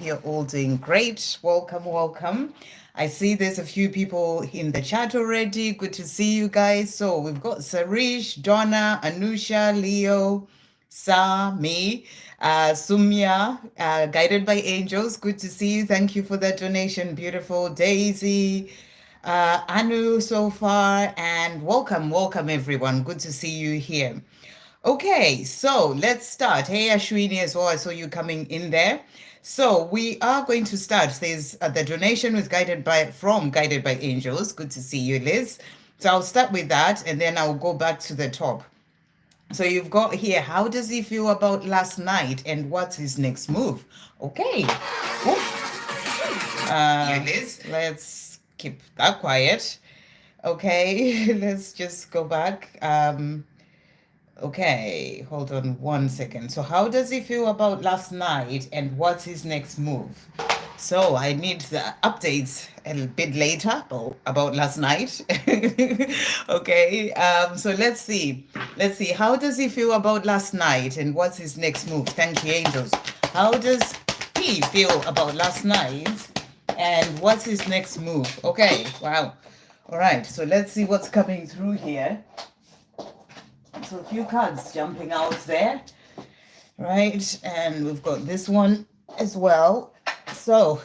You're all doing great. Welcome, welcome. I see there's a few people in the chat already. Good to see you guys. So we've got Sarish, Donna, Anusha, Leo, Sa, me, Sumya, Guided by Angels. Good to see you. Thank you for that donation. Beautiful. Daisy, Anu so far. And welcome, welcome everyone. Good to see you here. Okay, so let's start. Hey, Ashwini as well. I saw you coming in there. So we are going to start. There's the donation was guided by angels. Good to see you, Liz. So I'll start with that, and then I'll go back to the top. So you've got here. How does he feel about last night, and what's his next move? Okay. You, Liz. Let's keep that quiet. Okay, let's just go back. Okay, hold on one second. So how does he feel about last night and what's his next move? So I need the updates a little bit later about last night. Okay, so let's see. Let's see. How does he feel about last night and what's his next move? Thank you, angels. How does he feel about last night and what's his next move? Okay, wow. All right, so let's see what's coming through here. So a few cards jumping out there, right? And we've got this one as well. So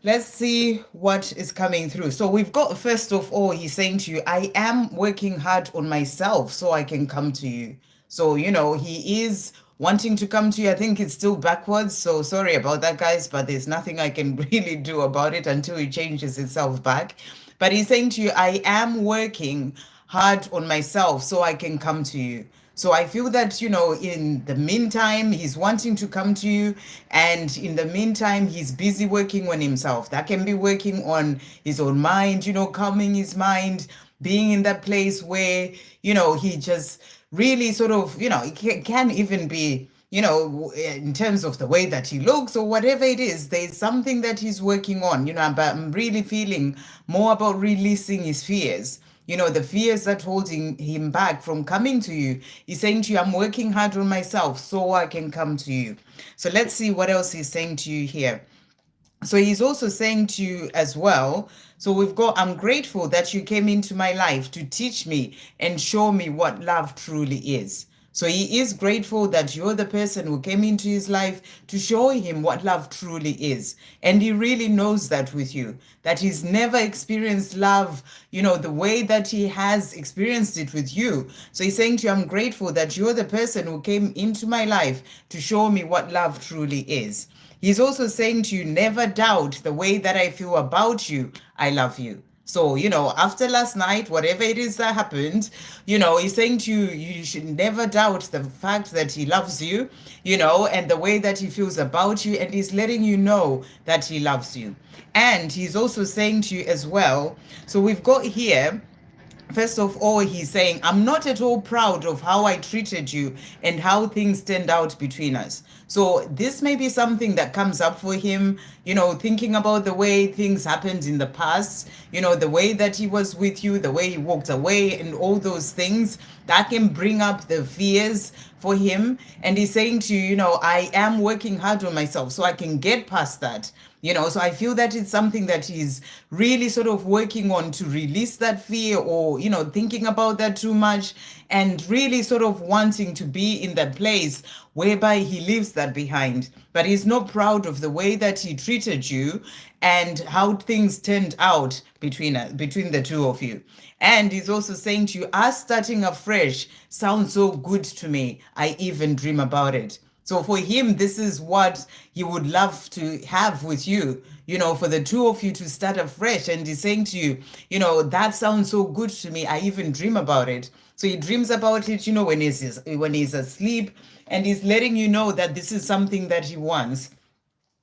let's see what is coming through. So we've got, first of all, he's saying to you, I am working hard on myself so I can come to you. So, you know, he is wanting to come to you. I think it's still backwards. So sorry about that, guys, but there's nothing I can really do about it until it changes itself back. But he's saying to you, I am working hard on myself so I can come to you. So I feel that, you know, in the meantime, he's wanting to come to you. And in the meantime, he's busy working on himself. That can be working on his own mind, you know, calming his mind, being in that place where, you know, he just really sort of, you know, it can even be, you know, in terms of the way that he looks or whatever it is, there's something that he's working on, you know, but I'm really feeling more about releasing his fears. You know, the fears that holding him back from coming to you. He's saying to you, I'm working hard on myself so I can come to you. So let's see what else he's saying to you here. So he's also saying to you as well, so we've got, I'm grateful that you came into my life to teach me and show me what love truly is. So he is grateful that you're the person who came into his life to show him what love truly is. And he really knows that with you, that he's never experienced love, you know, the way that he has experienced it with you. So he's saying to you, I'm grateful that you're the person who came into my life to show me what love truly is. He's also saying to you, never doubt the way that I feel about you. I love you. So, you know, after last night, whatever it is that happened, you know, he's saying to you, you should never doubt the fact that he loves you, you know, and the way that he feels about you. And he's letting you know that he loves you. And he's also saying to you as well, so we've got here, first of all, he's saying, I'm not at all proud of how I treated you and how things turned out between us. So this may be something that comes up for him, you know, thinking about the way things happened in the past, you know, the way that he was with you, the way he walked away and all those things that can bring up the fears for him. And he's saying to you, you know, I am working hard on myself so I can get past that. You know, so I feel that it's something that he's really sort of working on to release that fear or, you know, thinking about that too much and really sort of wanting to be in that place whereby he leaves that behind. But he's not proud of the way that he treated you and how things turned out between the two of you. And he's also saying to you, us starting afresh sounds so good to me. I even dream about it. So for him, this is what he would love to have with you, you know, for the two of you to start afresh. And he's saying to you, you know, that sounds so good to me. I even dream about it. So he dreams about it, you know, when he's asleep, and he's letting you know that this is something that he wants.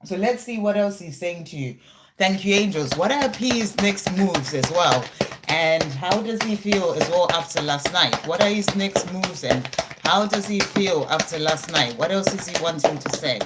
So let's see what else he's saying to you. Thank you, angels. What are his next moves as well? And how does he feel as well after last night? What are his next moves and how does he feel after last night? What else is he wanting to say?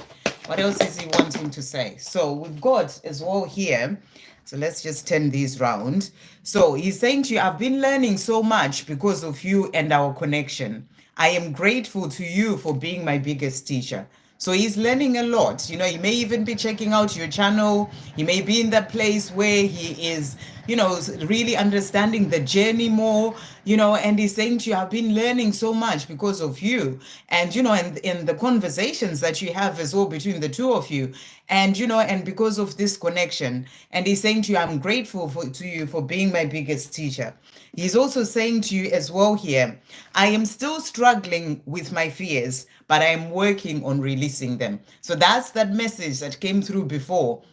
What else is he wanting to say? So we've got as well here. So let's just turn these round. So he's saying to you, I've been learning so much because of you and our connection. I am grateful to you for being my biggest teacher. So he's learning a lot. You know, he may even be checking out your channel. He may be in that place where he is, you know, really understanding the journey more, you know, and he's saying to you, I've been learning so much because of you. And, you know, and in the conversations that you have as well between the two of you. And, you know, and because of this connection. And he's saying to you, I'm grateful to you for being my biggest teacher. He's also saying to you as well here, I am still struggling with my fears, but I am working on releasing them. So that's that message that came through before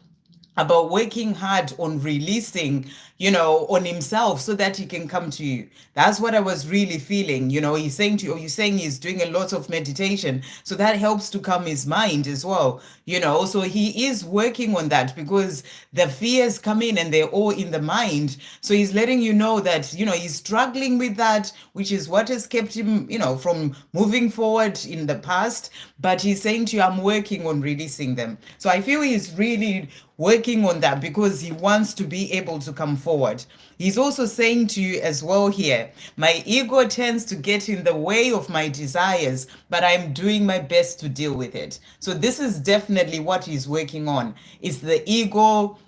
about working hard on releasing, you know, on himself so that he can come to you. That's what I was really feeling. You know, he's saying to you, or you're saying he's doing a lot of meditation. So that helps to calm his mind as well. You know, so he is working on that because the fears come in and they're all in the mind. So he's letting you know that, you know, he's struggling with that, which is what has kept him, you know, from moving forward in the past. But he's saying to you, I'm working on releasing them. So I feel he's really working on that because he wants to be able to come forward. He's also saying to you as well here, my ego tends to get in the way of my desires, but I'm doing my best to deal with it. So this is definitely what he's working on. It's the ego,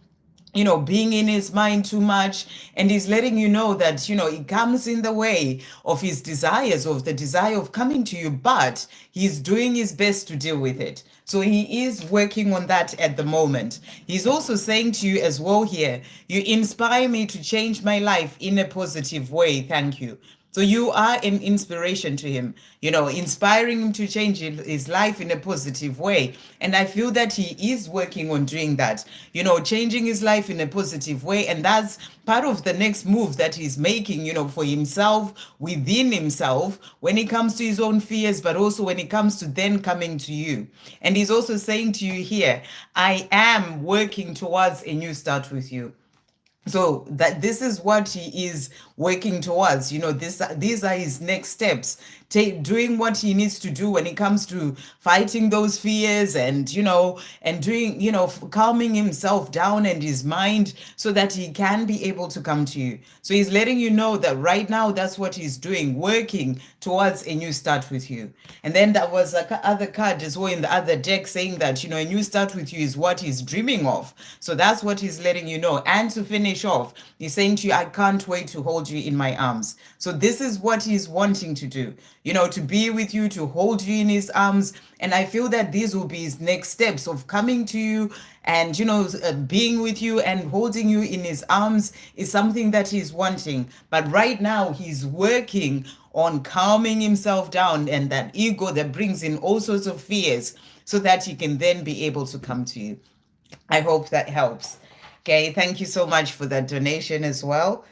you know, being in his mind too much. And he's letting you know that, you know, it comes in the way of his desires, of the desire of coming to you, but he's doing his best to deal with it. So he is working on that at the moment. He's also saying to you as well here, you inspire me to change my life in a positive way. Thank you. So you are an inspiration to him, you know, inspiring him to change his life in a positive way. And I feel that he is working on doing that, you know, changing his life in a positive way. And that's part of the next move that he's making, you know, for himself, within himself, when it comes to his own fears, but also when it comes to then coming to you. And he's also saying to you here, I am working towards a new start with you. So that this is what he is working towards. You know, these are his next steps. Doing what he needs to do when it comes to fighting those fears and, you know, and doing, you know, calming himself down and his mind so that he can be able to come to you. So he's letting you know that right now that's what he's doing, working towards a new start with you. And then there was other card as well in the other deck saying that, you know, a new start with you is what he's dreaming of. So that's what he's letting you know. And to finish off, he's saying to you, I can't wait to hold you in my arms. So this is what he's wanting to do, you know, to be with you, to hold you in his arms. And I feel that these will be his next steps of coming to you and, you know, being with you and holding you in his arms is something that he's wanting. But right now he's working on calming himself down and that ego that brings in all sorts of fears so that he can then be able to come to you. I hope that helps. Okay, thank you so much for that donation as well.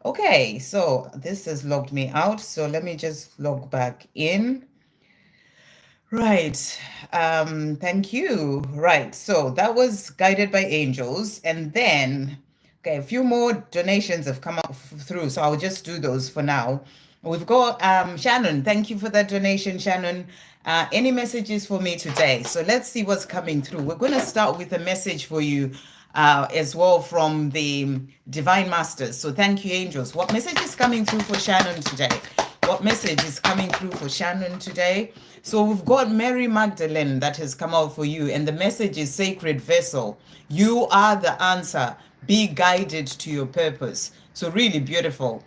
Okay, so this has logged me out. So let me just log back in. Right. Thank you. Right. So that was guided by angels. And then, okay, a few more donations have come up through. So I'll just do those for now. We've got Shannon. Thank you for that donation, Shannon. Any messages for me today? So let's see what's coming through. We're going to start with a message for you as well from the Divine Masters. So thank you, angels. What message is coming through for Shannon today? What message is coming through for Shannon today? So we've got Mary Magdalene that has come out for you, and the message is sacred vessel. You are the answer. Be guided to your purpose. So really beautiful.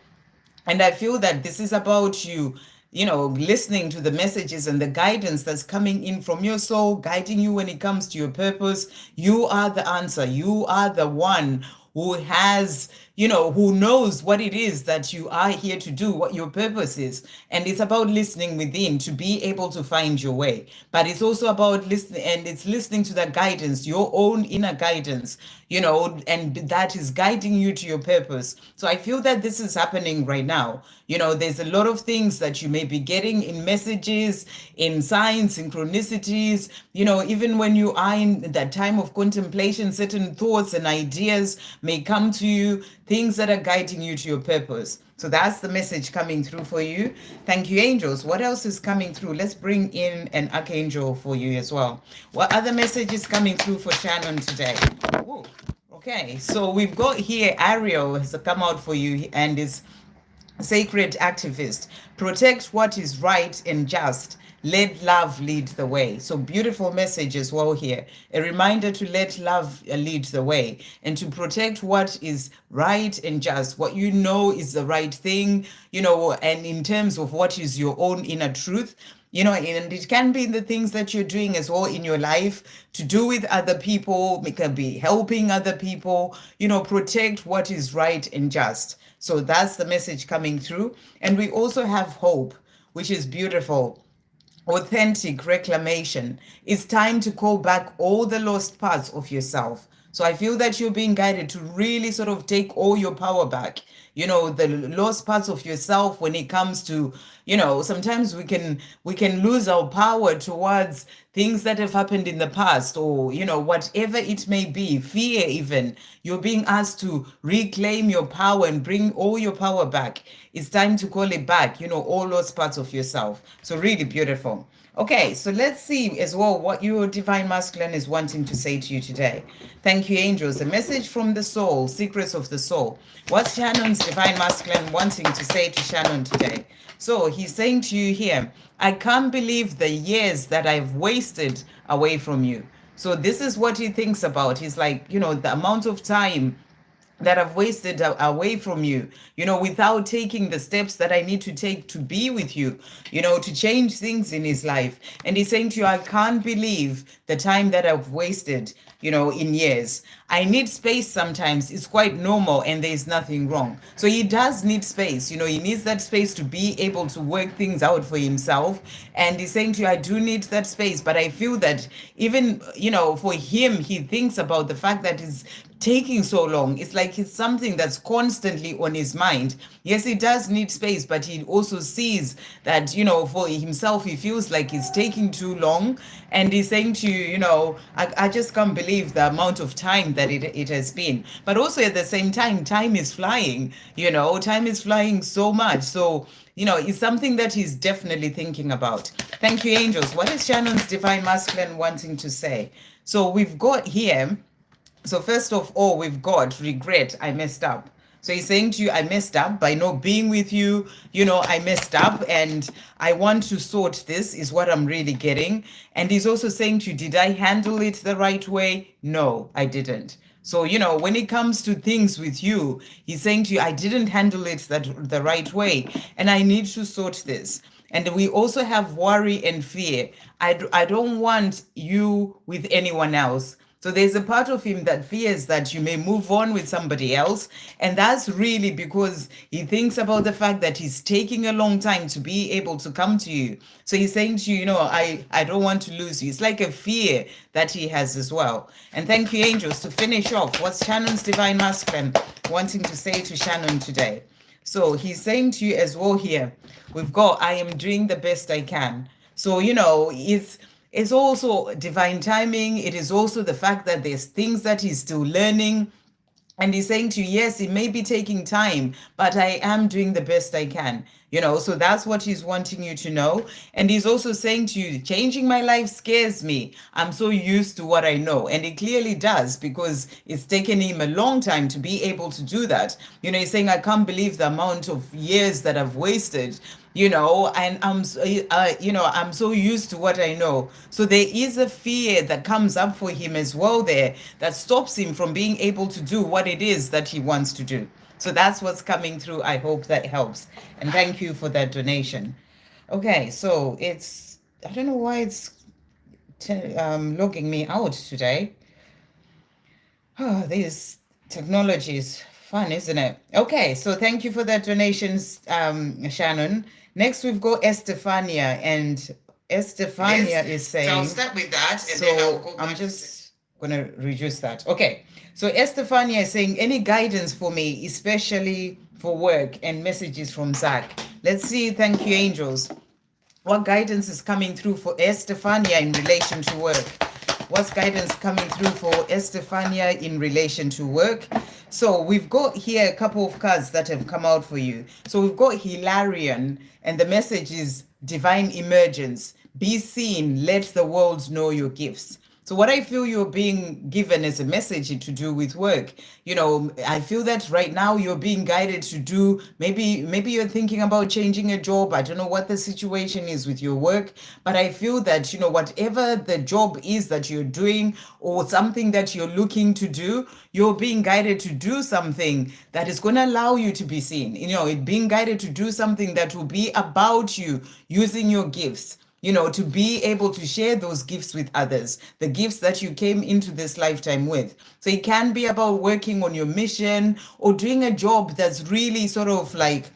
And I feel that this is about you, you know, listening to the messages and the guidance that's coming in from your soul, guiding you when it comes to your purpose. You are the answer. You are the one who has, you know, who knows what it is that you are here to do, what your purpose is. And it's about listening within to be able to find your way. But it's also about listening, and it's listening to the guidance, your own inner guidance, you know, and that is guiding you to your purpose. So I feel that this is happening right now. You know, there's a lot of things that you may be getting in messages, in signs, synchronicities, you know, even when you are in that time of contemplation, certain thoughts and ideas may come to you, things that are guiding you to your purpose. So that's the message coming through for you. Thank you, angels. What else is coming through? Let's bring in an archangel for you as well. What other message is coming through for Shannon today? Ooh, okay, so we've got here Ariel has come out for you and is sacred activist. Protect what is right and just. let love lead the way. So beautiful message as well here. A reminder to let love lead the way and to protect what is right and just, what you know is the right thing, and in terms of what is your own inner truth. And it can be the things that you're doing as well in your life to do with other people. It can be helping other people, protect what is right and just. So that's the message coming through. And we also have hope, which is beautiful. Authentic reclamation. It's time to call back all the lost parts of yourself. So I feel that you're being guided to really sort of take all your power back. The lost parts of yourself when it comes to, sometimes we can lose our power towards things that have happened in the past, or, whatever it may be, fear even. You're being asked to reclaim your power and bring all your power back. It's time to call it back, all those parts of yourself. So really beautiful. Okay, so let's see as well what your divine masculine is wanting to say to you today. Thank you, angels. A message from the soul, secrets of the soul. What's Shannon's divine masculine wanting to say to Shannon today? So he's saying to you here, I can't believe the years that I've wasted away from you. So this is what he thinks about. He's like, the amount of time that I've wasted away from you, without taking the steps that I need to take to be with you, to change things in his life. And he's saying to you, I can't believe the time that I've wasted, in years. I need space sometimes. It's quite normal and there's nothing wrong. So he does need space. He needs that space to be able to work things out for himself. And he's saying to you, I do need that space. But I feel that even, for him, he thinks about the fact that it's taking so long. It's like it's something that's constantly on his mind. Yes, he does need space, but he also sees that, for himself, he feels like it's taking too long. And he's saying to you, I just can't believe the amount of time that it has been. But also at the same time, time is flying, time is flying so much. So, it's something that he's definitely thinking about. Thank you, angels. What is Shannon's divine masculine wanting to say? So we've got here, so first of all, we've got regret. I messed up. So he's saying to you, I messed up by not being with you. I messed up and I want to sort this, is what I'm really getting. And he's also saying to you, did I handle it the right way? No, I didn't. So, when it comes to things with you, he's saying to you, I didn't handle it the right way. And I need to sort this. And we also have worry and fear. I don't want you with anyone else. So there's a part of him that fears that you may move on with somebody else. And that's really because he thinks about the fact that he's taking a long time to be able to come to you. So he's saying to you, I don't want to lose you. It's like a fear that he has as well. And thank you, angels. To finish off, what's Shannon's divine masculine wanting to say to Shannon today? So he's saying to you as well here, we've got, I am doing the best I can. So, it's also divine timing. It is also the fact that there's things that he's still learning. And he's saying to you, yes, it may be taking time, but I am doing the best I can. So that's what he's wanting you to know. And he's also saying to you, changing my life scares me. I'm so used to what I know. And it clearly does, because it's taken him a long time to be able to do that. He's saying, I can't believe the amount of years that I've wasted, and I'm so used to what I know. So there is a fear that comes up for him as well there that stops him from being able to do what it is that he wants to do. So that's what's coming through. I hope that helps. And thank you for that donation. Okay, so I don't know why it's logging me out today. Oh, these technologies, fun, isn't it? Okay, so thank you for that donations, Shannon. Next, we've got Estefania, and Estefania is saying... So I'll start with that, and then I'll go back. I'm just going to reduce that. Okay, so Estefania is saying, any guidance for me, especially for work, and messages from Zach. Let's see, thank you, angels. What guidance is coming through for Estefania in relation to work? What's guidance coming through for Estefania in relation to work? So we've got here a couple of cards that have come out for you. So we've got Hilarion, and the message is divine emergence. Be seen, let the world know your gifts. So what I feel you're being given as a message to do with work, I feel that right now you're being guided to do, maybe you're thinking about changing a job. I don't know what the situation is with your work, but I feel that, whatever the job is that you're doing or something that you're looking to do, you're being guided to do something that is going to allow you to be seen. It being guided to do something that will be about you using your gifts, to be able to share those gifts with others, the gifts that you came into this lifetime with. So it can be about working on your mission or doing a job that's really sort of like,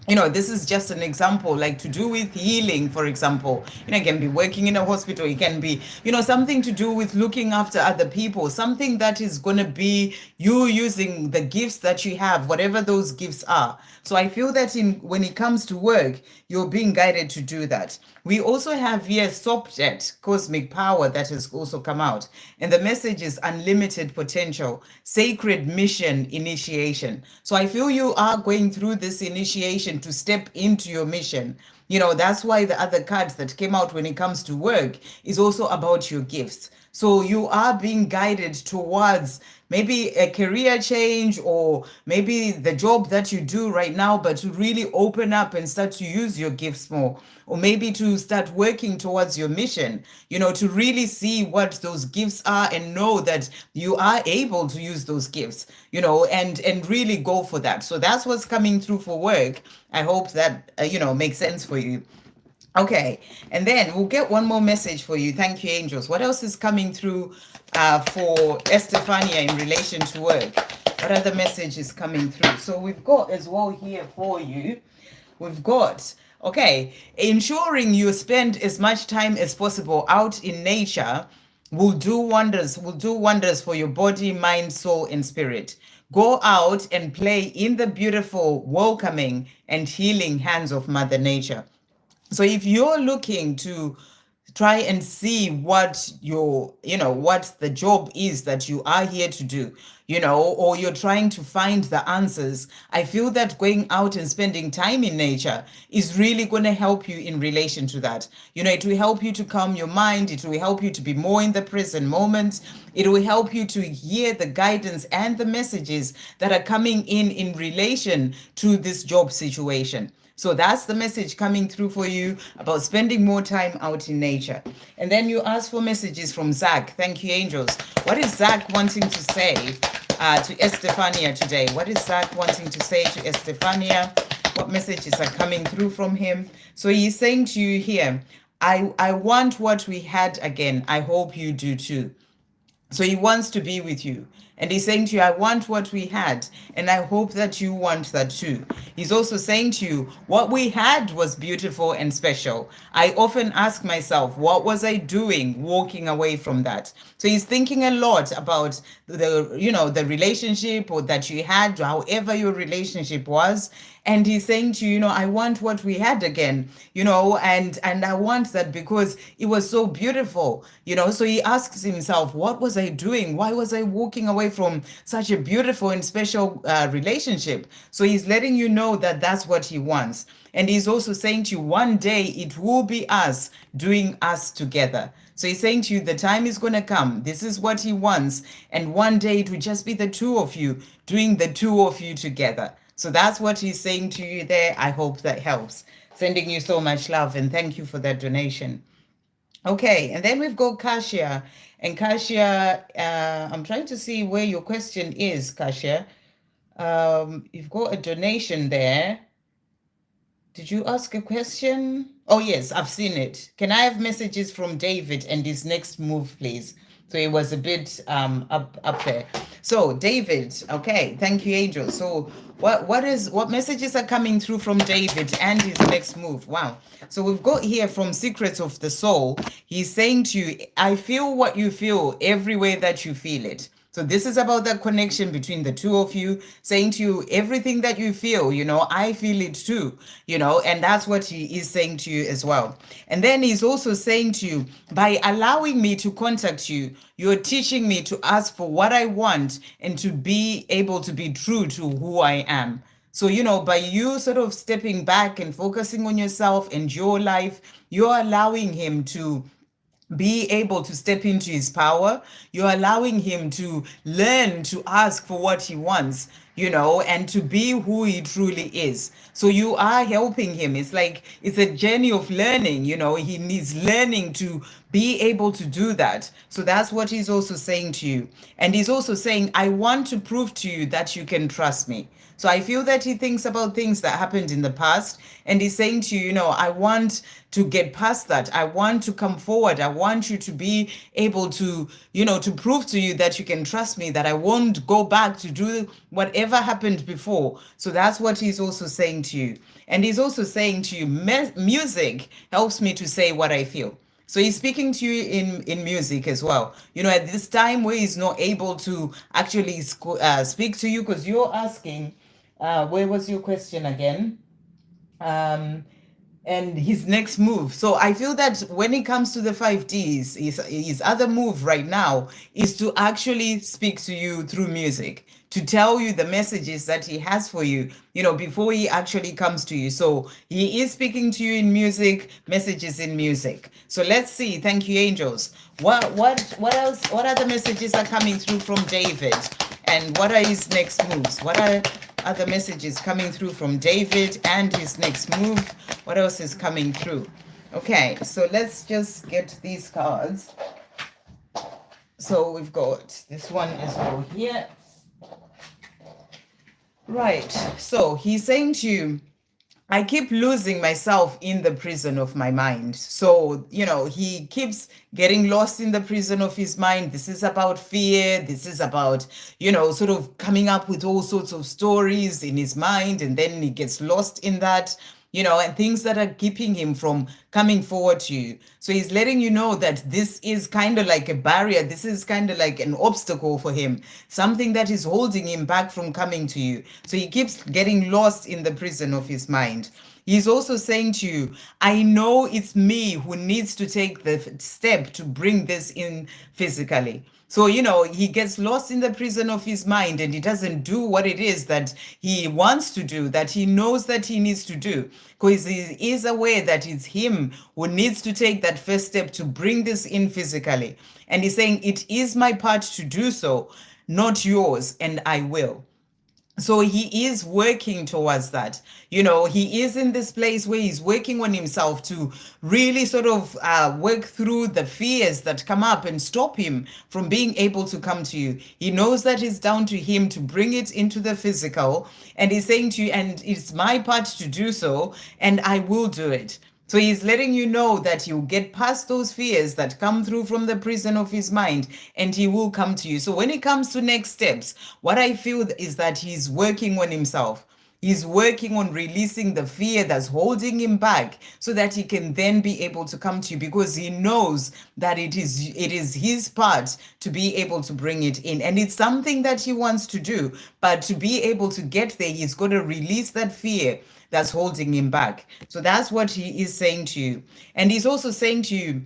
this is just an example, like to do with healing, for example. It can be working in a hospital. It can be, something to do with looking after other people, something that is going to be you using the gifts that you have, whatever those gifts are. So I feel that when it comes to work, you're being guided to do that. We also have here Sopjet, cosmic power, that has also come out. And the message is unlimited potential, sacred mission initiation. So I feel you are going through this initiation to step into your mission. That's why the other cards that came out when it comes to work is also about your gifts. So you are being guided towards maybe a career change or maybe the job that you do right now, but to really open up and start to use your gifts more, or maybe to start working towards your mission, to really see what those gifts are and know that you are able to use those gifts, and really go for that. So that's what's coming through for work. I hope that, makes sense for you. Okay, and then we'll get one more message for you. Thank you, angels. What else is coming through for Estefania in relation to work? What other message is coming through? So we've got as well here for you. We've got, okay, ensuring you spend as much time as possible out in nature will do wonders for your body, mind, soul, and spirit. Go out and play in the beautiful, welcoming, and healing hands of Mother Nature. So if you're looking to try and see what what the job is that you are here to do, or you're trying to find the answers, I feel that going out and spending time in nature is really going to help you in relation to that. It will help you to calm your mind. It will help you to be more in the present moment. It will help you to hear the guidance and the messages that are coming in relation to this job situation. So that's the message coming through for you about spending more time out in nature. And then you ask for messages from Zach. Thank you, angels. What is Zach wanting to say to Estefania today? What is Zach wanting to say to Estefania? What messages are coming through from him? So he's saying to you here, I want what we had again. I hope you do too. So he wants to be with you. And he's saying to you, I want what we had, and I hope that you want that too. He's also saying to you, what we had was beautiful and special. I often ask myself, what was I doing walking away from that? So he's thinking a lot about the relationship or that you had, however your relationship was. And he's saying to you, I want what we had again, and I want that because it was so beautiful, So he asks himself, what was I doing? Why was I walking away from such a beautiful and special relationship? So he's letting you know that that's what he wants. And he's also saying to you, one day it will be us doing us together. So he's saying to you, the time is going to come. This is what he wants. And one day it will just be the two of you doing the two of you together. So that's what he's saying to you there. I hope that helps. Sending you so much love and thank you for that donation. Okay, and then we've got Kasha. And Kasha, I'm trying to see where your question is, Kasha. You've got a donation there. Did you ask a question? Oh, yes, I've seen it. Can I have messages from David and his next move, please? So it was a bit up there. So David, okay, thank you, Angel. So what messages are coming through from David and his next move? Wow. So we've got here from Secrets of the Soul. He's saying to you, I feel what you feel every way that you feel it. So this is about that connection between the two of you, saying to you, everything that you feel, I feel it too, and that's what he is saying to you as well. And then he's also saying to you, by allowing me to contact you, you're teaching me to ask for what I want and to be able to be true to who I am. So, by you sort of stepping back and focusing on yourself and your life, you're allowing him to be able to step into his power. You're allowing him to learn to ask for what he wants, and to be who he truly is. So you are helping him. It's like it's a journey of learning. He needs learning to be able to do that. So that's what he's also saying to you. And he's also saying, I want to prove to you that you can trust me. So I feel that he thinks about things that happened in the past, and he's saying to you, I want to get past that. I want to come forward. I want you to be able to, to prove to you that you can trust me, that I won't go back to do whatever happened before. So that's what he's also saying to you. And he's also saying to you, music helps me to say what I feel. So he's speaking to you in music as well. At this time where he's not able to actually speak to you, because you're asking, where was your question again? And his next move. So I feel that when it comes to the 5Ds, his other move right now is to actually speak to you through music, to tell you the messages that he has for you, before he actually comes to you. So he is speaking to you in music, messages in music. So let's see. Thank you, angels. What else? What other messages are coming through from David? And what are his next moves? What are other messages coming through from David and his next move? What else is coming through? Okay, so let's just get these cards. So we've got this one as well here. Right, so he's saying to you, I keep losing myself in the prison of my mind. So, he keeps getting lost in the prison of his mind. This is about fear. This is about, sort of coming up with all sorts of stories in his mind. And then he gets lost in that, and things that are keeping him from coming forward to you. So he's letting you know that this is kind of like a barrier. This is kind of like an obstacle for him, something that is holding him back from coming to you. So he keeps getting lost in the prison of his mind. He's also saying to you, I know it's me who needs to take the step to bring this in physically. So, he gets lost in the prison of his mind and he doesn't do what it is that he wants to do, that he knows that he needs to do, because he is aware that it's him who needs to take that first step to bring this in physically. And he's saying, it is my part to do so, not yours, and I will. So he is working towards that. He is in this place where he's working on himself to really sort of work through the fears that come up and stop him from being able to come to you. He knows that it's down to him to bring it into the physical. And he's saying to you, and it's my part to do so, and I will do it. So he's letting you know that he'll get past those fears that come through from the prison of his mind, and he will come to you. So when it comes to next steps, what I feel is that he's working on himself. He's working on releasing the fear that's holding him back so that he can then be able to come to you, because he knows that it is his part to be able to bring it in. And it's something that he wants to do, but to be able to get there, he's got to release that fear that's holding him back. So that's what he is saying to you. And he's also saying to you,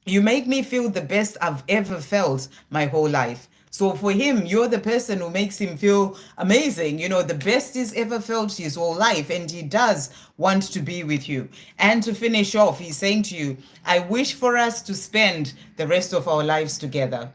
you make me feel the best I've ever felt my whole life. So for him, you're the person who makes him feel amazing, the best he's ever felt his whole life. And he does want to be with you. And to finish off, he's saying to you, I wish for us to spend the rest of our lives together.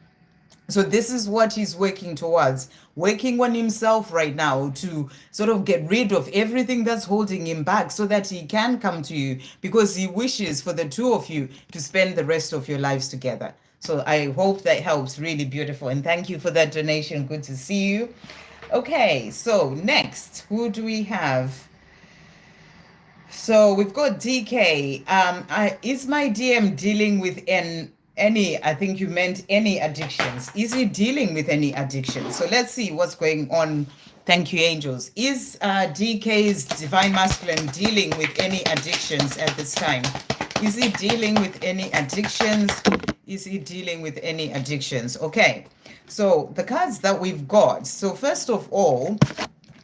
So this is what he's working towards, working on himself right now to sort of get rid of everything that's holding him back so that he can come to you, because he wishes for the two of you to spend the rest of your lives together. So I hope that helps. Really beautiful. And thank you for that donation. Good to see you. Okay, so next, who do we have? So we've got DK. Is my DM dealing with any, I think you meant any addictions. Is he dealing with any addictions? So let's see what's going on. Thank you, angels. Is DK's Divine Masculine dealing with any addictions at this time? Is he dealing with any addictions? Is he dealing with any addictions? Okay, so the cards that we've got. So first of all,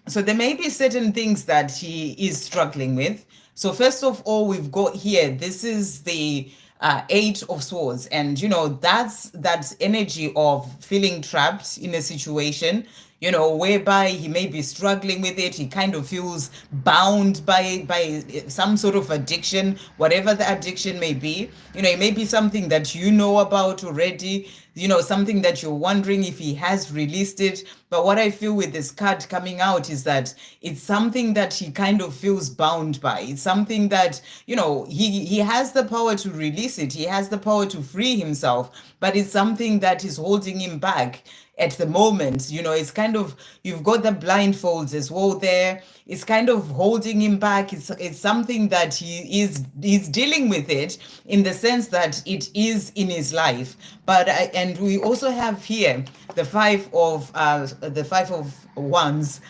so there may be certain things that he is struggling with. So first of all, we've got here, this is the Eight of Swords. And, that's that energy of feeling trapped in a situation, whereby he may be struggling with it. He kind of feels bound by some sort of addiction, whatever the addiction may be. It may be something that you know about already, something that you're wondering if he has released it. But what I feel with this card coming out is that it's something that he kind of feels bound by. It's something that, he has the power to release it. He has the power to free himself, but it's something that is holding him back at the moment. It's kind of, you've got the blindfolds as well there. It's kind of holding him back. It's something that he's dealing with it, in the sense that it is in his life. But and we also have here the five of wands.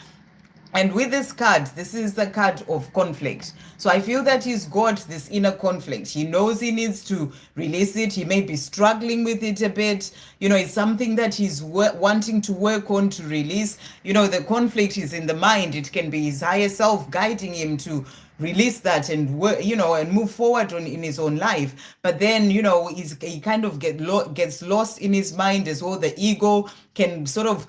And with this card, this is the card of conflict. So I feel that he's got this inner conflict. He knows he needs to release it. He may be struggling with it a bit. It's something that he's wanting to work on to release. The conflict is in the mind. It can be his higher self guiding him to release that and work, and move forward in his own life. But then, he kind of gets lost in his mind as well. The ego can sort of,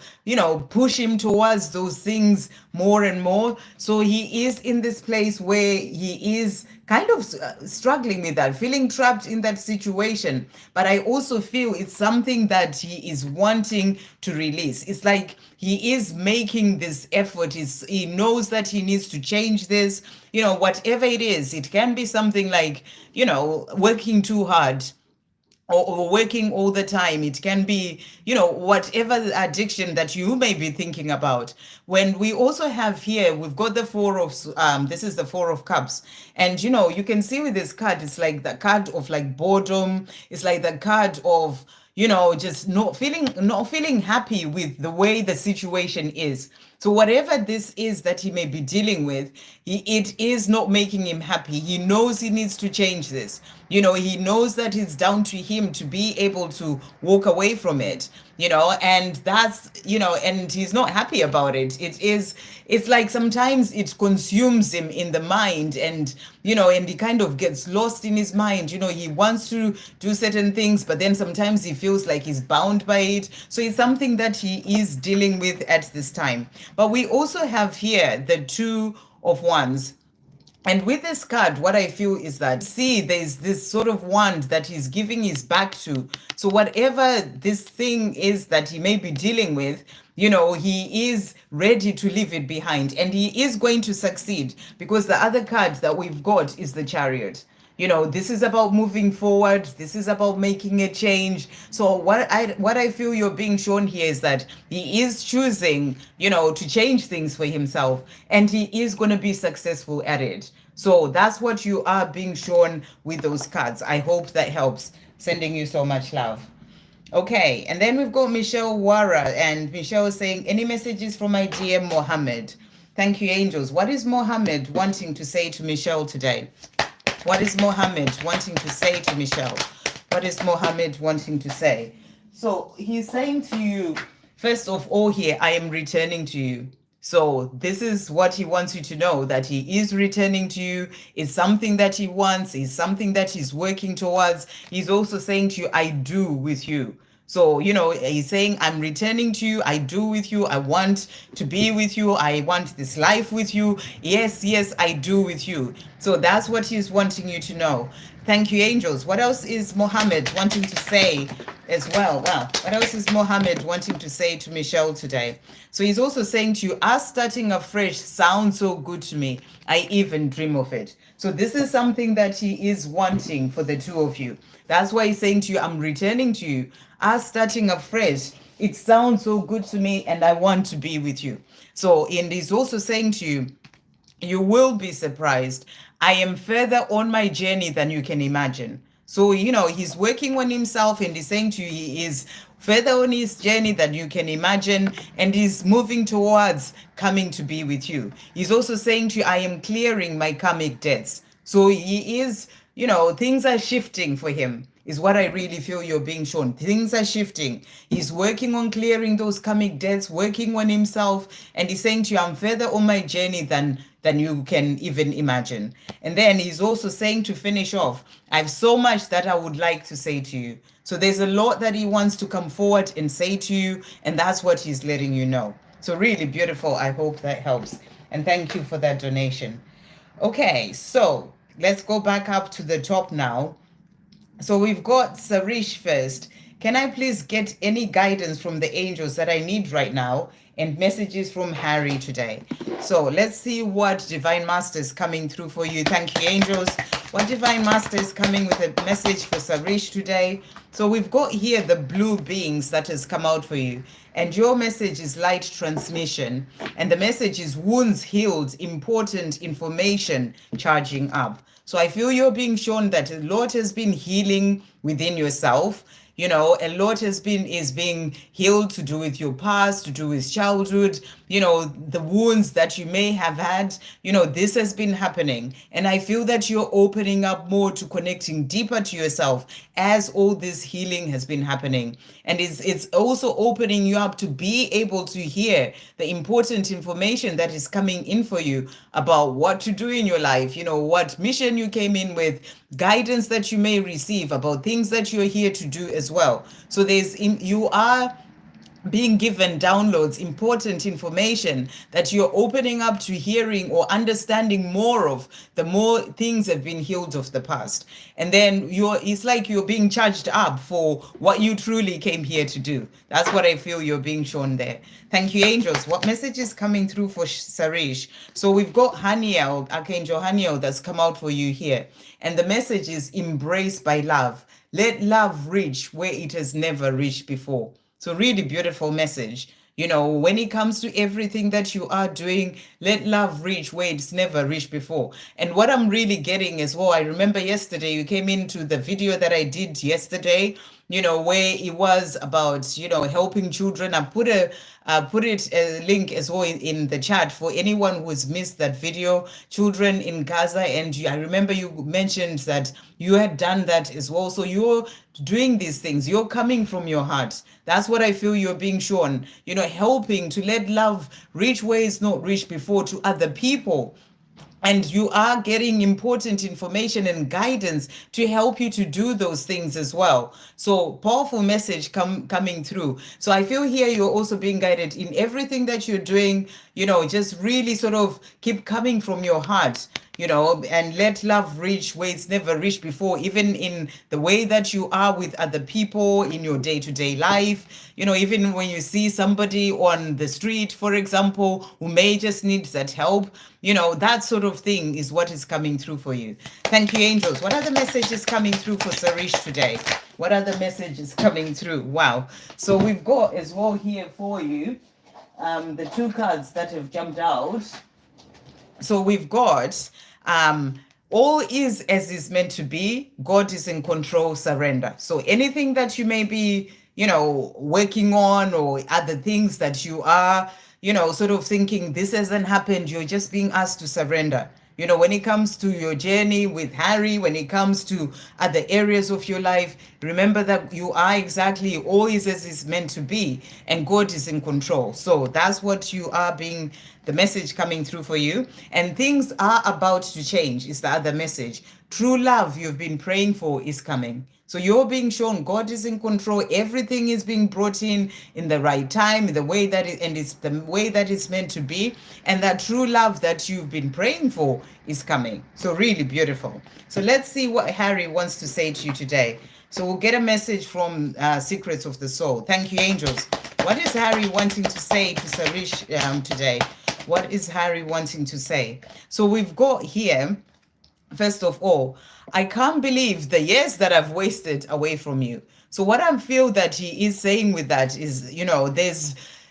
push him towards those things more and more. So he is in this place where he is kind of struggling with that, feeling trapped in that situation. But I also feel it's something that he is wanting to release. It's like he is making this effort. He knows that he needs to change this, whatever it is. It can be something like, working too hard, or working all the time. It can be, whatever the addiction that you may be thinking about. When we also have here, we've got the this is the Four of Cups. And, you can see with this card, it's like the card of like boredom. It's like the card of, just not feeling happy with the way the situation is. So whatever this is that he may be dealing with, it is not making him happy. He knows he needs to change this. He knows that it's down to him to be able to walk away from it, and that's, and he's not happy about it. It's like sometimes it consumes him in the mind, and, and he kind of gets lost in his mind. He wants to do certain things, but then sometimes he feels like he's bound by it. So it's something that he is dealing with at this time. But we also have here the Two of Wands. And with this card, what I feel is that, see, there's this sort of wand that he's giving his back to. So whatever this thing is that he may be dealing with, he is ready to leave it behind, and he is going to succeed, because the other card that we've got is the Chariot. This is about moving forward. This is about making a change. So what I feel you're being shown here is that he is choosing, to change things for himself, and he is going to be successful at it. So that's what you are being shown with those cards. I hope that helps. Sending you so much love. Okay, and then we've got Michelle Wara, and Michelle is saying, any messages from my dear Mohammed? Thank you, angels. What is Mohammed wanting to say to Michelle today? What is Mohammed wanting to say to Michelle? What is Mohammed wanting to say? So he's saying to you, first of all here, I am returning to you. So this is what he wants you to know, that he is returning to you. It's something that he wants. It's something that he's working towards. He's also saying to you, I do with you. So, he's saying, I'm returning to you. I do with you. I want to be with you. I want this life with you. Yes, I do with you. So that's what he's wanting you to know. Thank you, angels. What else is Mohammed wanting to say as well? Wow. What else is Mohammed wanting to say to Michelle today? So he's also saying to you, us starting afresh sounds so good to me. I even dream of it. So this is something that he is wanting for the two of you. That's why he's saying to you, I'm returning to you. Us starting afresh, it sounds so good to me, and I want to be with you. So, and he's also saying to you, you will be surprised. I am further on my journey than you can imagine. So, he's working on himself, and he's saying to you, he is further on his journey than you can imagine, and he's moving towards coming to be with you. He's also saying to you, I am clearing my karmic debts. So he is, things are shifting for him. is what I really feel you're being shown. Things are shifting. He's working on clearing those karmic debts, working on himself, and he's saying to you, I'm further on my journey than you can even imagine. And then he's also saying, to finish off, I have so much that I would like to say to you. So there's a lot that he wants to come forward and say to you, and that's what he's letting you know. So really beautiful. I hope that helps. And thank you for that donation. Okay, so let's go back up to the top now. So we've got Sarish first. Can I please get any guidance from the angels that I need right now, and messages from Harry today? So let's see what Divine Master is coming through for you. Thank you, angels. What Divine Master is coming with a message for Sarish today? So we've got here the blue beings that has come out for you. And your message is light transmission. And the message is wounds healed, important information charging up. So I feel you're being shown that a lot has been healing within yourself. You know, a lot is being healed, to do with your past, to do with childhood, you know, the wounds that you may have had. You know, this has been happening. And I feel that you're opening up more to connecting deeper to yourself as all this healing has been happening. And it's also opening you up to be able to hear the important information that is coming in for you about what to do in your life, you know, what mission you came in with, guidance that you may receive about things that you're here to do as well. So you are being given downloads, important information that you're opening up to hearing or understanding more of, the more things have been healed of the past. And then it's like you're being charged up for what you truly came here to do. That's what I feel you're being shown there. Thank you, angels. What message is coming through for Sarish? So we've got Haniel, Archangel Haniel, that's come out for you here. And the message is embraced by love. Let love reach where it has never reached before. So really beautiful message. You know, when it comes to everything that you are doing, let love reach where it's never reached before. And what I'm really getting as well, I remember yesterday you came into the video that I did yesterday, you know, where it was about, you know, helping children. I put a link as well in the chat for anyone who's missed that video, children in Gaza. And I remember you mentioned that you had done that as well. So you're doing these things, you're coming from your heart. That's what I feel you're being shown, you know, helping to let love reach where it's not reached before to other people. And you are getting important information and guidance to help you to do those things as well. So powerful message coming through. So I feel here you're also being guided in everything that you're doing, you know, just really sort of keep coming from your heart, you know, and let love reach where it's never reached before, even in the way that you are with other people in your day-to-day life. You know, even when you see somebody on the street, for example, who may just need that help, you know, that sort of thing is what is coming through for you. Thank you, angels. What are the messages coming through for Sarish today? What are the messages coming through? Wow. So we've got as well here for you the two cards that have jumped out. So we've got all is as is meant to be. God is in control, surrender. So anything that you may be, you know, working on, or other things that you are, you know, sort of thinking this hasn't happened, you're just being asked to surrender. You know, when it comes to your journey with Harry, when it comes to other areas of your life, remember that you are exactly always as is meant to be, and God is in control. So that's what you are being, the message coming through for you. And things are about to change is the other message. True love you've been praying for is coming. So you're being shown God is in control. Everything is being brought in the right time, the way that it's the way that it's meant to be. And that true love that you've been praying for is coming. So really beautiful. So let's see what Harry wants to say to you today. So we'll get a message from Secrets of the Soul. Thank you, angels. What is Harry wanting to say to Sarish today? What is Harry wanting to say? So we've got here, first of all, I can't believe the years that I've wasted away from you. So what I feel that he is saying with that is, you know,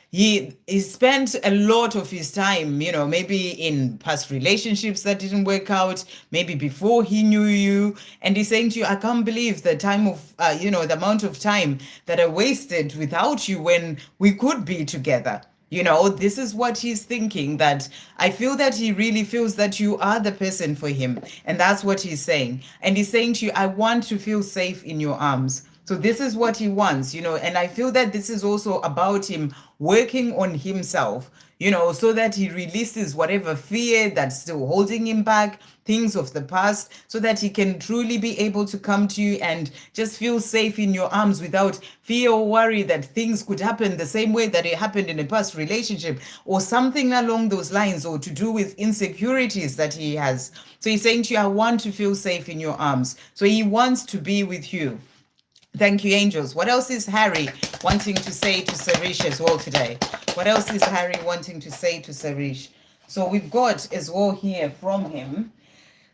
he spent a lot of his time, you know, maybe in past relationships that didn't work out, maybe before he knew you. And he's saying to you, I can't believe the time of, you know, the amount of time that I wasted without you when we could be together. You know, this is what he's thinking, that I feel that he really feels that you are the person for him. And that's what he's saying. And he's saying to you, I want to feel safe in your arms. So this is what he wants, you know, and I feel that this is also about him working on himself, you know, so that he releases whatever fear that's still holding him back, things of the past, so that he can truly be able to come to you and just feel safe in your arms without fear or worry that things could happen the same way that it happened in a past relationship or something along those lines, or to do with insecurities that he has. So he's saying to you, I want to feel safe in your arms. So he wants to be with you. Thank you, angels. What else is Harry wanting to say to Sarish as well today? What else is Harry wanting to say to Sarish? So we've got as well here from him.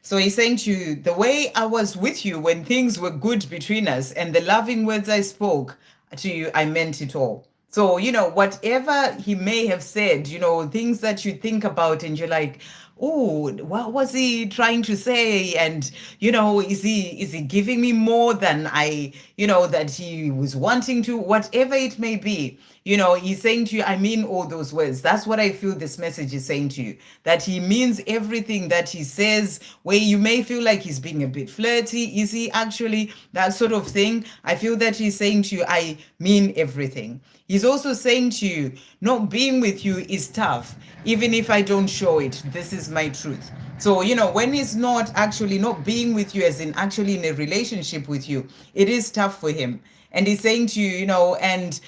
So he's saying to you, the way I was with you when things were good between us and the loving words I spoke to you, I meant it all. So, you know, whatever he may have said, you know, things that you think about and you're like, oh, what was he trying to say? And, you know, is he giving me more than I, you know, that he was wanting to, whatever it may be. You know, he's saying to you, I mean all those words. That's what I feel this message is saying to you, that he means everything that he says, where you may feel like he's being a bit flirty. Is he actually that sort of thing? I feel that he's saying to you, I mean everything. He's also saying to you, not being with you is tough, even if I don't show it. This is my truth. So, you know, when he's not actually not being with you, as in actually in a relationship with you, it is tough for him. And he's saying to you, you know, and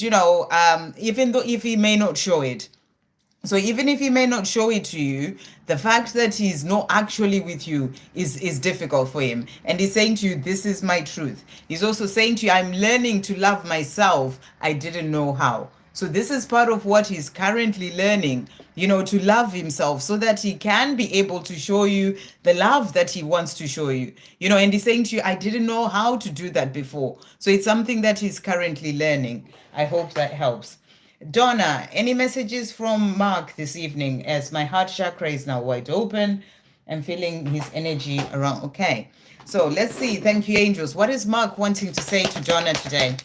you know, even though if he may not show it, so even if he may not show it to you, the fact that he's not actually with you is difficult for him. And he's saying to you, this is my truth. He's also saying to you, I'm learning to love myself. I didn't know how. So this is part of what he's currently learning, you know, to love himself so that he can be able to show you the love that he wants to show you. You know, and he's saying to you, I didn't know how to do that before. So it's something that he's currently learning. I hope that helps. Donna, any messages from Mark this evening, as my heart chakra is now wide open? I'm feeling his energy around. Okay, so let's see. Thank you, angels. What is Mark wanting to say to Donna today?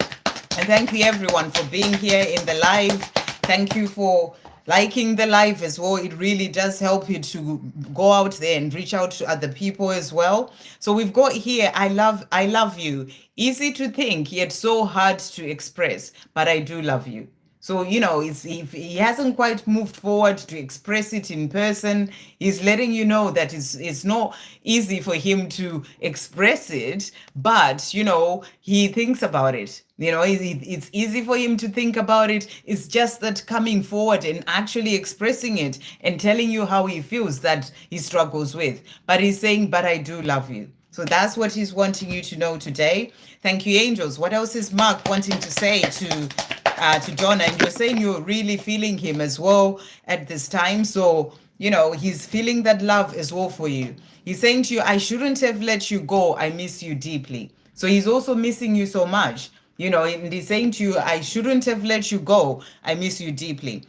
And thank you, everyone, for being here in the live. Thank you for liking the live as well. It really does help you to go out there and reach out to other people as well. So we've got here, I love you. Easy to think, yet so hard to express, but I do love you. So, you know, if he hasn't quite moved forward to express it in person, he's letting you know that it's not easy for him to express it, but, you know, he thinks about it. You know, it's easy for him to think about it. It's just that coming forward and actually expressing it and telling you how he feels that he struggles with. But he's saying, but I do love you. So that's what he's wanting you to know today. Thank you, angels. What else is Mark wanting to say to Donna? And you're saying you're really feeling him as well at this time. So, you know, he's feeling that love as well for you. He's saying to you, I shouldn't have let you go. I miss you deeply. So he's also missing you so much. You know, and he's saying to you, I shouldn't have let you go. I miss you deeply.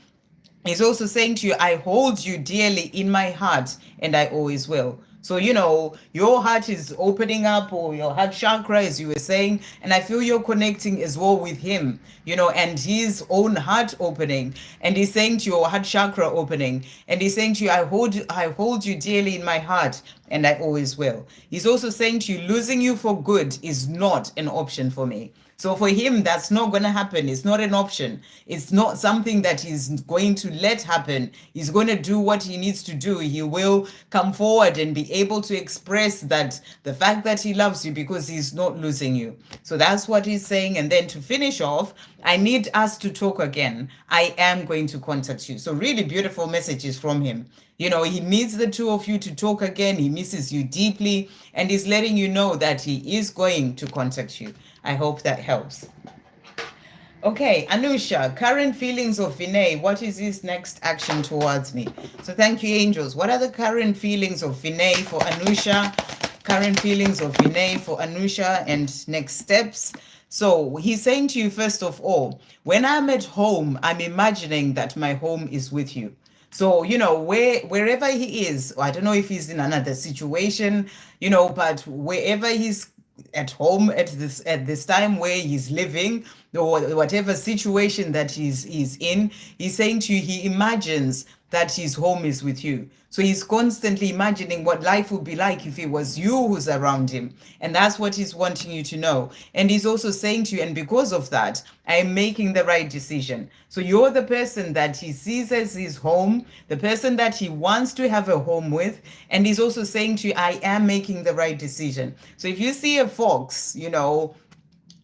He's also saying to you, I hold you dearly in my heart and I always will. So, you know, your heart is opening up, or your heart chakra, as you were saying, and I feel you're connecting as well with him, you know, and his own heart opening. And he's saying to your heart chakra opening, and he's saying to you, I hold you dearly in my heart and I always will. He's also saying to you, losing you for good is not an option for me. So for him, that's not going to happen. It's not an option. It's not something that he's going to let happen. He's going to do what he needs to do. He will come forward and be able to express that the fact that he loves you, because he's not losing you. So that's what he's saying. And then to finish off, I need us to talk again. I am going to contact you. So really beautiful messages from him. You know, he needs the two of you to talk again. He misses you deeply, and he's letting you know that he is going to contact you. I hope that helps. Okay, Anusha, current feelings of Vinay. What is his next action towards me? So thank you, angels. What are the current feelings of Vinay for Anusha? Current feelings of Vinay for Anusha and next steps. So he's saying to you, first of all, when I'm at home, I'm imagining that my home is with you. So, you know, wherever he is, I don't know if he's in another situation, you know, but wherever he's at home at this time where he's living, or whatever situation that he's in, he's saying to you, he imagines that his home is with you. So he's constantly imagining what life would be like if it was you who's around him. And that's what he's wanting you to know. And he's also saying to you, and because of that, I'm making the right decision. So you're the person that he sees as his home, the person that he wants to have a home with. And he's also saying to you, I am making the right decision. So if you see a fox,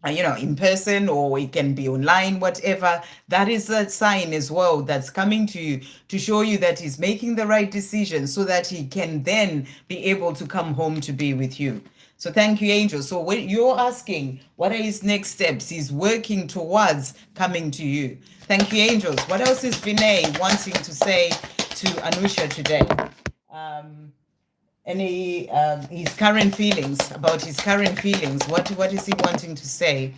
in person, or it can be online, whatever, that is a sign as well that's coming to you to show you that he's making the right decision so that he can then be able to come home to be with you. So thank you, Angel. So when you're asking what are his next steps, he's working towards coming to you. Thank you, angels. What else is Vinay wanting to say to Anusha today? His current feelings, about his current feelings. What is he wanting to say?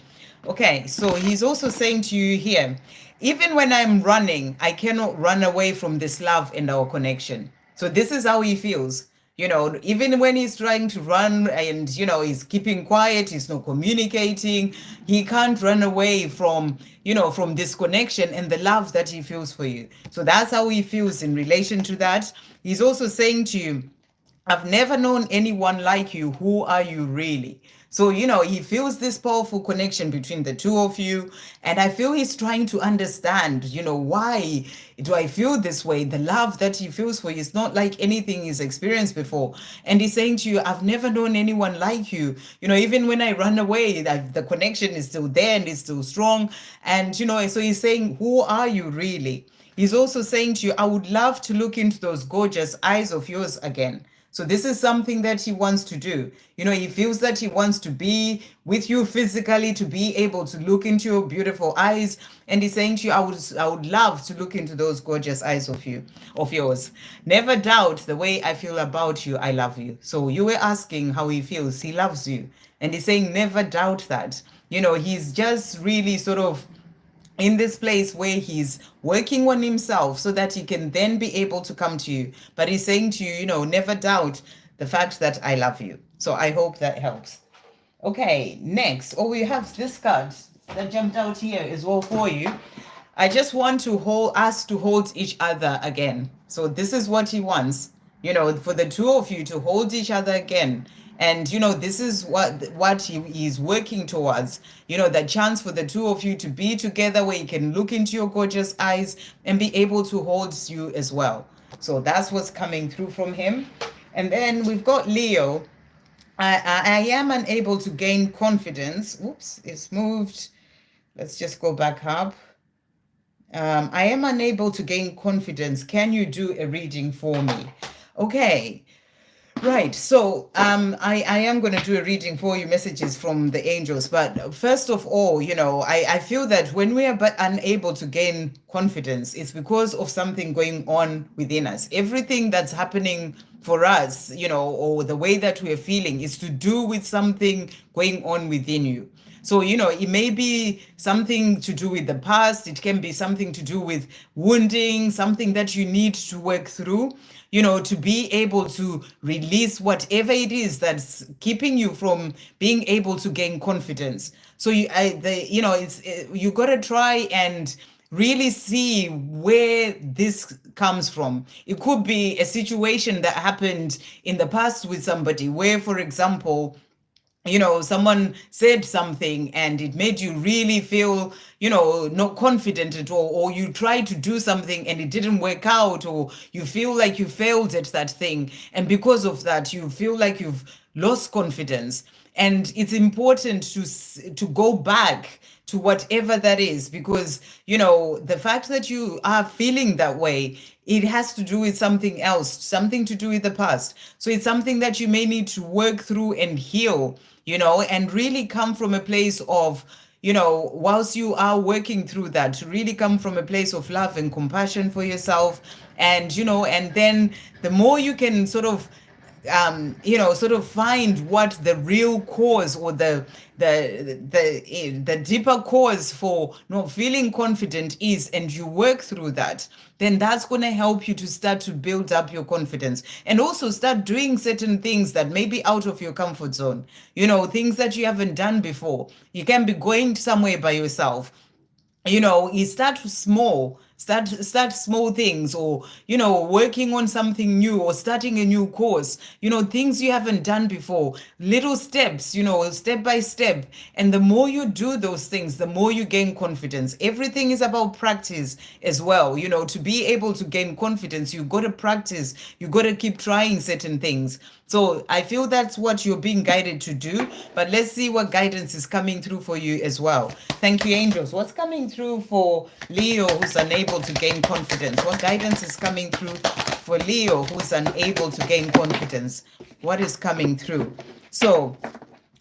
Okay, so he's also saying to you here, even when I'm running, I cannot run away from this love and our connection. So this is how he feels. Even when he's trying to run and, he's keeping quiet, he's not communicating, he can't run away from, from this connection and the love that he feels for you. So that's how he feels in relation to that. He's also saying to you, I've never known anyone like you. Who are you really? So, he feels this powerful connection between the two of you. And I feel he's trying to understand, why do I feel this way? The love that he feels for you is not like anything he's experienced before. And he's saying to you, I've never known anyone like you. Even when I run away, the connection is still there and it's still strong. And, so he's saying, who are you really? He's also saying to you, I would love to look into those gorgeous eyes of yours again. So this is something that he wants to do. He feels that he wants to be with you physically, to be able to look into your beautiful eyes. And he's saying to you, I would love to look into those gorgeous eyes of yours. Never doubt the way I feel about you. I love you. So you were asking how he feels. He loves you. And he's saying, never doubt that. He's just really sort of in this place where he's working on himself so that he can then be able to come to you. But he's saying to you, never doubt the fact that I love you. So I hope that helps. Okay, next. We have this card that jumped out here as well for you. I just want to hold us to hold each other again. So this is what he wants, for the two of you to hold each other again. And, this is what he is working towards, the chance for the two of you to be together where he can look into your gorgeous eyes and be able to hold you as well. So that's what's coming through from him. And then we've got Leo. I am unable to gain confidence. Oops, it's moved. Let's just go back up. I am unable to gain confidence. Can you do a reading for me? Okay. Right. So I am going to do a reading for you, messages from the angels. But first of all, I feel that when we are unable to gain confidence, it's because of something going on within us. Everything that's happening for us, or the way that we're feeling is to do with something going on within you. So, it may be something to do with the past. It can be something to do with wounding, something that you need to work through, to be able to release whatever it is that's keeping you from being able to gain confidence. So you got to try and really see where this comes from. It could be a situation that happened in the past with somebody where, for example, someone said something and it made you really feel, not confident at all, or you tried to do something and it didn't work out, or you feel like you failed at that thing. And because of that, you feel like you've lost confidence. And it's important to go back to whatever that is, because, the fact that you are feeling that way, it has to do with something else, something to do with the past. So it's something that you may need to work through and heal, and really come from a place of, whilst you are working through that, to really come from a place of love and compassion for yourself. And, and then the more you can sort of sort of find what the real cause or the deeper cause for not feeling confident is, and you work through that, then that's going to help you to start to build up your confidence, and also start doing certain things that may be out of your comfort zone, things that you haven't done before. You can be going somewhere by yourself. You start small, start small things, or working on something new, or starting a new course, things you haven't done before, little steps, step by step. And the more you do those things, the more you gain confidence. Everything is about practice as well. To be able to gain confidence, you got to practice, you got to keep trying certain things. So I feel that's what you're being guided to do. But let's see what guidance is coming through for you as well. Thank you, angels. What's coming through for Leo who's unable to gain confidence? What guidance is coming through for Leo who's unable to gain confidence? What is coming through? So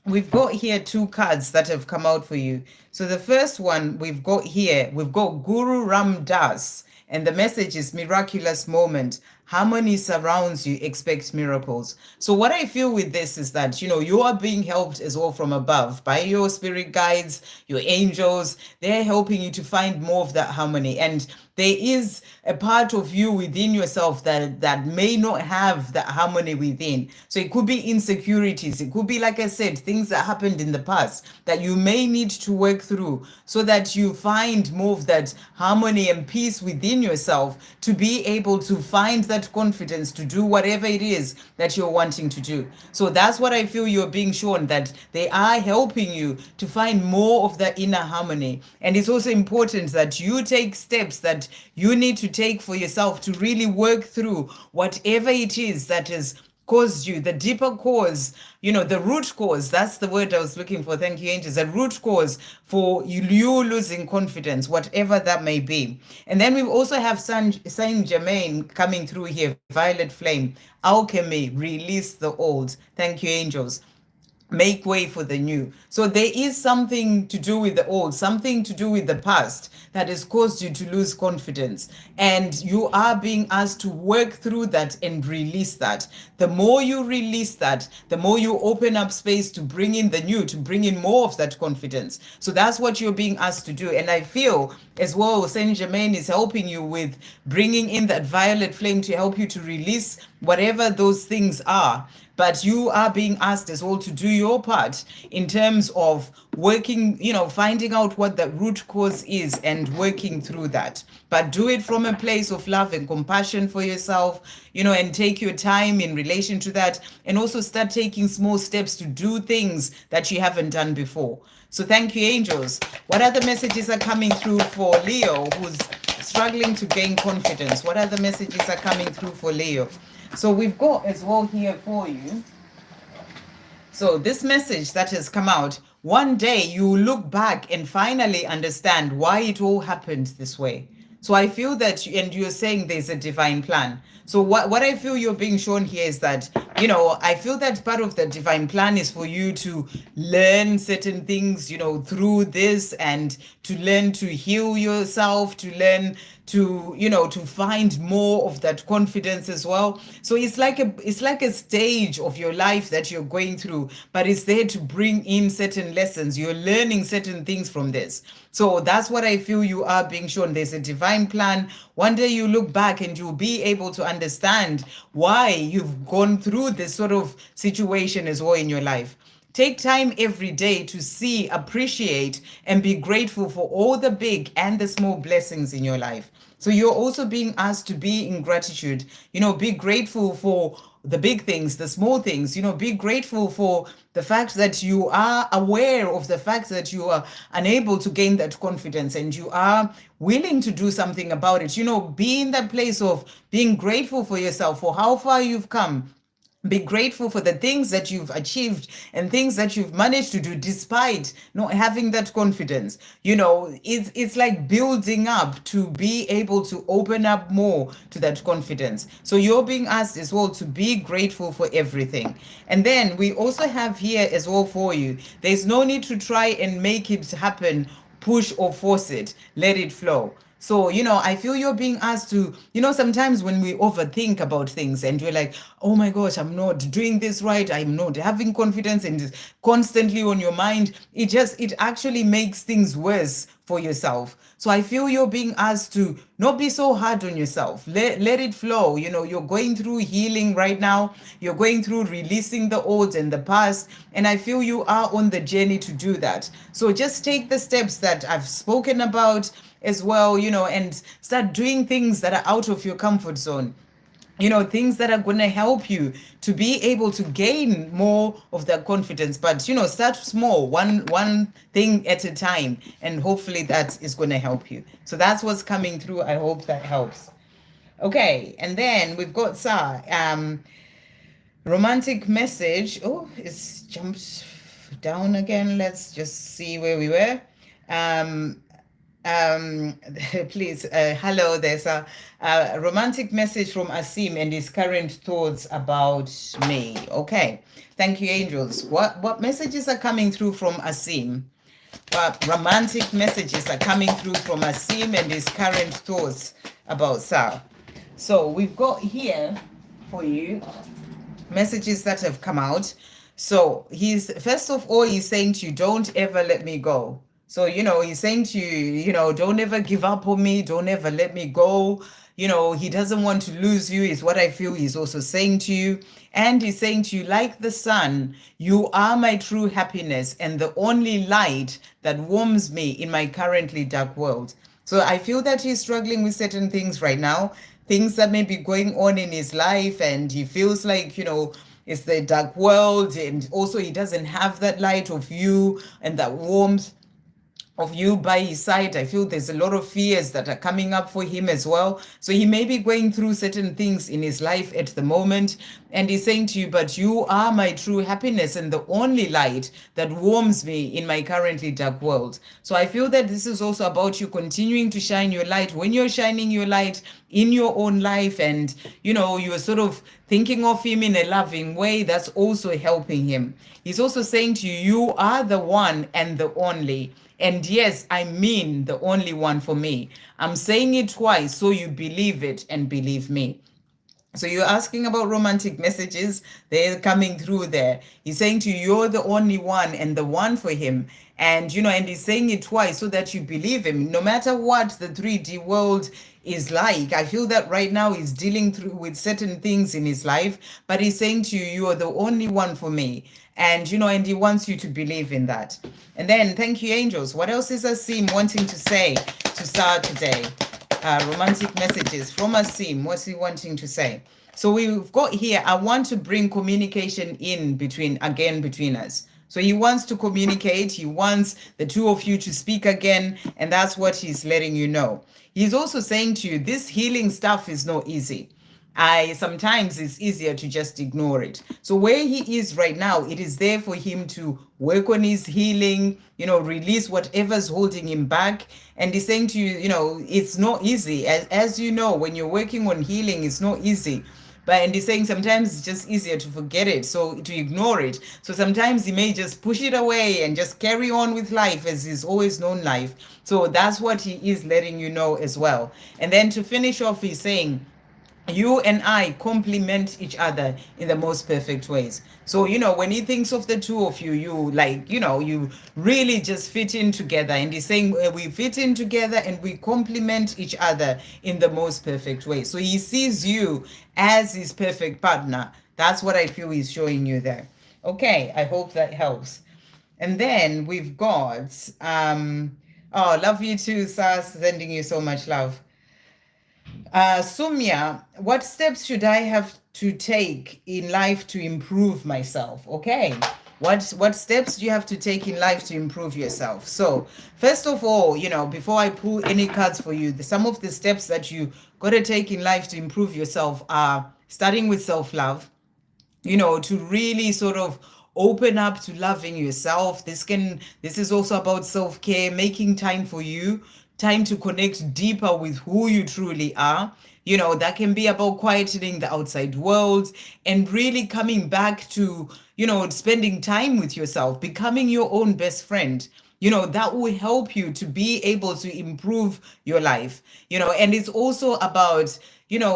we've got here two cards that have come out for you. So the first one we've got Guru Ram Das, and the message is miraculous moment. Harmony surrounds you, expect miracles. So what I feel with this is that, you are being helped as well from above by your spirit guides, your angels. They're helping you to find more of that harmony. And there is a part of you within yourself that may not have that harmony within. So it could be insecurities. It could be, like I said, things that happened in the past that you may need to work through, so that you find more of that harmony and peace within yourself, to be able to find that confidence to do whatever it is that you're wanting to do. So that's what I feel you're being shown, that they are helping you to find more of that inner harmony. And it's also important that you take steps that you need to take for yourself to really work through whatever it is that has caused you, the deeper cause, the root cause. That's the word I was looking for. Thank you, angels. The root cause for you losing confidence, whatever that may be. And then we also have Saint Germain coming through here. Violet flame, alchemy, release the old. Thank you, angels. Make way for the new. So there is something to do with the old, something to do with the past that has caused you to lose confidence. And you are being asked to work through that and release that. The more you release that, the more you open up space to bring in the new, to bring in more of that confidence. So that's what you're being asked to do. And I feel as well, Saint Germain is helping you with bringing in that violet flame to help you to release whatever those things are. But you are being asked as well to do your part in terms of working, finding out what the root cause is and working through that. But do it from a place of love and compassion for yourself, and take your time in relation to that. And also start taking small steps to do things that you haven't done before. So thank you, angels. What other messages are coming through for Leo who's struggling to gain confidence? What other messages are coming through for Leo? So we've got as well here for you. So this message that has come out, one day you look back and finally understand why it all happened this way. So I feel that, and you're saying there's a divine plan. So what I feel you're being shown here is that, I feel that part of the divine plan is for you to learn certain things, through this, and to learn to heal yourself, to learn to, to find more of that confidence as well. So it's like a stage of your life that you're going through, but it's there to bring in certain lessons. You're learning certain things from this. So that's what I feel you are being shown. There's a divine plan. One day you look back and you'll be able to understand why you've gone through this sort of situation as well in your life. Take time every day to see, appreciate, and be grateful for all the big and the small blessings in your life. So you're also being asked to be in gratitude, be grateful for the big things, the small things, be grateful for the fact that you are aware of the fact that you are unable to gain that confidence and you are willing to do something about it. Be in that place of being grateful for yourself, for how far you've come. Be grateful for the things that you've achieved and things that you've managed to do despite not having that confidence. It's like building up to be able to open up more to that confidence. So you're being asked as well to be grateful for everything. And then we also have here as well for you, there's no need to try and make it happen, push or force it, let it flow. So, I feel you're being asked to, sometimes when we overthink about things and we're like, oh my gosh, I'm not doing this right, I'm not having confidence, and it's constantly on your mind, it actually makes things worse for yourself. So I feel you're being asked to not be so hard on yourself. Let it flow. You're going through healing right now. You're going through releasing the old and the past. And I feel you are on the journey to do that. So just take the steps that I've spoken about as well, and start doing things that are out of your comfort zone, things that are going to help you to be able to gain more of that confidence. But start small, one thing at a time, and hopefully that is going to help you. So that's what's coming through. I hope that helps. Okay, and then we've got romantic message. Oh, it's jumped down again. Let's just see where we were. Please, hello, there's a romantic message from Asim and his current thoughts about me. Okay, thank you, angels. What messages are coming through from Asim? What romantic messages are coming through from Asim and his current thoughts about Sal? So we've got here for you messages that have come out. So he's, first of all, he's saying to you, don't ever let me go. So, he's saying to you, don't ever give up on me. Don't ever let me go. He doesn't want to lose you, is what I feel he's also saying to you. And he's saying to you, like the sun, you are my true happiness and the only light that warms me in my currently dark world. So I feel that he's struggling with certain things right now, things that may be going on in his life, and he feels like, it's the dark world, and also he doesn't have that light of you and that warmth of you by his side. I feel there's a lot of fears that are coming up for him as well. So he may be going through certain things in his life at the moment. And he's saying to you, but you are my true happiness and the only light that warms me in my currently dark world. So I feel that this is also about you continuing to shine your light. When you're shining your light in your own life and, you're sort of thinking of him in a loving way, that's also helping him. He's also saying to you, you are the one and the only. And yes, I mean the only one for me. I'm saying it twice so you believe it and believe me. So you're asking about romantic messages. They're coming through there. He's saying to you, you're the only one and the one for him. And, and he's saying it twice so that you believe him. No matter what the 3D world is like, I feel that right now he's dealing with certain things in his life, but he's saying to you, you are the only one for me. And, and he wants you to believe in that. And then, thank you, angels. What else is Asim wanting to say to start today? Romantic messages from Asim. What's he wanting to say? So we've got here, I want to bring communication in between us. So he wants to communicate. He wants the two of you to speak again. And that's what he's letting you know. He's also saying to you, this healing stuff is not easy. Sometimes it's easier to just ignore it. So where he is right now, it is there for him to work on his healing, release whatever's holding him back. And he's saying to you, it's not easy. As you know, when you're working on healing, it's not easy. And he's saying sometimes it's just easier to forget it, so to ignore it. So sometimes he may just push it away and just carry on with life as he's always known life. So that's what he is letting you know as well. And then to finish off, he's saying, you and I complement each other in the most perfect ways. So, when he thinks of the two of you, you really just fit in together. And he's saying we fit in together and we complement each other in the most perfect way. So he sees you as his perfect partner. That's what I feel he's showing you there. Okay, I hope that helps. And then we've got, love you too, Sas, sending you so much love. Sumya, what steps should I have to take in life to improve myself? Okay, what steps do you have to take in life to improve yourself? So first of all, before I pull any cards for you, some of the steps that you got to take in life to improve yourself are starting with self-love, to really sort of open up to loving yourself. This is also about self-care, making time for you, time to connect deeper with who you truly are. That can be about quietening the outside world and really coming back to, spending time with yourself, becoming your own best friend. that will help you to be able to improve your life. And it's also about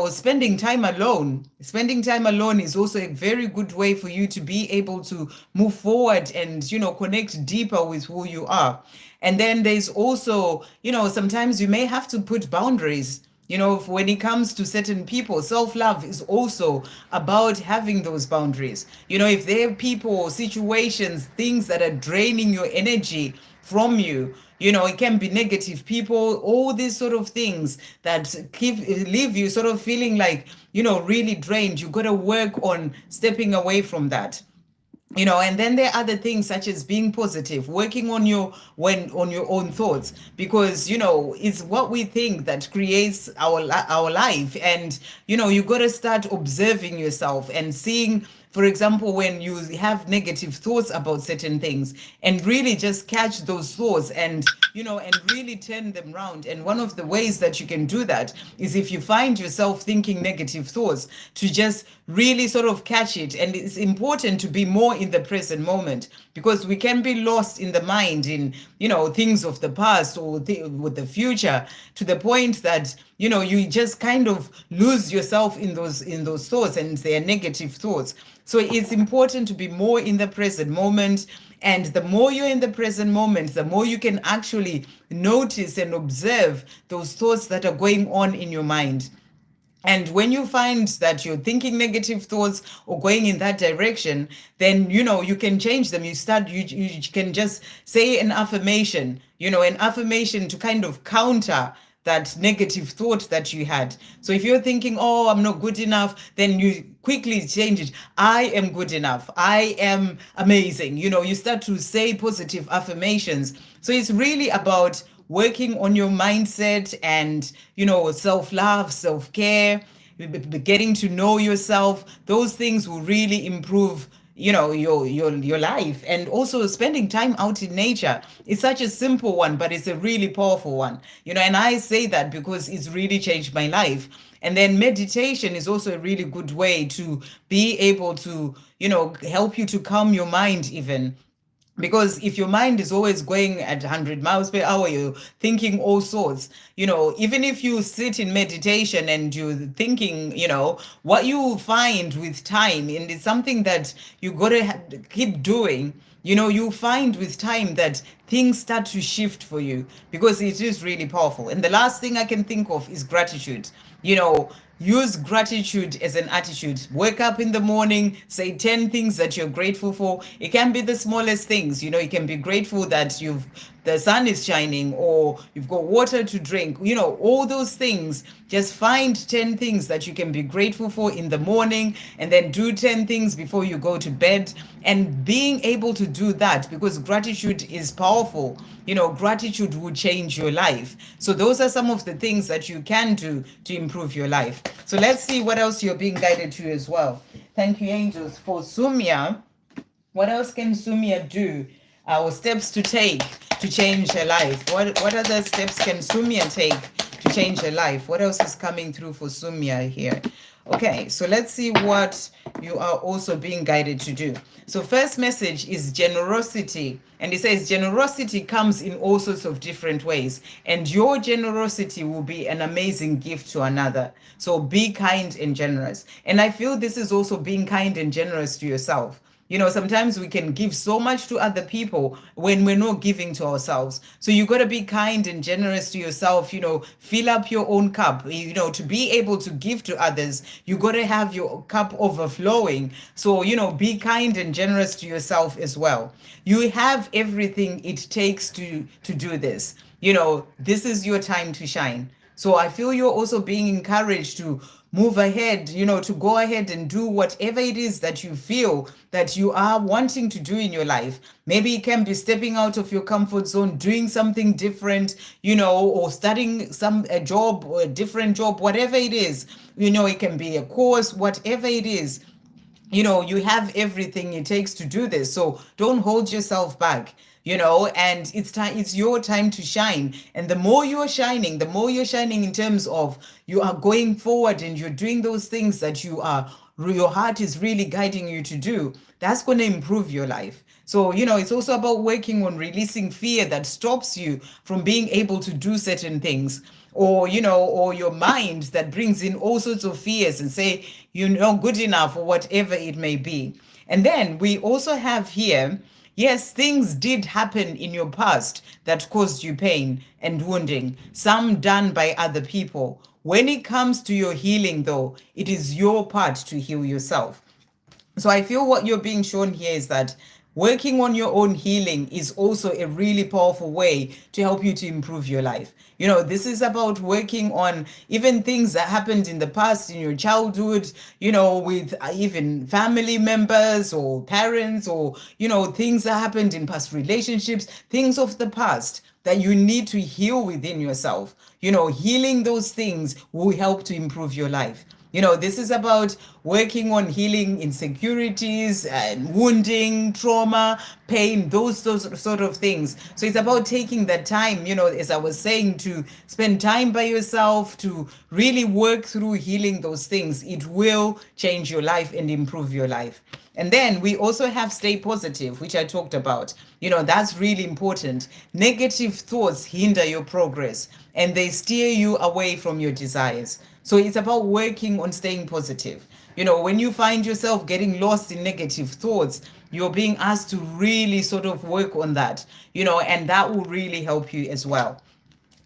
spending time alone. Spending time alone is also a very good way for you to be able to move forward and connect deeper with who you are. And then there's also sometimes you may have to put boundaries. When it comes to certain people, self-love is also about having those boundaries. If there are people or situations, things that are draining your energy from you, it can be negative people, all these sort of things that leave you sort of feeling like, really drained. You got to work on stepping away from that. And then there are other things such as being positive, working on your own thoughts, because it's what we think that creates our life. And you got to start observing yourself and seeing, for example, when you have negative thoughts about certain things, and really just catch those thoughts and really turn them around. And one of the ways that you can do that is, if you find yourself thinking negative thoughts, to just really sort of catch it. And it's important to be more in the present moment, because we can be lost in the mind in things of the past or with the future, to the point that you just kind of lose yourself in those thoughts, and they are negative thoughts. So it's important to be more in the present moment. And the more you're in the present moment, the more you can actually notice and observe those thoughts that are going on in your mind. And when you find that you're thinking negative thoughts or going in that direction, then you can change them. You can just say an affirmation, an affirmation to kind of counter that negative thought that you had. So if you're thinking, oh, I'm not good enough, then you quickly change it. I am good enough. I am amazing. You start to say positive affirmations. So it's really about working on your mindset and self-love, self-care, getting to know yourself. Those things will really improve your life. And also spending time out in nature. It's such a simple one, but it's a really powerful one. And I say that because it's really changed my life. And then meditation is also a really good way to be able to help you to calm your mind even. Because if your mind is always going at 100 miles per hour, you're thinking all sorts. Even if you sit in meditation and you're thinking, what you will find with time, and it's something that you got to keep doing, you find with time that things start to shift for you, because it is really powerful. And the last thing I can think of is gratitude. Use gratitude as an attitude. Wake up in the morning, say 10 things that you're grateful for. It can be the smallest things. You can be grateful that the sun is shining, or you've got water to drink, all those things. Just find 10 things that you can be grateful for in the morning, and then do 10 things before you go to bed. And being able to do that, because gratitude is powerful, gratitude will change your life. So those are some of the things that you can do to improve your life. So let's see what else you're being guided to as well. Thank you, angels. For Sumia, what else can Sumia do? Or steps to take to change her life? What other steps can Sumia take to change her life? What else is coming through for Sumia here? Okay, so let's see what you are also being guided to do. So first message is generosity. And it says generosity comes in all sorts of different ways. And your generosity will be an amazing gift to another. So be kind and generous. And I feel this is also being kind and generous to yourself. Sometimes we can give so much to other people when we're not giving to ourselves. So you got to be kind and generous to yourself, fill up your own cup. To be able to give to others, you got to have your cup overflowing. So, be kind and generous to yourself as well. You have everything it takes to do this. This is your time to shine. So I feel you're also being encouraged to move ahead, to go ahead and do whatever it is that you feel that you are wanting to do in your life. Maybe it can be stepping out of your comfort zone, doing something different, or starting a job or a different job, whatever it is. It can be a course, whatever it is. You have everything it takes to do this. So don't hold yourself back. And it's your time to shine. And the more you're shining in terms of you are going forward and you're doing those things that you are your heart is really guiding you to do, that's going to improve your life. So, it's also about working on releasing fear that stops you from being able to do certain things, or your mind that brings in all sorts of fears and say, you're not good enough or whatever it may be. And then we also have here, yes, things did happen in your past that caused you pain and wounding, some done by other people. When it comes to your healing, though, it is your part to heal yourself. So I feel what you're being shown here is that working on your own healing is also a really powerful way to help you to improve your life. This is about working on even things that happened in the past, in your childhood, with even family members or parents, or, things that happened in past relationships, things of the past that you need to heal within yourself. Healing those things will help to improve your life. This is about working on healing insecurities and wounding, trauma, pain, those sort of things. So it's about taking that time, as I was saying, to spend time by yourself, to really work through healing those things. It will change your life and improve your life. And then we also have stay positive, which I talked about. That's really important. Negative thoughts hinder your progress and they steer you away from your desires. So it's about working on staying positive. When you find yourself getting lost in negative thoughts, you're being asked to really sort of work on that, and that will really help you as well.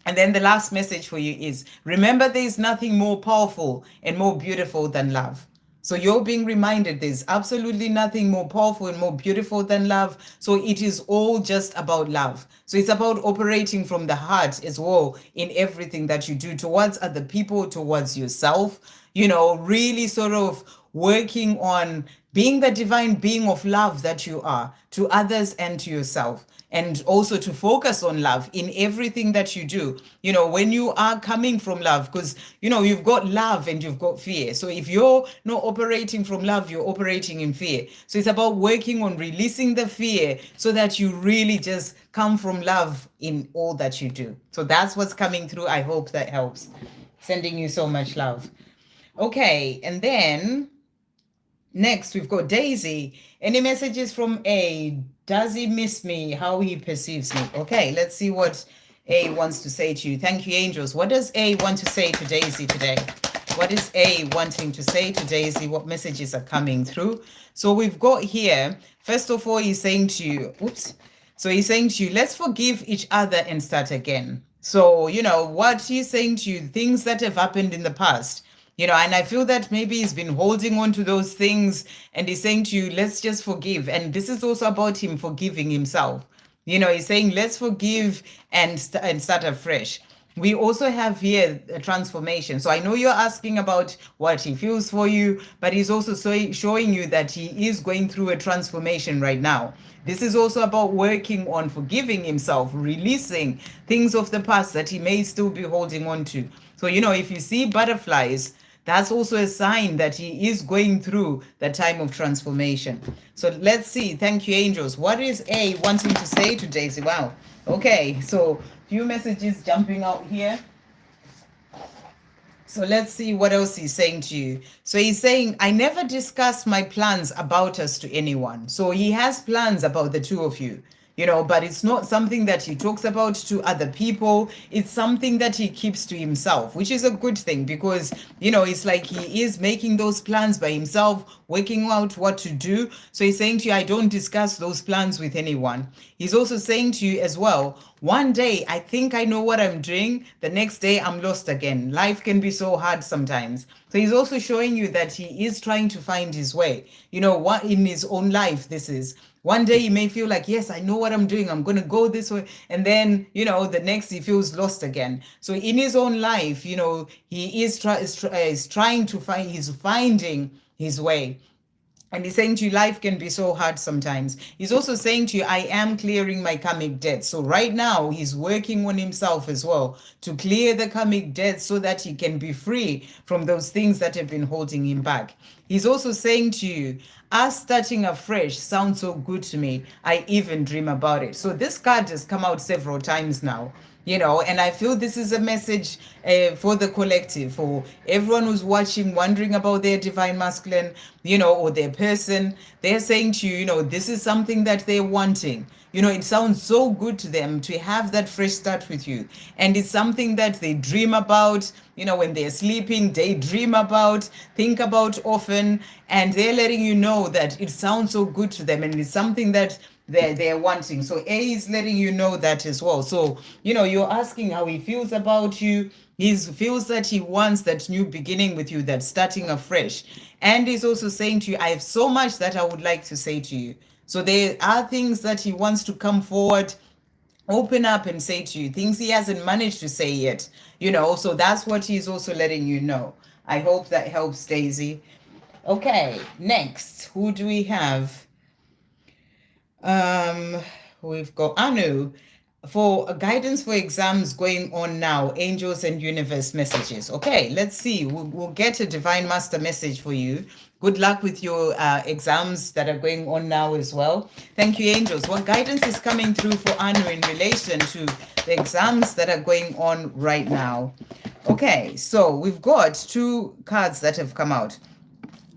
And then the last message for you is, remember, there is nothing more powerful and more beautiful than love. So you're being reminded there's absolutely nothing more powerful and more beautiful than love. So it is all just about love. So it's about operating from the heart as well in everything that you do towards other people, towards yourself, really sort of working on being the divine being of love that you are to others and to yourself. And also to focus on love in everything that you do, when you are coming from love, because, you've got love and you've got fear. So if you're not operating from love, you're operating in fear. So it's about working on releasing the fear so that you really just come from love in all that you do. So that's what's coming through. I hope that helps. Sending you so much love. Okay, and then next we've got Daisy. Any messages from A? Does he miss me? How he perceives me? Okay, let's see what A wants to say to you. Thank you, angels. What does A want to say to Daisy today? What is A wanting to say to Daisy? What messages are coming through? So we've got here, first of all, he's saying to you, So he's saying to you, let's forgive each other and start again. So, what he's saying to you, things that have happened in the past, and I feel that maybe he's been holding on to those things and he's saying to you, let's just forgive. And this is also about him forgiving himself. He's saying, let's forgive and start afresh. We also have here a transformation. So I know you're asking about what he feels for you, but he's also showing you that he is going through a transformation right now. This is also about working on forgiving himself, releasing things of the past that he may still be holding on to. So, if you see butterflies, that's also a sign that he is going through the time of transformation. So let's see. Thank you, angels. What is A wanting to say to Daisy? Wow. Okay, so few messages jumping out here. So let's see what else he's saying to you. So he's saying, I never discuss my plans about us to anyone. So he has plans about the two of you. But it's not something that he talks about to other people. It's something that he keeps to himself, which is a good thing because, it's like he is making those plans by himself, working out what to do. So he's saying to you, I don't discuss those plans with anyone. He's also saying to you as well, one day I think I know what I'm doing. The next day I'm lost again. Life can be so hard sometimes. So he's also showing you that he is trying to find his way. What in his own life this is. One day he may feel like, yes, I know what I'm doing. I'm going to go this way. And then, the next he feels lost again. So in his own life, he is trying to find, he's finding his way. And he's saying to you, life can be so hard sometimes. He's also saying to you, I am clearing my karmic debt. So right now, he's working on himself as well to clear the karmic debt so that he can be free from those things that have been holding him back. He's also saying to you, us starting afresh sounds so good to me. I even dream about it. So this card has come out several times now. And I feel this is a message for the collective, for everyone who's watching, wondering about their divine masculine, or their person. They're saying to you, this is something that they're wanting. It sounds so good to them to have that fresh start with you. And it's something that they dream about, when they're sleeping, they dream about, think about often. And they're letting you know that it sounds so good to them. And it's something that they're wanting. So A is letting you know that as well. So, you're asking how he feels about you. He feels that he wants that new beginning with you, that starting afresh. And he's also saying to you, I have so much that I would like to say to you. So there are things that he wants to come forward, open up and say to you, things he hasn't managed to say yet, so that's what he's also letting you know. I hope that helps, Daisy. Okay, next, who do we have? We've got Anu. For guidance for exams going on now, angels and universe messages. Okay, let's see. We'll get a divine master message for you. Good luck with your exams that are going on now as well. Thank you, angels. What guidance is coming through for Anu in relation to the exams that are going on right now? Okay, so we've got two cards that have come out.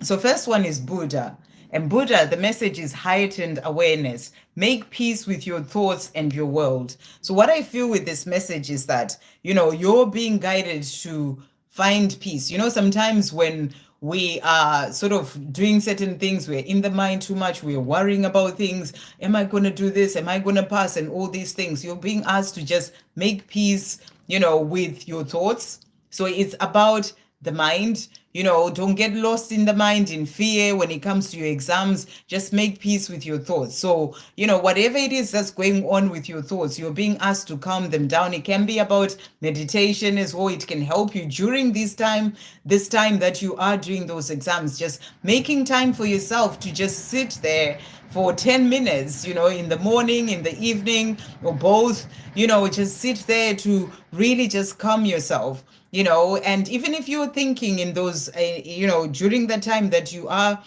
So first one is Buddha. And Buddha, the message is heightened awareness. Make peace with your thoughts and your world. So what I feel with this message is that, you're being guided to find peace. Sometimes when we are sort of doing certain things, we're in the mind too much, we're worrying about things. Am I going to do this? Am I going to pass? And all these things. You're being asked to just make peace, with your thoughts. So it's about the mind. Don't get lost in the mind, in fear when it comes to your exams. Just make peace with your thoughts. So, whatever it is that's going on with your thoughts, you're being asked to calm them down. It can be about meditation as well. It can help you during this time that you are doing those exams, just making time for yourself to just sit there for 10 minutes, in the morning, in the evening, or both, just sit there to really just calm yourself. And even if you're thinking in those, during the time that you are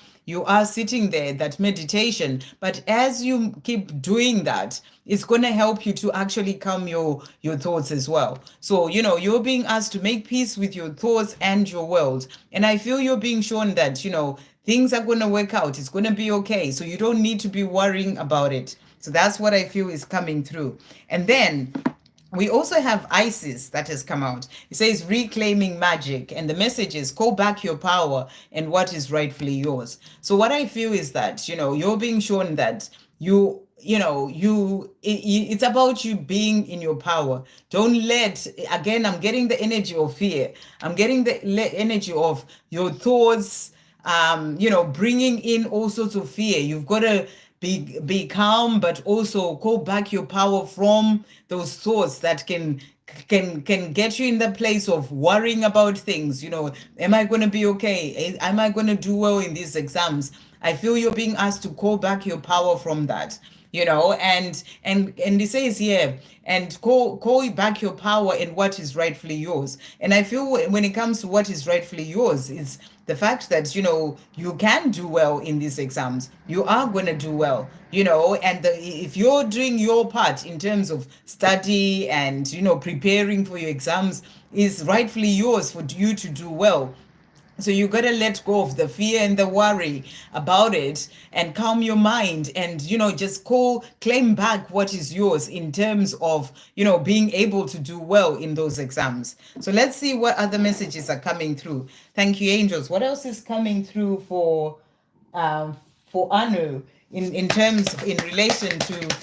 sitting there, that meditation, but as you keep doing that, it's going to help you to actually calm your thoughts as well. So, you're being asked to make peace with your thoughts and your world. And I feel you're being shown that, things are going to work out. It's going to be okay. So you don't need to be worrying about it. So that's what I feel is coming through. And then we also have Isis that has come out. It says reclaiming magic, and the message is call back your power and what is rightfully yours. So what I feel is that, you're being shown that it's about you being in your power. Don't let, again, I'm getting the energy of fear. I'm getting the energy of your thoughts, bringing in all sorts of fear. You've got to be calm, but also call back your power from those thoughts that can get you in the place of worrying about things. Am I going to be okay? Am I going to do well in these exams? I feel you're being asked to call back your power from that. And it says here, and call back your power in what is rightfully yours. And I feel when it comes to what is rightfully yours, it's the fact that, you can do well in these exams. You are going to do well, and if you're doing your part in terms of study and, preparing for your exams, is rightfully yours for you to do well. So you got to let go of the fear and the worry about it and calm your mind and, just claim back what is yours in terms of, being able to do well in those exams. So let's see what other messages are coming through. Thank you, angels. What else is coming through for Anu in relation to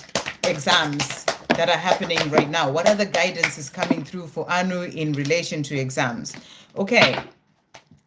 exams that are happening right now? What other guidance is coming through for Anu in relation to exams? Okay.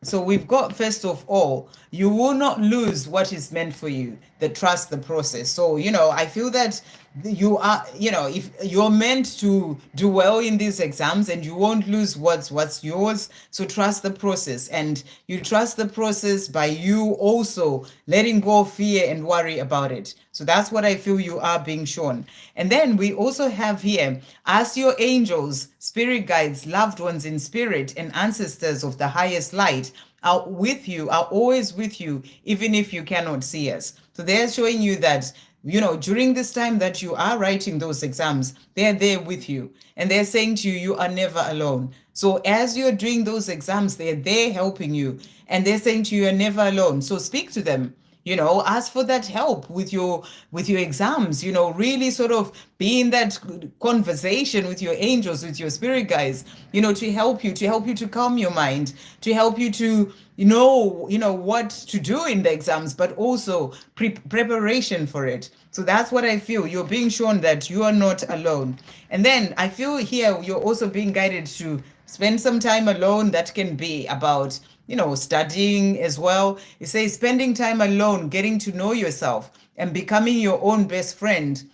So we've got, first of all, you will not lose what is meant for you, trust the process. So, I feel that you are, if you're meant to do well in these exams and you won't lose what's yours. So trust the process, and you trust the process by you also letting go of fear and worry about it. So that's what I feel you are being shown. And then we also have here, ask your angels, spirit guides, loved ones in spirit, and ancestors of the highest light are always with you, even if you cannot see us. So they're showing you that during this time that you are writing those exams, they're there with you. And they're saying to you, you are never alone. So as you're doing those exams, they're there helping you. And they're saying to you, you're never alone. So speak to them. Ask for that help with your exams. Really sort of be in that conversation with your angels, with your spirit guides, to help you to calm your mind, to help you to what to do in the exams, but also preparation for it. So that's what I feel. You're being shown that you are not alone. And then I feel here you're also being guided to spend some time alone. That can be about studying as well. It says spending time alone, getting to know yourself and becoming your own best friend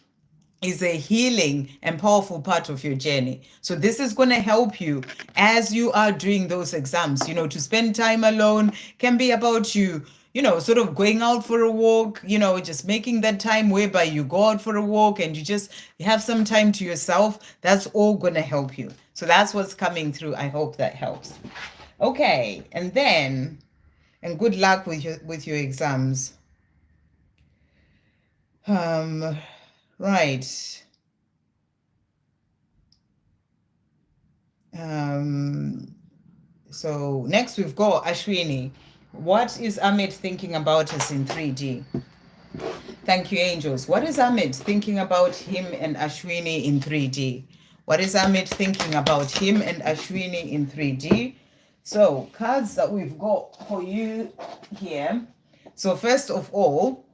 is a healing and powerful part of your journey. So this is going to help you as you are doing those exams. To spend time alone can be about you sort of going out for a walk, just making that time whereby you go out for a walk and you just have some time to yourself. That's all going to help you. So that's what's coming through. I hope that helps. Okay, and good luck with your exams. Right. So next we've got Ashini. What is Amit thinking about us in 3D? Thank you, angels. What is Amit thinking about him and Ashwini in 3D? What is Amit thinking about him and Ashwini in 3D? So cards that we've got for you here. So first of all,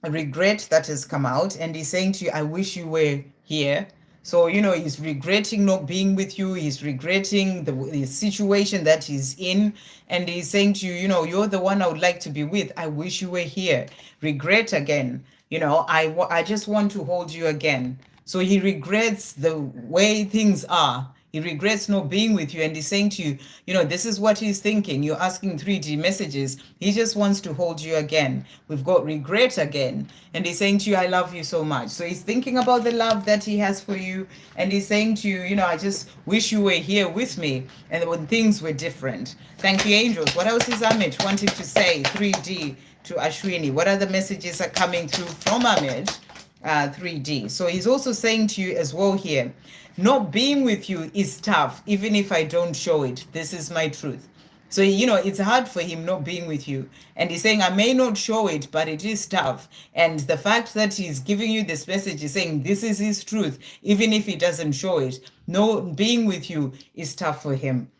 a regret that has come out, and he's saying to you, I wish you were here. So, he's regretting not being with you. He's regretting the situation that he's in. And he's saying to you, you're the one I would like to be with. I wish you were here. Regret again. I just want to hold you again. So he regrets the way things are. He regrets not being with you, and he's saying to you, this is what he's thinking. You're asking 3D messages. He just wants to hold you again. We've got regret again, and he's saying to you, I love you so much. So he's thinking about the love that he has for you, and he's saying to you, I just wish you were here with me, and when things were different. Thank you, angels. What else is Amit wanting to say, 3D, to Ashwini? What other messages are coming through from Amit, 3D? So he's also saying to you as well here, not being with you is tough, even if I don't show it. This is my truth. So, it's hard for him not being with you. And he's saying, I may not show it, but it is tough. And the fact that he's giving you this message is saying this is his truth, even if he doesn't show it. No, being with you is tough for him.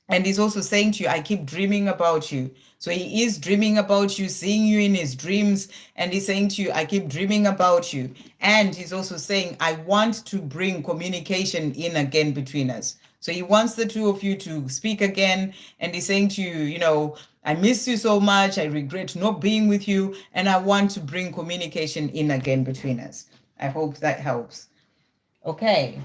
And he's also saying to you, I keep dreaming about you. So he is dreaming about you, seeing you in his dreams. And he's saying to you, I keep dreaming about you. And he's also saying, I want to bring communication in again between us. So he wants the two of you to speak again. And he's saying to you, I miss you so much. I regret not being with you. And I want to bring communication in again between us. I hope that helps. Okay.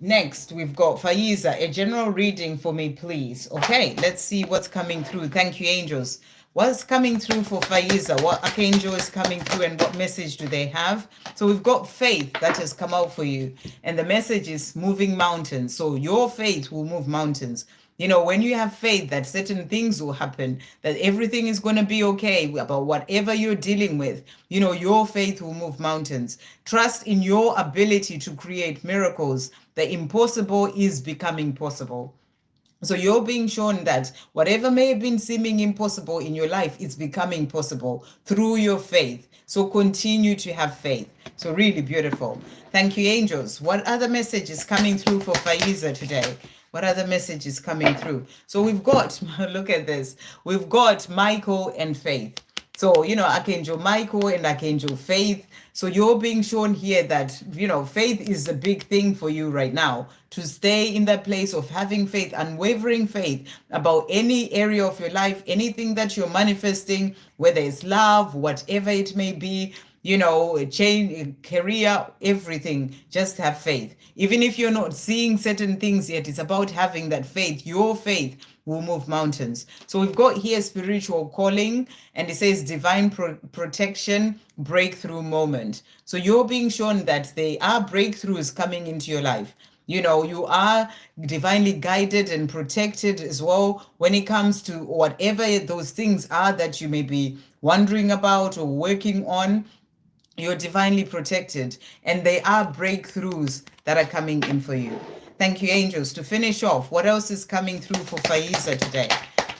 Next, we've got Fiza, a general reading for me, please. Okay, let's see what's coming through. Thank you, angels. What's coming through for Fiza? What archangel is coming through and what message do they have? So we've got faith that has come out for you. And the message is moving mountains. So your faith will move mountains. When you have faith that certain things will happen, that everything is going to be okay about whatever you're dealing with, your faith will move mountains. Trust in your ability to create miracles. The impossible is becoming possible. So you're being shown that whatever may have been seeming impossible in your life, it's becoming possible through your faith. So continue to have faith. So really beautiful. Thank you, angels. What other message is coming through for Fiza today? What other message is coming through? So we've got, look at this. We've got Michael and Faith. So, Archangel Michael and Archangel Faith. So you're being shown here that, faith is a big thing for you right now. To stay in that place of having faith, unwavering faith about any area of your life, anything that you're manifesting, whether it's love, whatever it may be, a change, a career, everything, just have faith. Even if you're not seeing certain things yet, it's about having that faith. Your faith will move mountains. So we've got here spiritual calling, and it says divine protection, breakthrough moment. So you're being shown that there are breakthroughs coming into your life. You are divinely guided and protected as well when it comes to whatever those things are that you may be wondering about or working on. You're divinely protected, and there are breakthroughs that are coming in for you. Thank you, angels. To finish off, what else is coming through for Fiza today?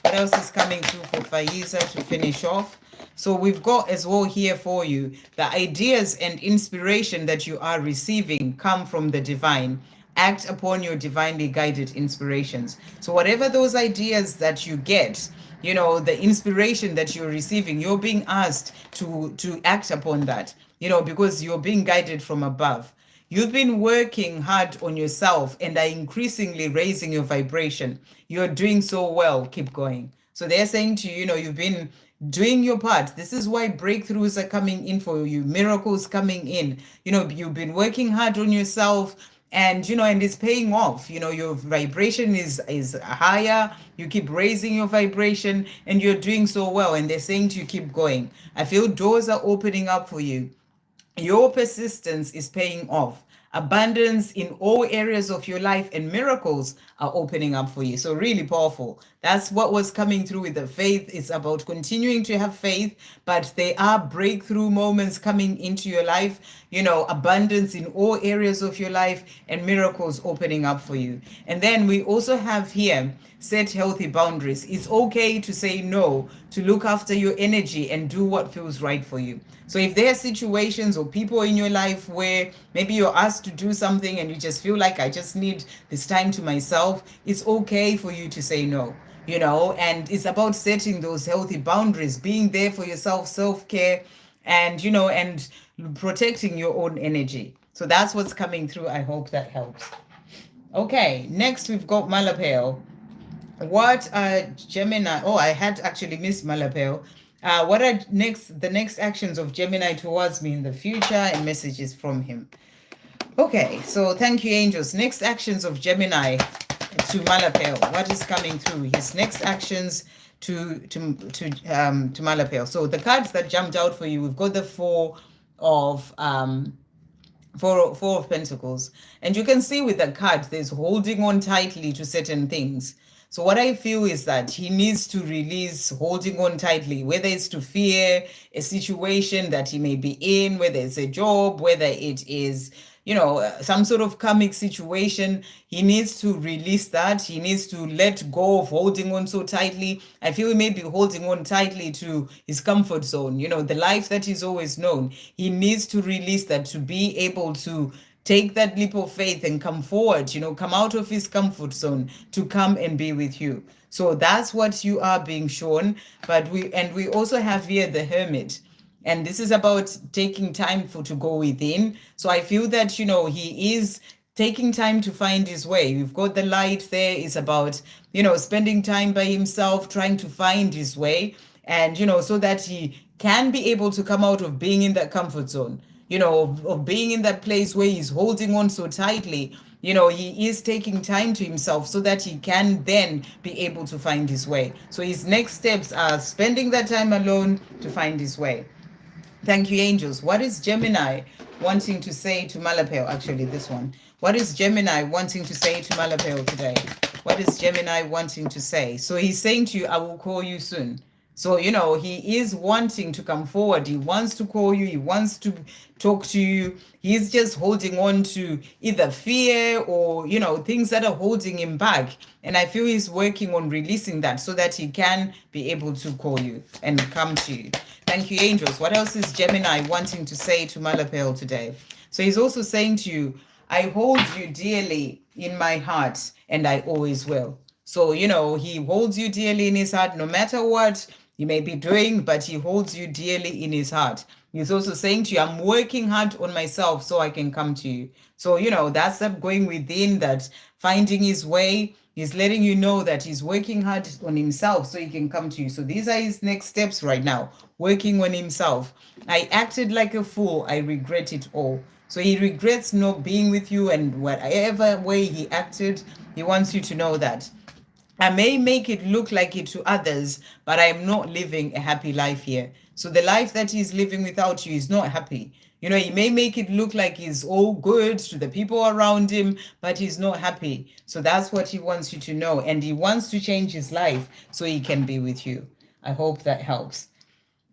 What else is coming through for Fiza to finish off? So we've got as well here for you, the ideas and inspiration that you are receiving come from the divine. Act upon your divinely guided inspirations. So whatever those ideas that you get, you know, the inspiration that you're receiving, you're being asked to act upon that, you know, because you're being guided from above. You've been working hard on yourself and are increasingly raising your vibration. You're doing so well. Keep going. So they're saying to you, you know, you've been doing your part. This is why breakthroughs are coming in for you, miracles coming in. You know, you've been working hard on yourself, and you know, and it's paying off. You know, your vibration is higher. You keep raising your vibration, and you're doing so well. And they're saying to you, keep going. I feel doors are opening up for you. Your persistence is paying off. Abundance in all areas of your life and miracles are opening up for you. So really powerful. That's what was coming through with the faith. It's about continuing to have faith, but there are breakthrough moments coming into your life, you know, abundance in all areas of your life and miracles opening up for you. And then we also have here, set healthy boundaries. It's okay to say no, to look after your energy and do what feels right for you. So if there are situations or people in your life where maybe you're asked to do something and you just feel like, I just need this time to myself, it's okay for you to say no, you know, and it's about setting those healthy boundaries, being there for yourself, self-care, and, you know, and protecting your own energy. So that's what's coming through. I hope that helps. Okay, next we've got Malpel. What Gemini? Oh, I had actually missed Malpel. What are the next actions of Gemini towards me in the future and messages from him? Okay, so thank you, angels. Next actions of Gemini to Malpel. What is coming through? His next actions to Malpel. So the cards that jumped out for you, we've got the four of Pentacles, and you can see with the card there's holding on tightly to certain things. So what I feel is that he needs to release holding on tightly, whether it's to fear, a situation that he may be in, whether it's a job, whether it is, you know, some sort of karmic situation. He needs to release that. He needs to let go of holding on so tightly. I feel he may be holding on tightly to his comfort zone, you know, the life that he's always known. He needs to release that to be able to take that leap of faith and come forward, you know, come out of his comfort zone to come and be with you. So that's what you are being shown. But we also have here the Hermit. And this is about taking time to go within. So I feel that, you know, he is taking time to find his way. We've got the light there. It's about, you know, spending time by himself, trying to find his way. And, you know, so that he can be able to come out of being in that comfort zone, you know, of being in that place where he's holding on so tightly. You know, he is taking time to himself so that he can then be able to find his way. So his next steps are spending that time alone to find his way. Thank you, angels. What is Gemini wanting to say to Malpel? Actually, this one. What is Gemini wanting to say to Malpel today? What is Gemini wanting to say? So he's saying to you, I will call you soon. So, you know, he is wanting to come forward. He wants to call you. He wants to talk to you. He's just holding on to either fear or, you know, things that are holding him back. And I feel he's working on releasing that so that he can be able to call you and come to you. Thank you, angels. What else is Gemini wanting to say to Malpel today? So he's also saying to you, I hold you dearly in my heart and I always will. So, you know, he holds you dearly in his heart no matter what you may be doing, but he holds you dearly in his heart. He's also saying to you, I'm working hard on myself so I can come to you. So, you know, that's that going within, that finding his way. He's letting you know that he's working hard on himself so he can come to you. So these are his next steps right now, working on himself. I acted like a fool. I regret it all. So he regrets not being with you, and whatever way he acted, he wants you to know that. I may make it look like it to others, but I am not living a happy life here. So the life that he's living without you is not happy. You know, he may make it look like he's all good to the people around him, but he's not happy. So that's what he wants you to know. And he wants to change his life so he can be with you. I hope that helps.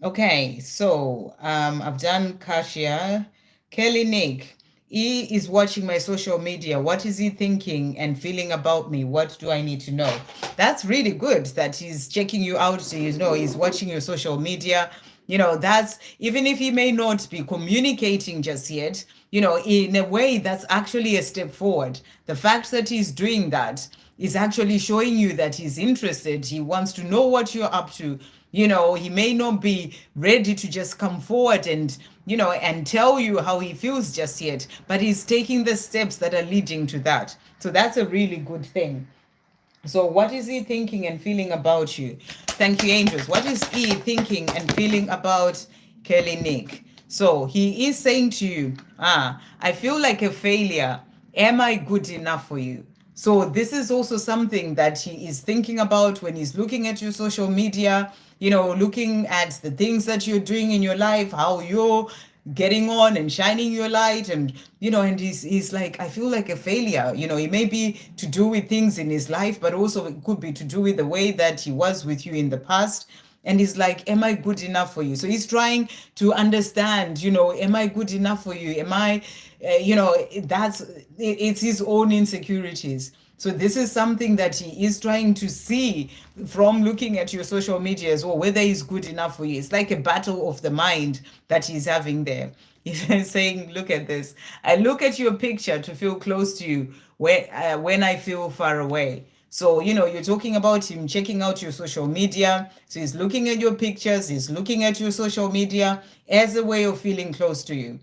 Okay, so I've done Kasha. Kelly Nick. He is watching my social media. What is he thinking and feeling about me? What do I need to know? That's really good that he's checking you out. So, he's watching your social media. That's even if he may not be communicating just yet, in a way, that's actually a step forward. The fact that he's doing that is actually showing you that he's interested. He wants to know what you're up to. He may not be ready to just come forward and and tell you how he feels just yet, but he's taking the steps that are leading to that. So that's a really good thing. So what is he thinking and feeling about you? Thank you, angels. What is he thinking and feeling about Kelly Nick? So he is saying to you, I feel like a failure. Am I good enough for you? So this is also something that he is thinking about when he's looking at your social media, looking at the things that you're doing in your life, how you're getting on and shining your light, and and he's like, I feel like a failure. It may be to do with things in his life, but also it could be to do with the way that he was with you in the past. And he's like, am I good enough for you? So he's trying to understand, am I good enough for you? Am I it's his own insecurities. So this is something that he is trying to see from looking at your social media as well, whether he's good enough for you. It's like a battle of the mind that he's having there. He's saying, look at this. I look at your picture to feel close to you when I feel far away. So, you're talking about him checking out your social media. So he's looking at your pictures, he's looking at your social media as a way of feeling close to you.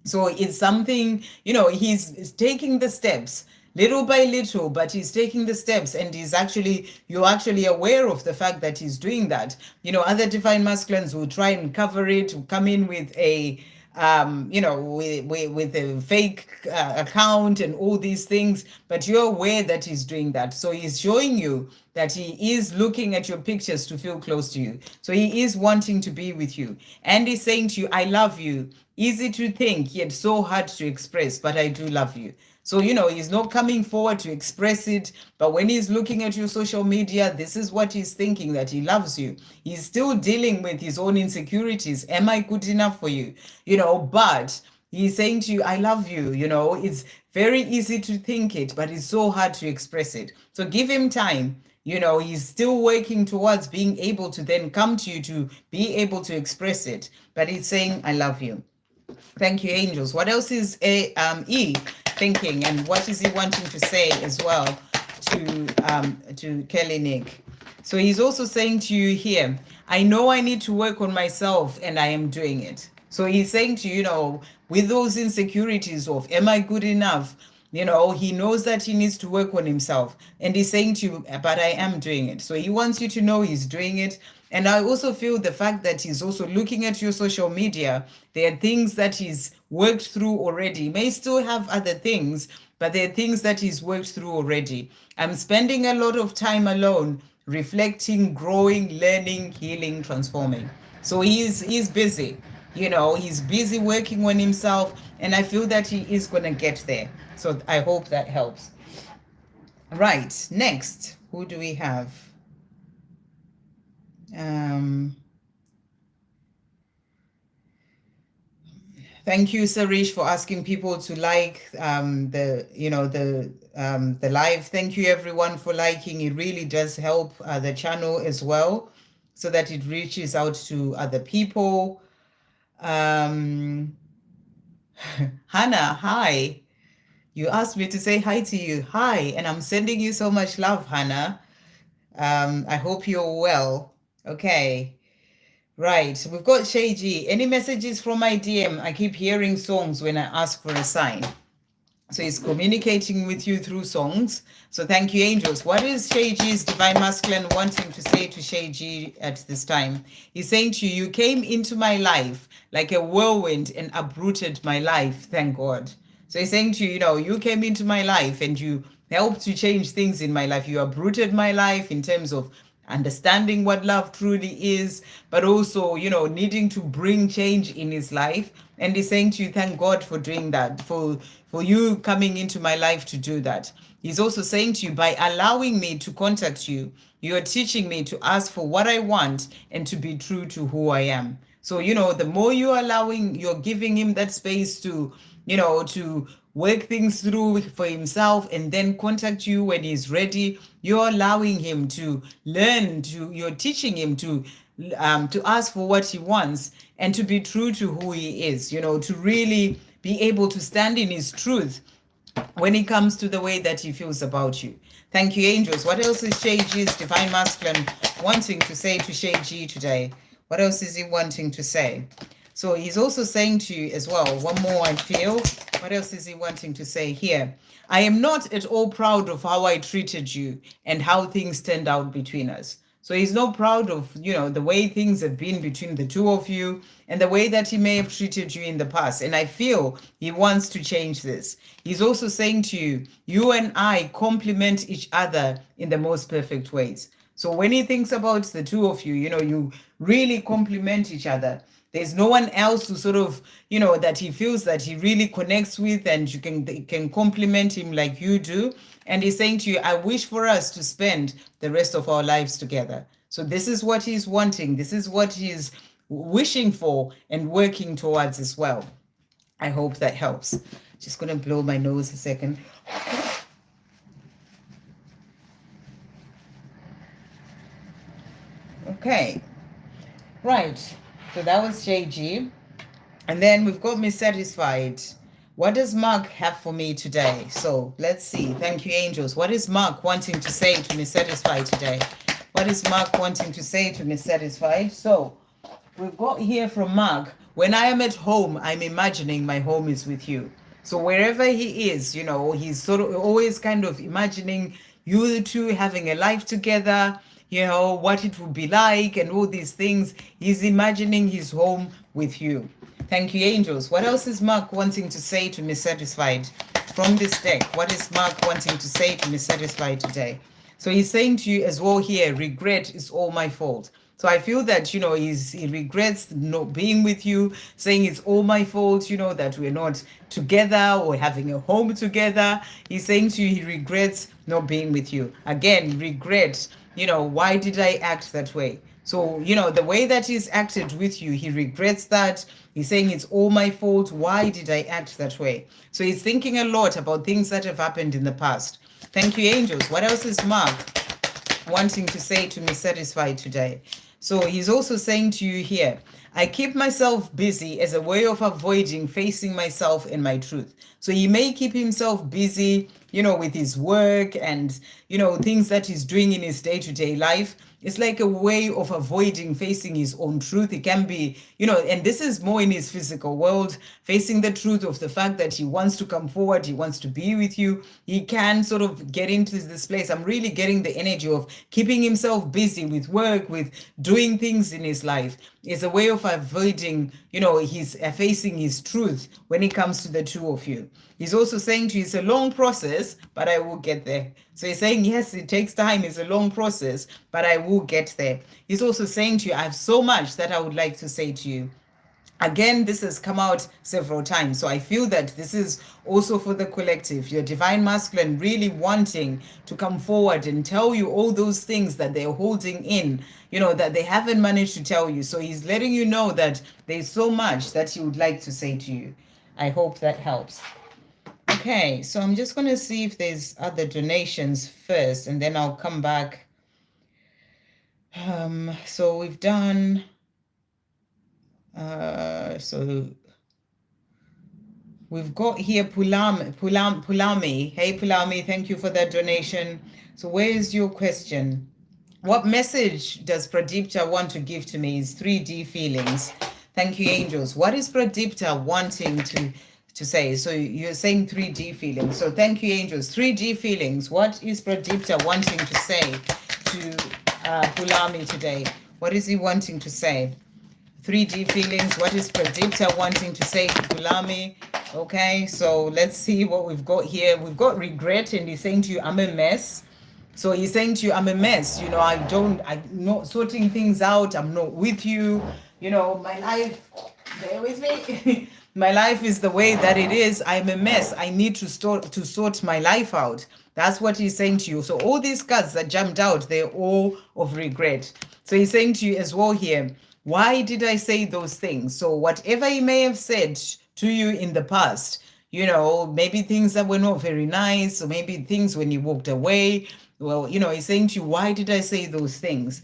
So it's something, he's taking the steps little by little, but he's taking the steps, and you're actually aware of the fact that he's doing that. Other divine masculines will try and cover it, will come in with a with a fake account and all these things, but you're aware that he's doing that. So he's showing you that he is looking at your pictures to feel close to you. So he is wanting to be with you, and he's saying to you, I love you. Easy to think, yet so hard to express, but I do love you. So, he's not coming forward to express it, but when he's looking at your social media, this is what he's thinking, that he loves you. He's still dealing with his own insecurities. Am I good enough for you? But he's saying to you, I love you. It's very easy to think it, but it's so hard to express it. So give him time. He's still working towards being able to then come to you to be able to express it. But he's saying, I love you. Thank you, angels. What else is E thinking, and what is he wanting to say as well to Kelly Nick? So he's also saying to you here, I know I need to work on myself, and I am doing it. So he's saying to you, with those insecurities of, am I good enough? He knows that he needs to work on himself, and he's saying to you, but I am doing it. So he wants you to know he's doing it. And I also feel the fact that he's also looking at your social media, there are things that he's worked through already. He may still have other things, but there are things that he's worked through already. I'm spending a lot of time alone, reflecting, growing, learning, healing, transforming. So he's busy. He's busy working on himself, and I feel that he is going to get there. So I hope that helps. Right, next, who do we have? Thank you, Sarish, for asking people to like the live. Thank you, everyone, for liking. It really does help the channel as well, so that it reaches out to other people. Hannah, hi. You asked me to say hi to you. Hi, and I'm sending you so much love, Hannah. I hope you're well. Okay. Right. We've got Shay G. Any messages from my DM? I keep hearing songs when I ask for a sign. So he's communicating with you through songs. So thank you, angels. What is Shay G's divine masculine wanting to say to Shay G at this time? He's saying to you, you came into my life like a whirlwind and uprooted my life. Thank God. So he's saying to you, you came into my life and you helped to change things in my life. You uprooted my life in terms of understanding what love truly is, but also, needing to bring change in his life. And he's saying to you, thank God for doing that, for you coming into my life to do that. He's also saying to you, by allowing me to contact you, you are teaching me to ask for what I want and to be true to who I am. So, the more you're giving him that space to, to work things through for himself and then contact you when he's ready, you're allowing him to you're teaching him to ask for what he wants and to be true to who he is, to really be able to stand in his truth when it comes to the way that he feels about you. Thank you, angels. What else is Shay G's Divine Masculine wanting to say to Shay G today? What else is he wanting to say? So he's also saying to you as well, one more I feel. What else is he wanting to say here? I am not at all proud of how I treated you and how things turned out between us. So he's not proud of, the way things have been between the two of you and the way that he may have treated you in the past. And I feel he wants to change this. He's also saying to you, you and I complement each other in the most perfect ways. So when he thinks about the two of you, you really complement each other. There's no one else to sort of, that he feels that he really connects with and you can compliment him like you do. And he's saying to you, I wish for us to spend the rest of our lives together. So this is what he's wanting. This is what he's wishing for and working towards as well. I hope that helps. Just going to blow my nose a second. Okay. Right. So that was Shay G. And then we've got Miss Satisfied. What does Mark have for me today? So let's see. Thank you, angels. What is Mark wanting to say to Miss Satisfied today? What is Mark wanting to say to Miss Satisfied? So we've got here from Mark, when I am at home, I'm imagining my home is with you. So wherever he is, he's sort of always kind of imagining you two having a life together, what it would be like and all these things. He's imagining his home with you. Thank you, angels. What else is Mark wanting to say to Miss Satisfied from this deck? What is Mark wanting to say to Miss Satisfied today? So he's saying to you as well here, regret is all my fault. So I feel that, he regrets not being with you, saying it's all my fault, that we're not together or having a home together. He's saying to you, he regrets not being with you. Again, regret, why did I act that way? So, the way that he's acted with you, he regrets that. He's saying it's all my fault. Why did I act that way? So he's thinking a lot about things that have happened in the past. Thank you, angels. What else is Mark wanting to say to Miss Satisfied today? So he's also saying to you here, I keep myself busy as a way of avoiding facing myself and my truth. So he may keep himself busy, with his work and, things that he's doing in his day-to-day life. It's like a way of avoiding facing his own truth. It can be, and this is more in his physical world, facing the truth of the fact that he wants to come forward, he wants to be with you. He can sort of get into this place. I'm really getting the energy of keeping himself busy with work, with doing things in his life. It's a way of avoiding, his facing his truth when it comes to the two of you. He's also saying to you, it's a long process, but I will get there. So he's saying, yes, it takes time. It's a long process, but I will get there. He's also saying to you, I have so much that I would like to say to you. Again, this has come out several times. So I feel that this is also for the collective, your divine masculine really wanting to come forward and tell you all those things that they're holding in, that they haven't managed to tell you. So he's letting you know that there's so much that he would like to say to you. I hope that helps. Okay, so I'm just going to see if there's other donations first, and then I'll come back. So we've done... so we've got here Pulami. Hey, Pulami, thank you for that donation. So where is your question? What message does Pradipta want to give to me? Is 3D feelings. Thank you, angels. What is Pradipta wanting to say? So you're saying 3D feelings. So thank you, angels. 3D feelings. What is Pradipta wanting to say to Pulami today? What is he wanting to say? 3D feelings. What is Pradipta wanting to say to Pulami? Okay, so let's see what we've got here. We've got regret, and he's saying to you, I'm a mess. So he's saying to you, I'm a mess. I'm not sorting things out. I'm not with you. My life, bear with me. My life is the way that it is. I'm a mess. I need to sort my life out. That's what he's saying to you. So all these cards that jumped out, they're all of regret. So he's saying to you as well here, why did I say those things? So whatever he may have said to you in the past, maybe things that were not very nice, or maybe things when you walked away. Well, he's saying to you, why did I say those things?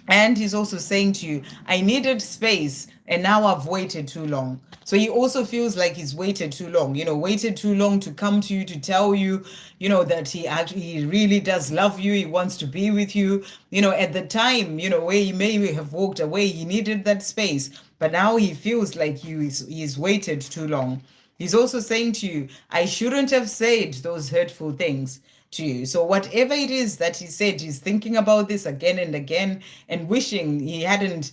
And he's also saying to you, I needed space and now I've waited too long. So he also feels like he's waited too long, waited too long to come to you, to tell you, that he really does love you. He wants to be with you. At the time, where he may have walked away, he needed that space. But now he feels like he's waited too long. He's also saying to you, I shouldn't have said those hurtful things to you. So whatever it is that he said, he's thinking about this again and again and wishing he hadn't,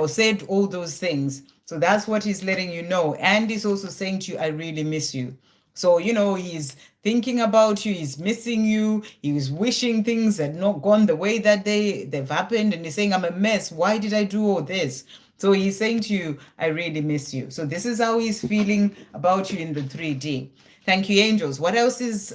said all those things. So that's what he's letting you know. And he's also saying to you, I really miss you. So, he's thinking about you, he's missing you, he's wishing things had not gone the way that they've happened. And he's saying, I'm a mess. Why did I do all this? So he's saying to you, I really miss you. So this is how he's feeling about you in the 3D. Thank you, angels. What else is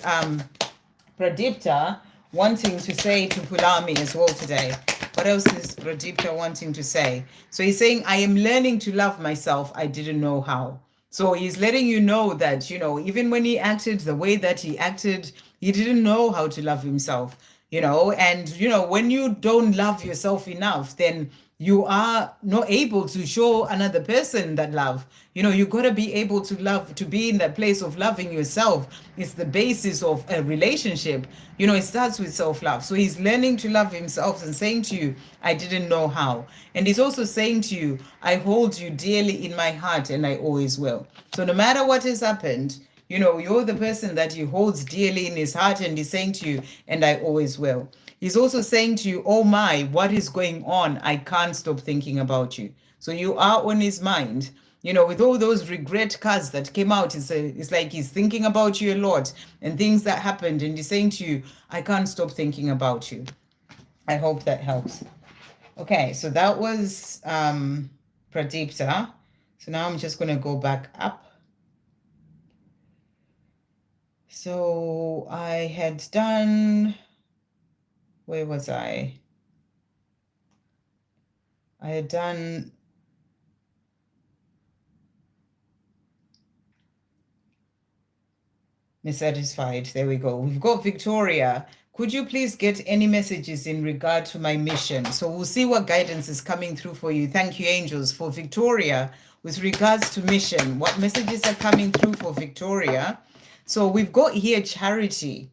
Pradipta wanting to say to Pulami as well today? What else is Pradipta wanting to say? So he's saying, I am learning to love myself. I didn't know how. So he's letting you know that, even when he acted the way that he acted, he didn't know how to love himself, and, when you don't love yourself enough, then you are not able to show another person that love. You got to be able to love, to be in that place of loving yourself. It's the basis of a relationship. It starts with self-love. So he's learning to love himself and saying to you, I didn't know how. And he's also saying to you, I hold you dearly in my heart and I always will. So no matter what has happened, you're the person that he holds dearly in his heart, and he's saying to you, and I always will. He's also saying to you, oh my, what is going on? I can't stop thinking about you. So you are on his mind. With all those regret cards that came out, it's like he's thinking about you a lot and things that happened, and he's saying to you, I can't stop thinking about you. I hope that helps. Okay, so that was Pradipta. So now I'm just going to go back up. So I had done, where was I? I had done dissatisfied. There we go. We've got Victoria. Could you please get any messages in regard to my mission? So we'll see what guidance is coming through for you. Thank you, angels. For Victoria, with regards to mission, what messages are coming through for Victoria? So we've got here charity,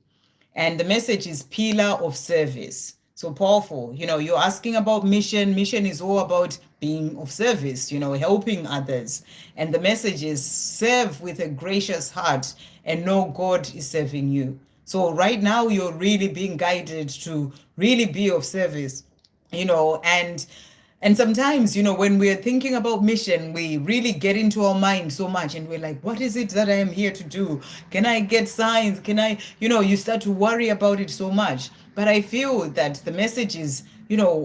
and the message is pillar of service. So powerful. You're asking about mission. Mission is all about being of service, helping others. And the message is serve with a gracious heart and know God is serving you. So right now you're really being guided to really be of service, and sometimes, when we're thinking about mission, we really get into our mind so much and we're like, what is it that I am here to do? Can I get signs? Can I, you start to worry about it so much. But I feel that the message is,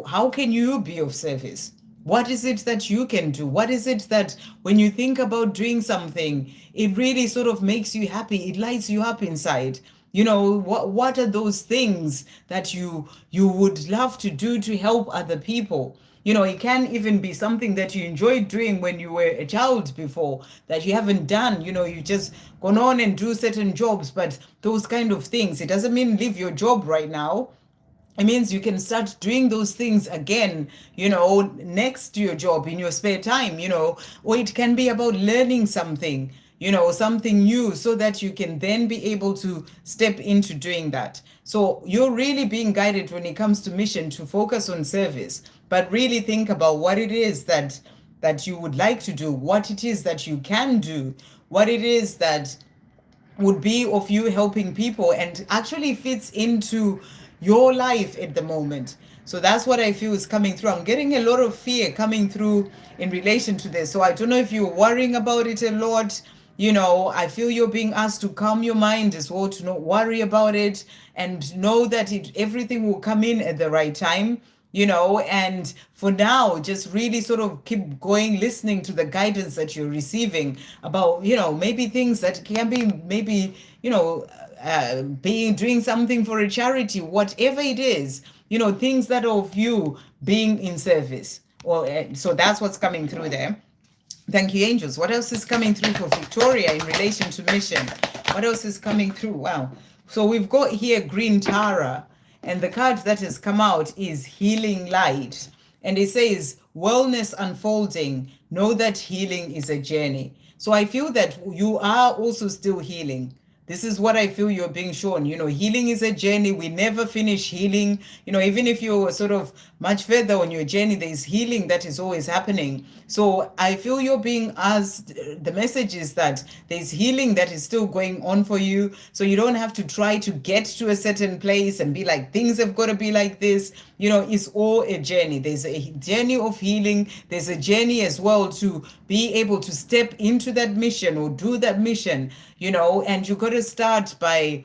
how can you be of service? What is it that you can do? What is it that when you think about doing something, it really sort of makes you happy? It lights you up inside. What are those things that you would love to do to help other people? It can even be something that you enjoyed doing when you were a child before that you haven't done. You just gone on and do certain jobs, but those kind of things, it doesn't mean leave your job right now. It means you can start doing those things again, next to your job in your spare time, or it can be about learning something, something new, so that you can then be able to step into doing that. So you're really being guided when it comes to mission to focus on service, but really think about what it is that you would like to do, what it is that you can do, what it is that would be of you helping people and actually fits into your life at the moment. So that's what I feel is coming through. I'm getting a lot of fear coming through in relation to this. So I don't know if you're worrying about it a lot, I feel you're being asked to calm your mind as well, to not worry about it, and know that everything will come in at the right time. And for now, just really sort of keep going, listening to the guidance that you're receiving about, maybe things that can be, maybe, being doing something for a charity, whatever it is, things that are of you being in service. Or so that's what's coming through there. Thank you, angels. What else is coming through for Victoria in relation to mission? What else is coming through? Wow. So we've got here Green Tara, and the card that has come out is Healing Light. And it says, wellness unfolding. Know that healing is a journey. So I feel that you are also still healing. This is what I feel you're being shown. Healing is a journey. We never finish healing. Even if you're sort of much further on your journey, there's healing that is always happening. So I feel you're being asked, the message is that there's healing that is still going on for you. So you don't have to try to get to a certain place and be like, things have got to be like this. It's all a journey. There's a journey of healing. There's a journey as well to be able to step into that mission or do that mission, and you got to start by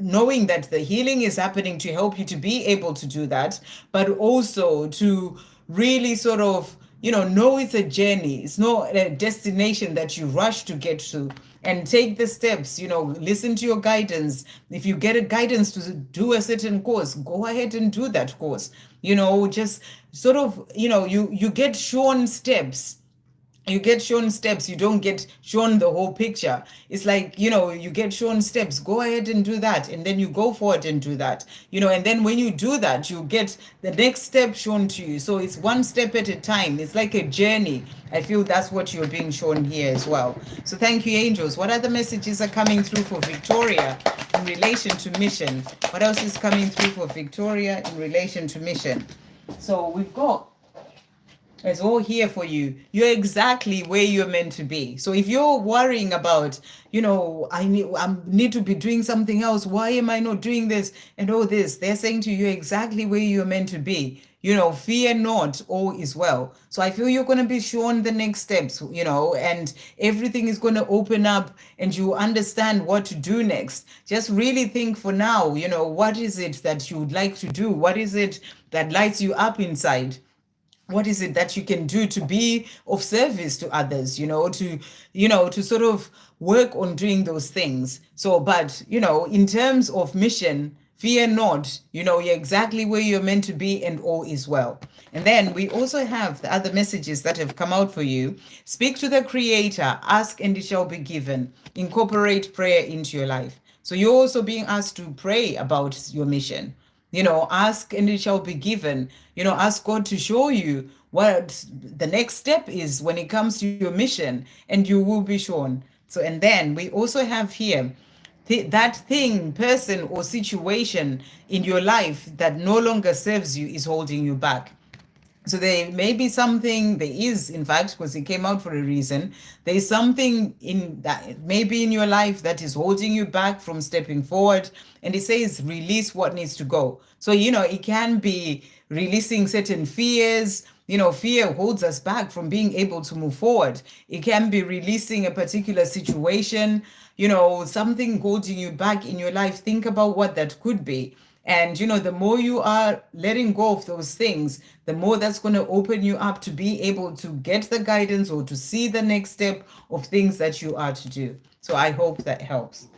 knowing that the healing is happening to help you to be able to do that, but also to really sort of know it's a journey. It's not a destination that you rush to get to. And take the steps, listen to your guidance. If you get a guidance to do a certain course, go ahead and do that course. Just sort of, you get shown steps. You get shown steps. You don't get shown the whole picture. It's like, you get shown steps. Go ahead and do that. And then you go forward and do that. And then when you do that, you get the next step shown to you. So it's one step at a time. It's like a journey. I feel that's what you're being shown here as well. So thank you, angels. What other messages are coming through for Victoria in relation to mission? What else is coming through for Victoria in relation to mission? So we've got, it's all here for you. You're exactly where you're meant to be. So if you're worrying about, I need to be doing something else. Why am I not doing this and all this? They're saying to you exactly where you're meant to be. Fear not, all is well. So I feel you're going to be shown the next steps, and everything is going to open up and you understand what to do next. Just really think for now, what is it that you would like to do? What is it that lights you up inside? What is it that you can do to be of service to others, to sort of work on doing those things. So, but, in terms of mission, fear not, you're exactly where you're meant to be and all is well. And then we also have the other messages that have come out for you. Speak to the Creator, ask and it shall be given. Incorporate prayer into your life. So you're also being asked to pray about your mission. Ask and it shall be given. Ask God to show you what the next step is when it comes to your mission, and you will be shown. So, and then we also have here that thing, person, or situation in your life that no longer serves you is holding you back. So there may be something, there is, in fact, because it came out for a reason, there is something in that maybe in your life that is holding you back from stepping forward. And it says, release what needs to go. So, it can be releasing certain fears. Fear holds us back from being able to move forward. It can be releasing a particular situation, something holding you back in your life. Think about what that could be. And, the more you are letting go of those things, the more that's going to open you up to be able to get the guidance or to see the next step of things that you are to do. So I hope that helps.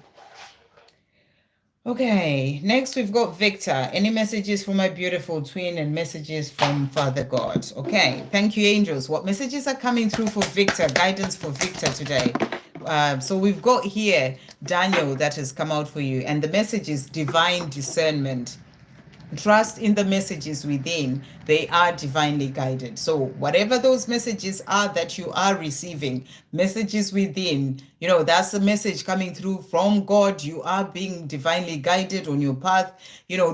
Okay, next we've got Victor. Any messages for my beautiful twin and messages from Father God? Okay, thank you, angels. What messages are coming through for Victor? Guidance for Victor today. So we've got here Daniel that has come out for you, and the message is divine discernment. Trust in the messages within. They are divinely guided. So whatever those messages are that you are receiving, messages within, that's a message coming through from God. You are being divinely guided on your path.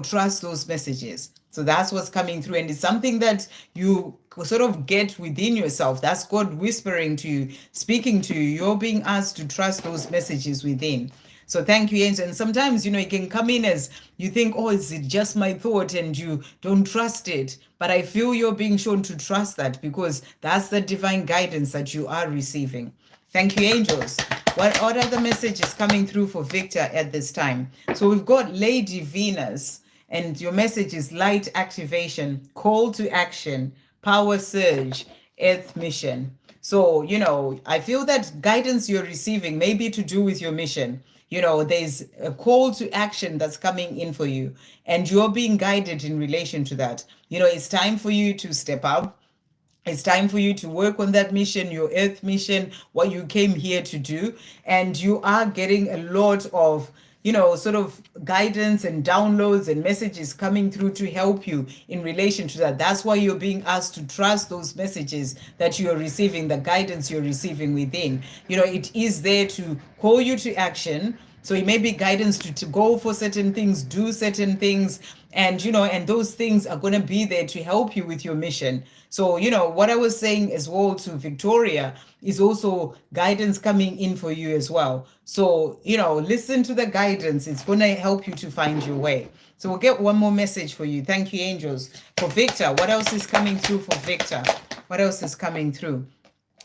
Trust those messages. So that's what's coming through. And it's something that you sort of get within yourself. That's God whispering to you, speaking to you. You're being asked to trust those messages within. So thank you, angel. And sometimes, it can come in as you think, oh, is it just my thought? And you don't trust it. But I feel you're being shown to trust that because that's the divine guidance that you are receiving. Thank you, angels. What are the messages coming through for Victor at this time? So we've got Lady Venus, and your message is light activation, call to action, power surge, earth mission. So, I feel that guidance you're receiving may be to do with your mission. There's a call to action that's coming in for you, and you're being guided in relation to that. It's time for you to step up. It's time for you to work on that mission, your earth mission, what you came here to do. And you are getting a lot of, sort of guidance and downloads and messages coming through to help you in relation to that. That's why you're being asked to trust those messages that you're receiving, the guidance you're receiving within. It is there to call you to action. So it may be guidance to go for certain things, do certain things, and and those things are going to be there to help you with your mission. So what I was saying as well to Victoria is also guidance coming in for you as well. So listen to the guidance. It's going to help you to find your way. So we'll get one more message for you. Thank you, angels. For Victor, what else is coming through for Victor? What else is coming through?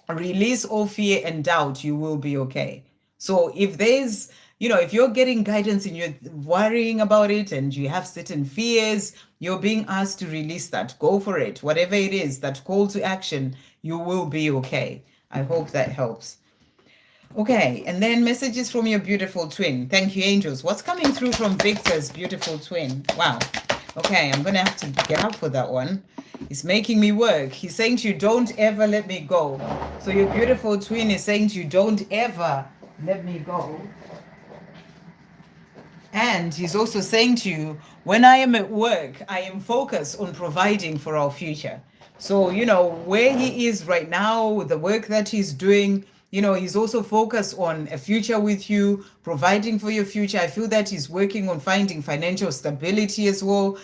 Release all fear and doubt. You will be okay. So if there's if you're getting guidance and you're worrying about it and you have certain fears, you're being asked to release that. Go for it. Whatever it is, that call to action, you will be okay. I hope that helps. Okay, and then messages from your beautiful twin. Thank you, angels. What's coming through from Victor's beautiful twin? Wow. Okay, I'm going to have to get up for that one. It's making me work. He's saying to you, don't ever let me go. So your beautiful twin is saying to you, don't ever let me go. And he's also saying to you, when I am at work, I am focused on providing for our future. So, where he is right now, the work that he's doing, he's also focused on a future with you, providing for your future. I feel that he's working on finding financial stability as well,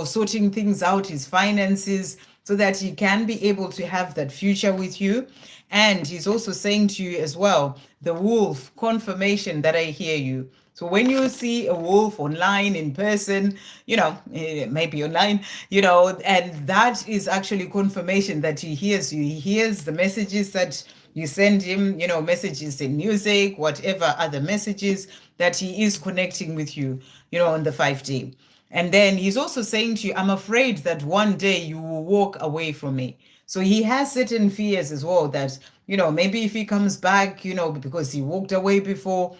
sorting things out, his finances, so that he can be able to have that future with you. And he's also saying to you as well, the wolf, confirmation that I hear you. So when you see a wolf online, in person, maybe online, and that is actually confirmation that he hears you. He hears the messages that you send him, messages in music, whatever other messages, that he is connecting with you, on the 5D. And then he's also saying to you, I'm afraid that one day you will walk away from me. So he has certain fears as well that, maybe if he comes back, because he walked away before,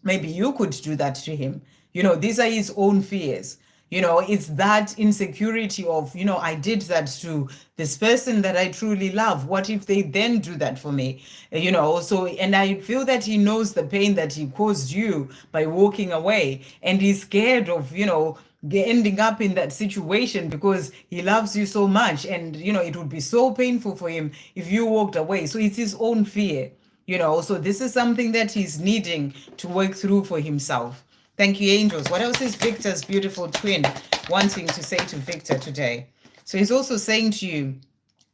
maybe you could do that to him. These are his own fears. It's that insecurity of, I did that to this person that I truly love. What if they then do that for me? So, and I feel that he knows the pain that he caused you by walking away. And he's scared of, ending up in that situation because he loves you so much. And, it would be so painful for him if you walked away. So it's his own fear. So this is something that he's needing to work through for himself. Thank you, angels. What else is Victor's beautiful twin wanting to say to Victor today? So he's also saying to you,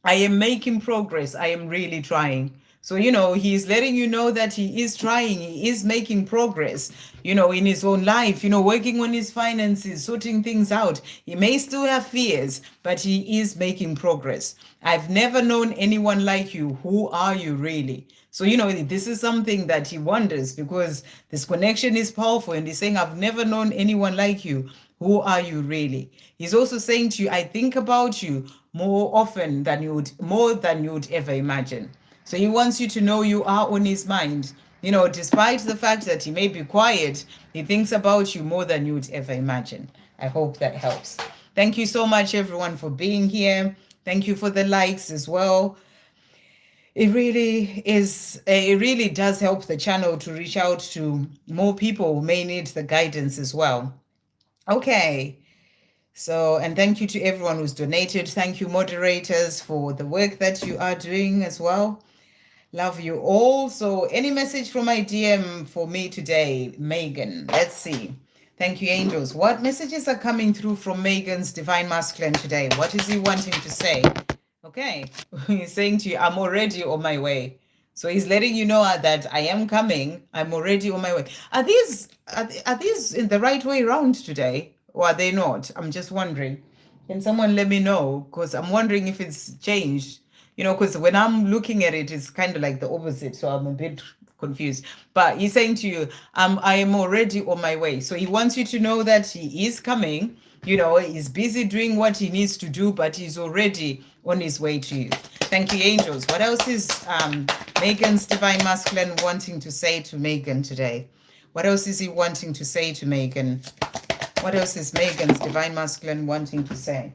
I am making progress. I am really trying. So, he's letting you know that he is trying. He is making progress, in his own life, working on his finances, sorting things out. He may still have fears, but he is making progress. I've never known anyone like you. Who are you really? So, this is something that he wonders because this connection is powerful. And he's saying, I've never known anyone like you. Who are you really? He's also saying to you, I think about you more often than you would ever imagine. So he wants you to know you are on his mind. Despite the fact that he may be quiet, he thinks about you more than you would ever imagine. I hope that helps. Thank you so much, everyone, for being here. Thank you for the likes as well. It really does help the channel to reach out to more people who may need the guidance as well. Okay. So, and thank you to everyone who's donated. Thank you, moderators, for the work that you are doing as well. Love you all. So any message from my DM for me today, Megan? Let's see. Thank you, angels. What messages are coming through from Megan's divine masculine today? What is he wanting to say? Okay, he's saying to you, I'm already on my way. So he's letting you know that I am coming. I'm already on my way. Are these in the right way around today? Or are they not? I'm just wondering. Can someone let me know? Because I'm wondering if it's changed. because when I'm looking at it, it's kind of like the opposite. So I'm a bit confused. But he's saying to you, I am already on my way. So he wants you to know that he is coming. He's busy doing what he needs to do, but he's already on his way to you. Thank you, angels. What else is Megan's divine masculine wanting to say to Megan today? What else is he wanting to say to Megan? What else is Megan's divine masculine wanting to say?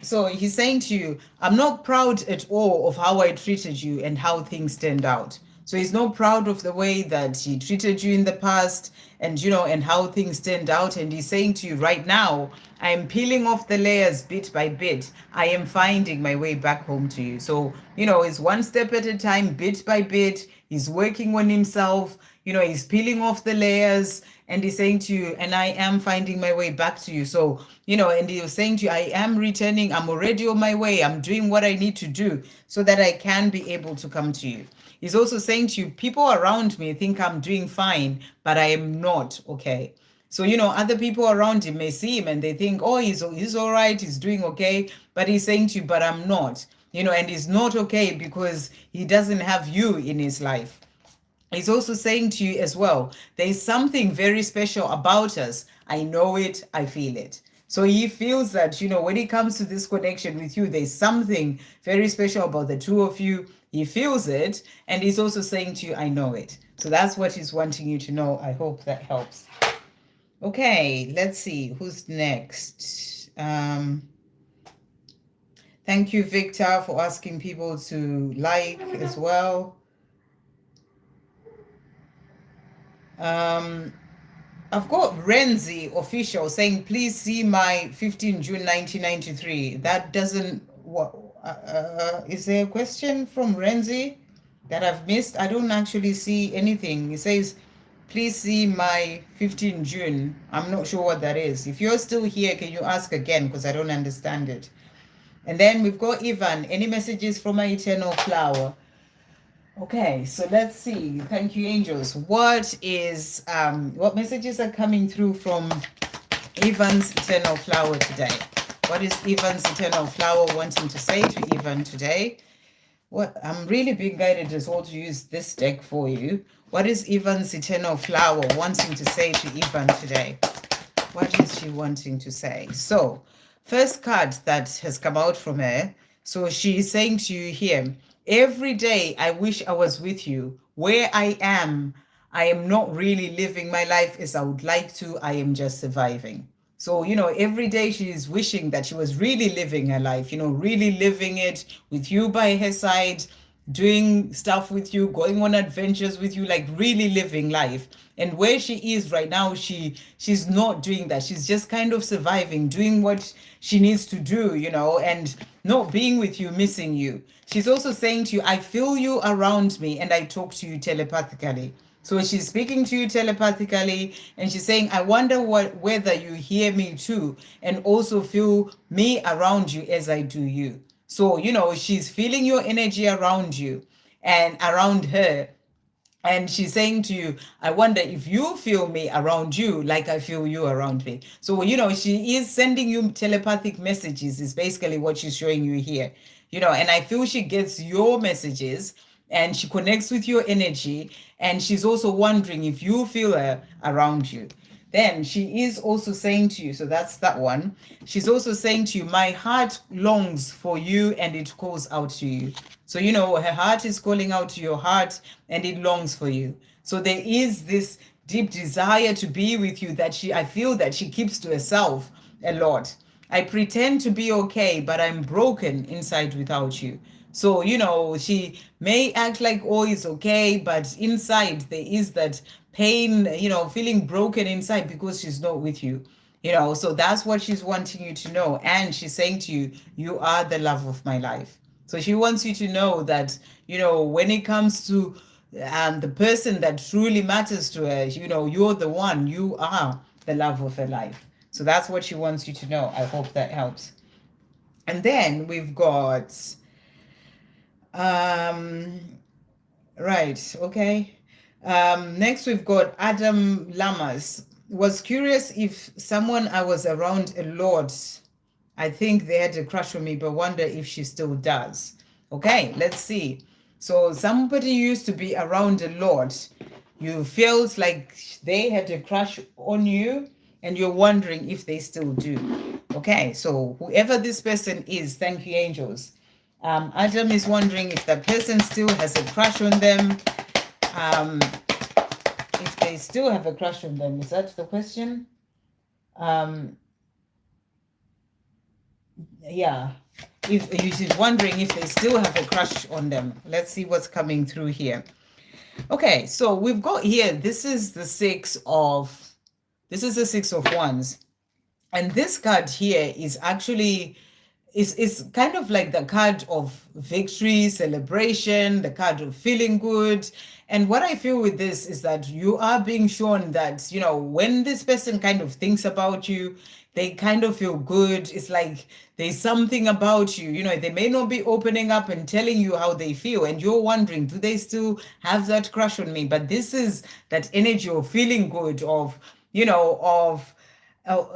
So he's saying to you, I'm not proud at all of how I treated you and how things turned out. So he's not proud of the way that he treated you in the past and, and how things turned out. And he's saying to you right now, I am peeling off the layers bit by bit. I am finding my way back home to you. So, it's one step at a time, bit by bit. He's working on himself. He's peeling off the layers. And he's saying to you, and I am finding my way back to you. So, and he was saying to you, I am returning. I'm already on my way. I'm doing what I need to do so that I can be able to come to you. He's also saying to you, people around me think I'm doing fine, but I am not, okay? So, other people around him may see him and they think, oh, he's all right, he's doing okay. But he's saying to you, but I'm not, and he's not okay because he doesn't have you in his life. He's also saying to you as well, there's something very special about us. I know it, I feel it. So he feels that, when it comes to this connection with you, there's something very special about the two of you. He feels it. And he's also saying to you, I know it. So that's what he's wanting you to know. I hope that helps. Okay, let's see. Who's next? Thank you, Victor, for asking people to like as well. I've got Rangi official saying, please see my 15 June 1993. That doesn't, is there a question from Rangi that I've missed? I don't actually see anything. It says, please see my 15 June. I'm not sure what that is. If you're still here, can you ask again? Because I don't understand it. And then we've got Ivan. Any messages from my eternal flower? Okay, so let's see. Thank you, angels. What messages are coming through from Ivan's eternal flower today? What is Ivan's eternal flower wanting to say to Ivan today? I'm really being guided as well to use this deck for you. What is Ivan's eternal flower wanting to say to Ivan today? What is she wanting to say? So, first card that has come out from her. So she's saying to you here, every day I wish I was with you. Where I am not really living my life as I would like to. I am just surviving. So, every day she is wishing that she was really living her life, really living it with you by her side, doing stuff with you, going on adventures with you, like really living life. And where she is right now, she's not doing that. She's just kind of surviving, doing what she needs to do, and not being with you, missing you. She's also saying to you, I feel you around me and I talk to you telepathically. So she's speaking to you telepathically and she's saying, I wonder whether you hear me too and also feel me around you as I do you. So, she's feeling your energy around you and around her. And she's saying to you, I wonder if you feel me around you like I feel you around me. So, she is sending you telepathic messages is basically what she's showing you here. And I feel she gets your messages and she connects with your energy. And she's also wondering if you feel her around you. Then she is also saying to you, so that's that one. She's also saying to you, my heart longs for you and it calls out to you. So, her heart is calling out to your heart and it longs for you. So there is this deep desire to be with you that I feel that she keeps to herself a lot. I pretend to be okay, but I'm broken inside without you. So, she may act like, oh, it's okay, but inside there is that pain, feeling broken inside because she's not with you. So that's what she's wanting you to know. And she's saying to you, you are the love of my life. So she wants you to know that, when it comes to the person that truly matters to her, you're the one, you are the love of her life. So that's what she wants you to know. I hope that helps. And then we've got, right, okay. Next we've got Adam Lamas. Was curious if someone I was around a lot I think they had a crush on me, but wonder if she still does. Okay, let's see. So somebody used to be around a lot. You felt like they had a crush on you, and you're wondering if they still do. Okay, so whoever this person is, thank you, angels. Adam is wondering if the person still has a crush on them. Um, if they still have a crush on them, is that the question? Um, yeah, if she's wondering if they still have a crush on them. Let's see what's coming through here. Okay, so we've got here, this is the six of wands, and this card here is actually is kind of like the card of victory, celebration, the card of feeling good. And what I feel with this is that you are being shown that, you know, when this person kind of thinks about you, they kind of feel good. It's like there's something about you, you know, they may not be opening up and telling you how they feel, and you're wondering, do they still have that crush on me? But this is that energy of feeling good, of, you know, of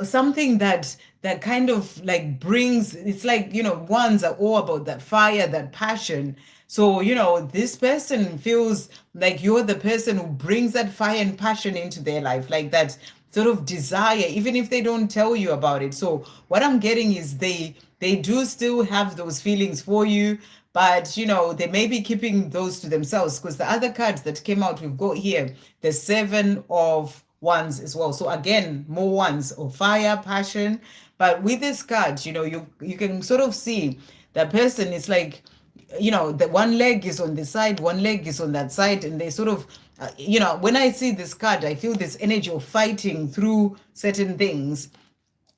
something that kind of like brings, it's like, you know, ones are all about that fire, that passion. So, you know, this person feels like you're the person who brings that fire and passion into their life, like that sort of desire, even if they don't tell you about it. So what I'm getting is they do still have those feelings for you, but you know, they may be keeping those to themselves, because the other cards that came out, we've got here the seven of wands as well. So again, more wands of fire, passion. But with this card, you know, you can sort of see the person is like, you know, the one leg is on this side, one leg is on that side, and they sort of, you know, when I see this card, I feel this energy of fighting through certain things.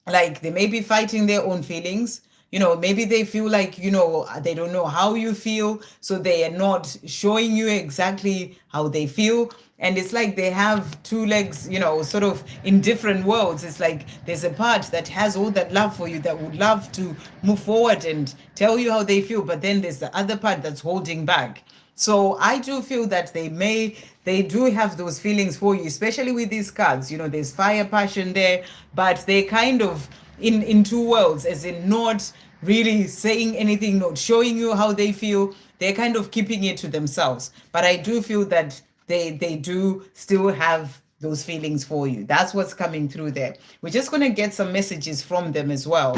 Like they may be fighting their own feelings, you know, maybe they feel like, you know, they don't know how you feel, so they are not showing you exactly how they feel. And it's like they have two legs, you know, sort of in different worlds. It's like there's a part that has all that love for you, that would love to move forward and tell you how they feel, but then there's the other part that's holding back. So I do feel that they do have those feelings for you, especially with these cards. You know, there's fire, passion there, but they kind of in two worlds, as in not really saying anything, not showing you how they feel. They're kind of keeping it to themselves. But I do feel that they do still have those feelings for you. That's what's coming through there. We're just going to get some messages from them as well.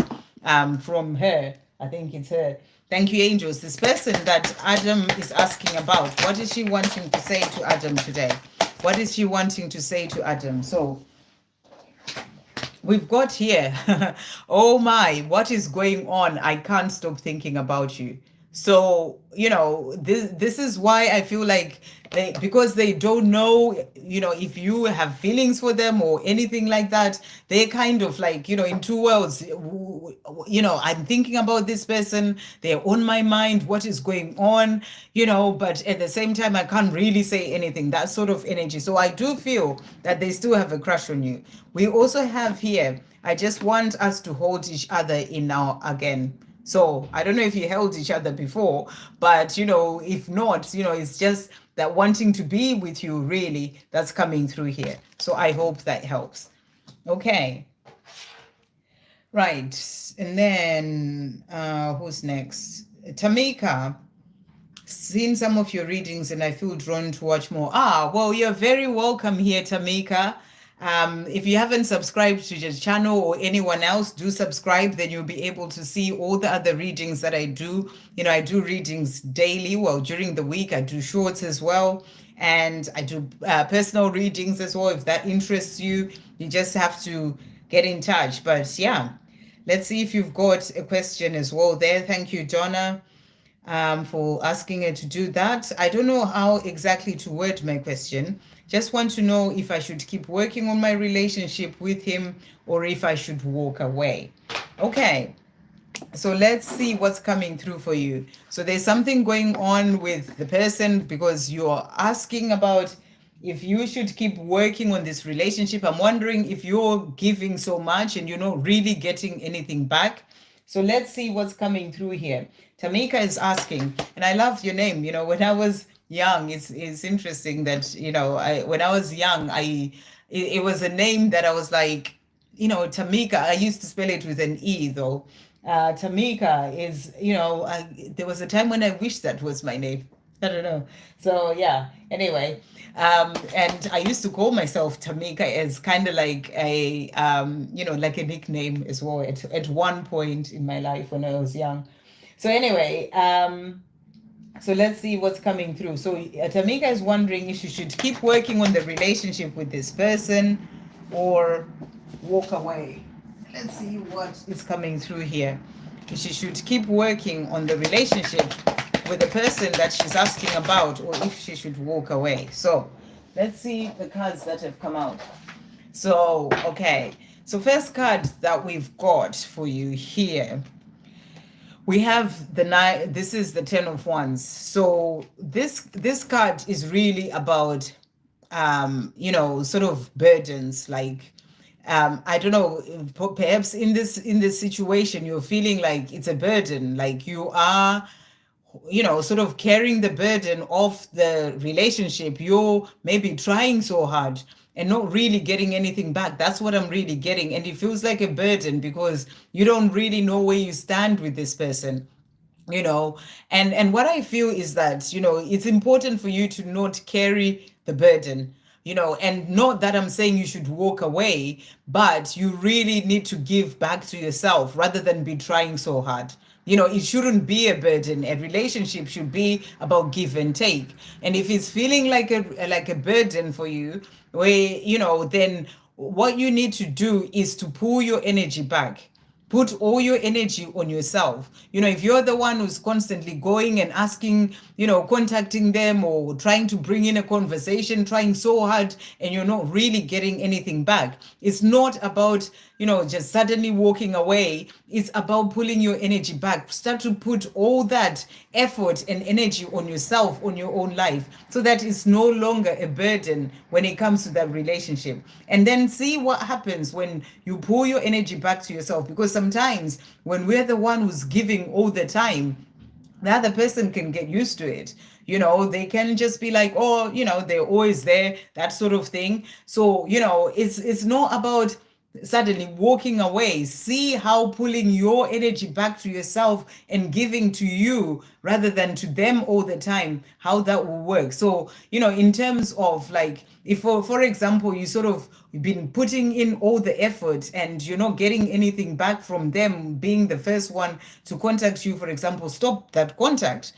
From her, I think it's her. Thank you, angels. This person that Adam is asking about, what is she wanting to say to Adam today? What is she wanting to say to Adam? So we've got here, oh my, what is going on? I can't stop thinking about you. So, you know, this is why I feel like because they don't know, you know, if you have feelings for them or anything like that, they kind of like, you know, in two worlds, you know, I'm thinking about this person, they're on my mind, what is going on, you know, but at the same time, I can't really say anything, that sort of energy. So I do feel that they still have a crush on you. We also have here, I just want us to hold each other in our, again. So I don't know if you held each other before, but you know, if not, you know, it's just that wanting to be with you, really, that's coming through here. So I hope that helps. Okay. Right. And then who's next? Tamika. Seen some of your readings and I feel drawn to watch more. Well, you're very welcome here, Tamika. If you haven't subscribed to the channel or anyone else, do subscribe. Then you'll be able to see all the other readings that I do. You know, I do readings daily. Well, during the week, I do shorts as well. And I do personal readings as well. If that interests you, you just have to get in touch. But yeah, let's see if you've got a question as well there. Thank you, Donna, for asking her to do that. I don't know how exactly to word my question. Just want to know if I should keep working on my relationship with him or if I should walk away. Okay, so let's see what's coming through for you. So there's something going on with the person because you're asking about if you should keep working on this relationship. I'm wondering if you're giving so much and you're not really getting anything back. So let's see what's coming through here. Tamika is asking, and I love your name. You know, when I was young, it's interesting that, you know, when I was young, it was a name that I was like, you know, Tamika. I used to spell it with an E though. Tamika is, there was a time when I wish that was my name. I don't know. So yeah. Anyway, and I used to call myself Tamika as kind of like a, like a nickname as well at one point in my life when I was young. So anyway, so let's see what's coming through. So Tamika is wondering if she should keep working on the relationship with this person or walk away. Let's see what is coming through here. If she should keep working on the relationship with the person that she's asking about, or if she should walk away. So let's see the cards that have come out. So, okay. So first card that we've got for you here, we have the nine. This is the 10 of Wands. So this card is really about sort of burdens, like I don't know, perhaps in this situation you're feeling like it's a burden, like you are sort of carrying the burden of the relationship. You're maybe trying so hard and not really getting anything back. That's what I'm really getting. And it feels like a burden because you don't really know where you stand with this person. And what I feel is that it's important for you to not carry the burden, and not that I'm saying you should walk away, but you really need to give back to yourself rather than be trying so hard. It shouldn't be a burden. A relationship should be about give and take. And if it's feeling like a burden for you, where then what you need to do is to pull your energy back. Put all your energy on yourself. If you're the one who's constantly going and asking, contacting them or trying to bring in a conversation, trying so hard, and you're not really getting anything back, it's not about, just suddenly walking away. It's about pulling your energy back. Start to put all that effort and energy on yourself, on your own life, so that it's no longer a burden when it comes to that relationship. And then see what happens when you pull your energy back to yourself. Because sometimes when we're the one who's giving all the time, the other person can get used to it. They can just be like, oh, they're always there, that sort of thing. So, it's not about suddenly walking away. See how pulling your energy back to yourself and giving to you rather than to them all the time, how that will work. So, in terms of like, if for example, you sort of been putting in all the effort and you're not getting anything back from them being the first one to contact you, for example, stop that contact.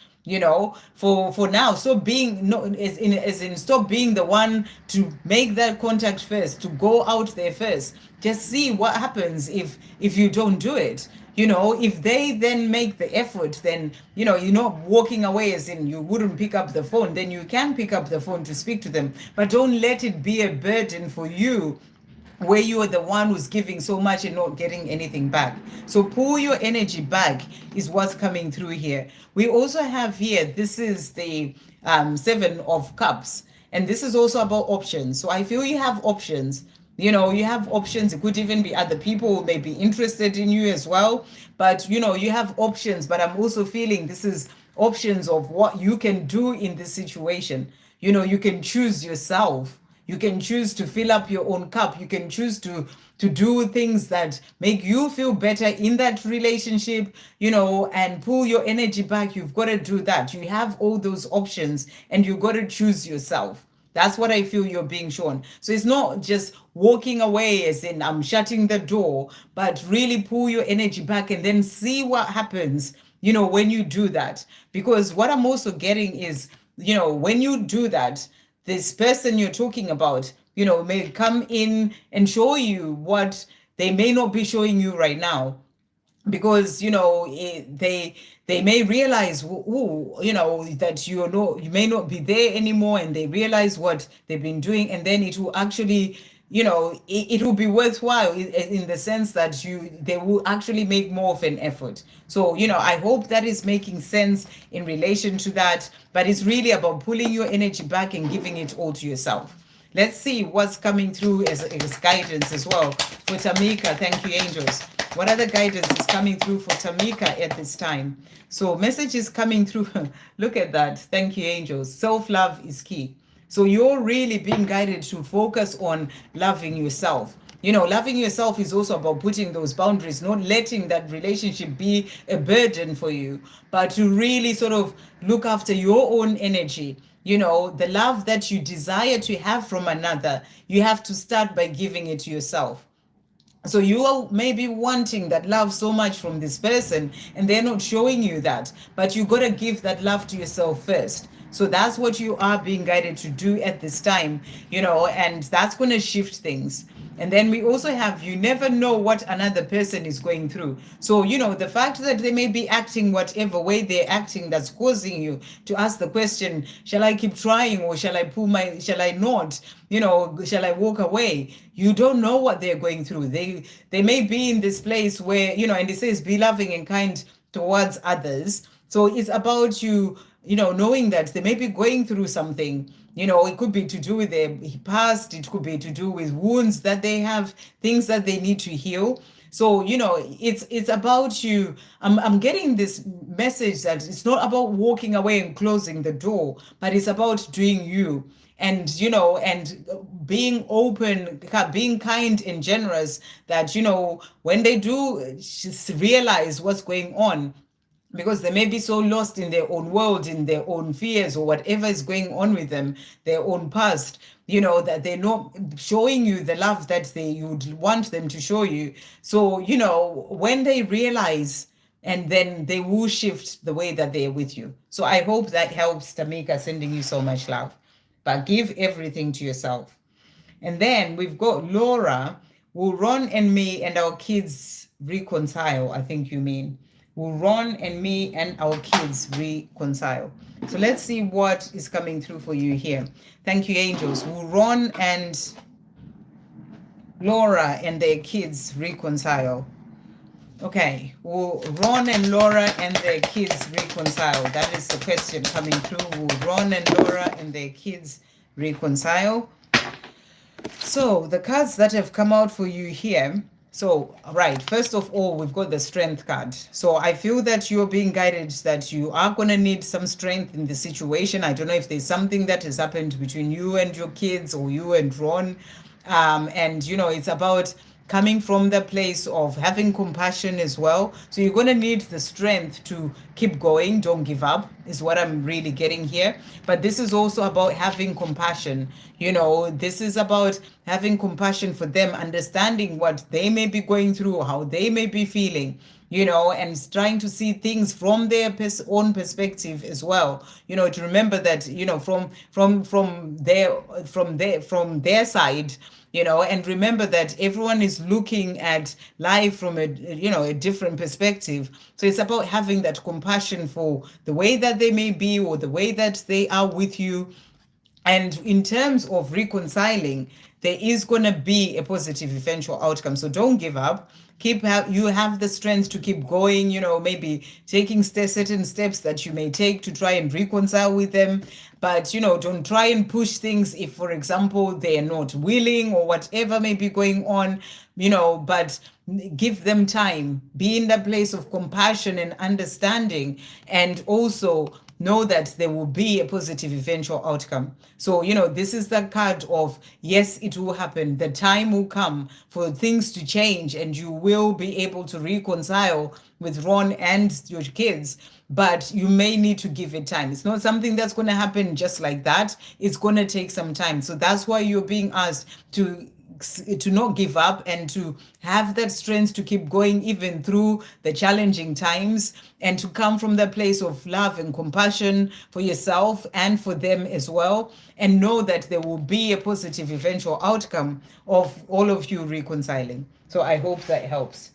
For now, stop being, no, as in stop being the one to make that contact first, to go out there first. Just see what happens if you don't do it. If they then make the effort, then you're not walking away as in you wouldn't pick up the phone. Then you can pick up the phone to speak to them, but don't let it be a burden for you where you are the one who's giving so much and not getting anything back. So pull your energy back is what's coming through here. We also have here, this is the 7 of Cups, and this is also about options. So I feel you have options. You have options. It could even be other people who may be interested in you as well, but you have options. But I'm also feeling this is options of what you can do in this situation. You can choose yourself. You can choose to fill up your own cup. You can choose to do things that make you feel better in that relationship, and pull your energy back. You've got to do that. You have all those options and you've got to choose yourself. That's what I feel you're being shown. So it's not just walking away as in I'm shutting the door, but really pull your energy back and then see what happens, when you do that. Because what I'm also getting is, when you do that, this person you're talking about, may come in and show you what they may not be showing you right now. Because they may realize that you may not be there anymore, and they realize what they've been doing, and then it will actually it will be worthwhile in the sense that they will actually make more of an effort. So I hope that is making sense in relation to that, but it's really about pulling your energy back and giving it all to yourself. Let's see what's coming through as guidance as well for Tamika. Thank you, angels. What other guidance is coming through for Tamika at this time? So message is coming through. Look at that. Thank you, angels. Self-love is key. So you're really being guided to focus on loving yourself. Loving yourself is also about putting those boundaries, not letting that relationship be a burden for you, but to really sort of look after your own energy. The love that you desire to have from another, you have to start by giving it to yourself. So you are maybe wanting that love so much from this person and they're not showing you that, but you got to give that love to yourself first. So that's what you are being guided to do at this time, and that's going to shift things. And then we also have, you never know what another person is going through. So, the fact that they may be acting whatever way they're acting, that's causing you to ask the question, shall I keep trying, or shall I not? Shall I walk away? You don't know what they're going through. They may be in this place where, and it says be loving and kind towards others. So it's about you, knowing that they may be going through something. It could be to do with their past, it could be to do with wounds that they have, things that they need to heal. So, it's about you. I'm getting this message that it's not about walking away and closing the door, but it's about doing you. And and being open, being kind and generous, that when they do realize what's going on, because they may be so lost in their own world, in their own fears, or whatever is going on with them, their own past, that they're not showing you the love that you'd want them to show you. So, when they realize, and then they will shift the way that they're with you. So I hope that helps, Tamika, sending you so much love. But give everything to yourself. And then we've got Laura. Will Ron and me and our kids reconcile? I think you mean. Will Ron and me and our kids reconcile? So let's see what is coming through for you here. Thank you, angels. Will Ron and Laura and their kids reconcile? Okay, will Ron and Laura and their kids reconcile? That is the question coming through. Will Ron and Laura and their kids reconcile? So the cards that have come out for you here. So, right, first of all, we've got the strength card. So I feel that you're being guided that you are going to need some strength in the situation. I don't know if there's something that has happened between you and your kids, or you and Ron. And, it's about coming from the place of having compassion as well. So you're going to need the strength to keep going. Don't give up is what I'm really getting here. But this is also about having compassion. This is about having compassion for them, understanding what they may be going through, how they may be feeling, and trying to see things from their own perspective as well. To remember that, from their side, and remember that everyone is looking at life from a different perspective. So it's about having that compassion for the way that they may be, or the way that they are with you. And in terms of reconciling, there is going to be a positive eventual outcome. So don't give up. You have the strength to keep going, maybe taking certain steps that you may take to try and reconcile with them. But, don't try and push things if, for example, they are not willing, or whatever may be going on, but give them time. Be in the place of compassion and understanding, and also know that there will be a positive eventual outcome. So, this is the card of, yes, it will happen. The time will come for things to change, and you will be able to reconcile with Ron and your kids, but you may need to give it time. It's not something that's going to happen just like that. It's going to take some time. So that's why you're being asked to not give up, and to have that strength to keep going even through the challenging times, and to come from the place of love and compassion for yourself and for them as well, and know that there will be a positive eventual outcome of all of you reconciling. So I hope that helps.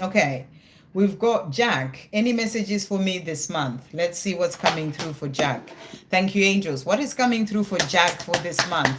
Okay, we've got Jack. Any messages for me this month? Let's see what's coming through for Jack. Thank you, angels. What is coming through for Jack for this month?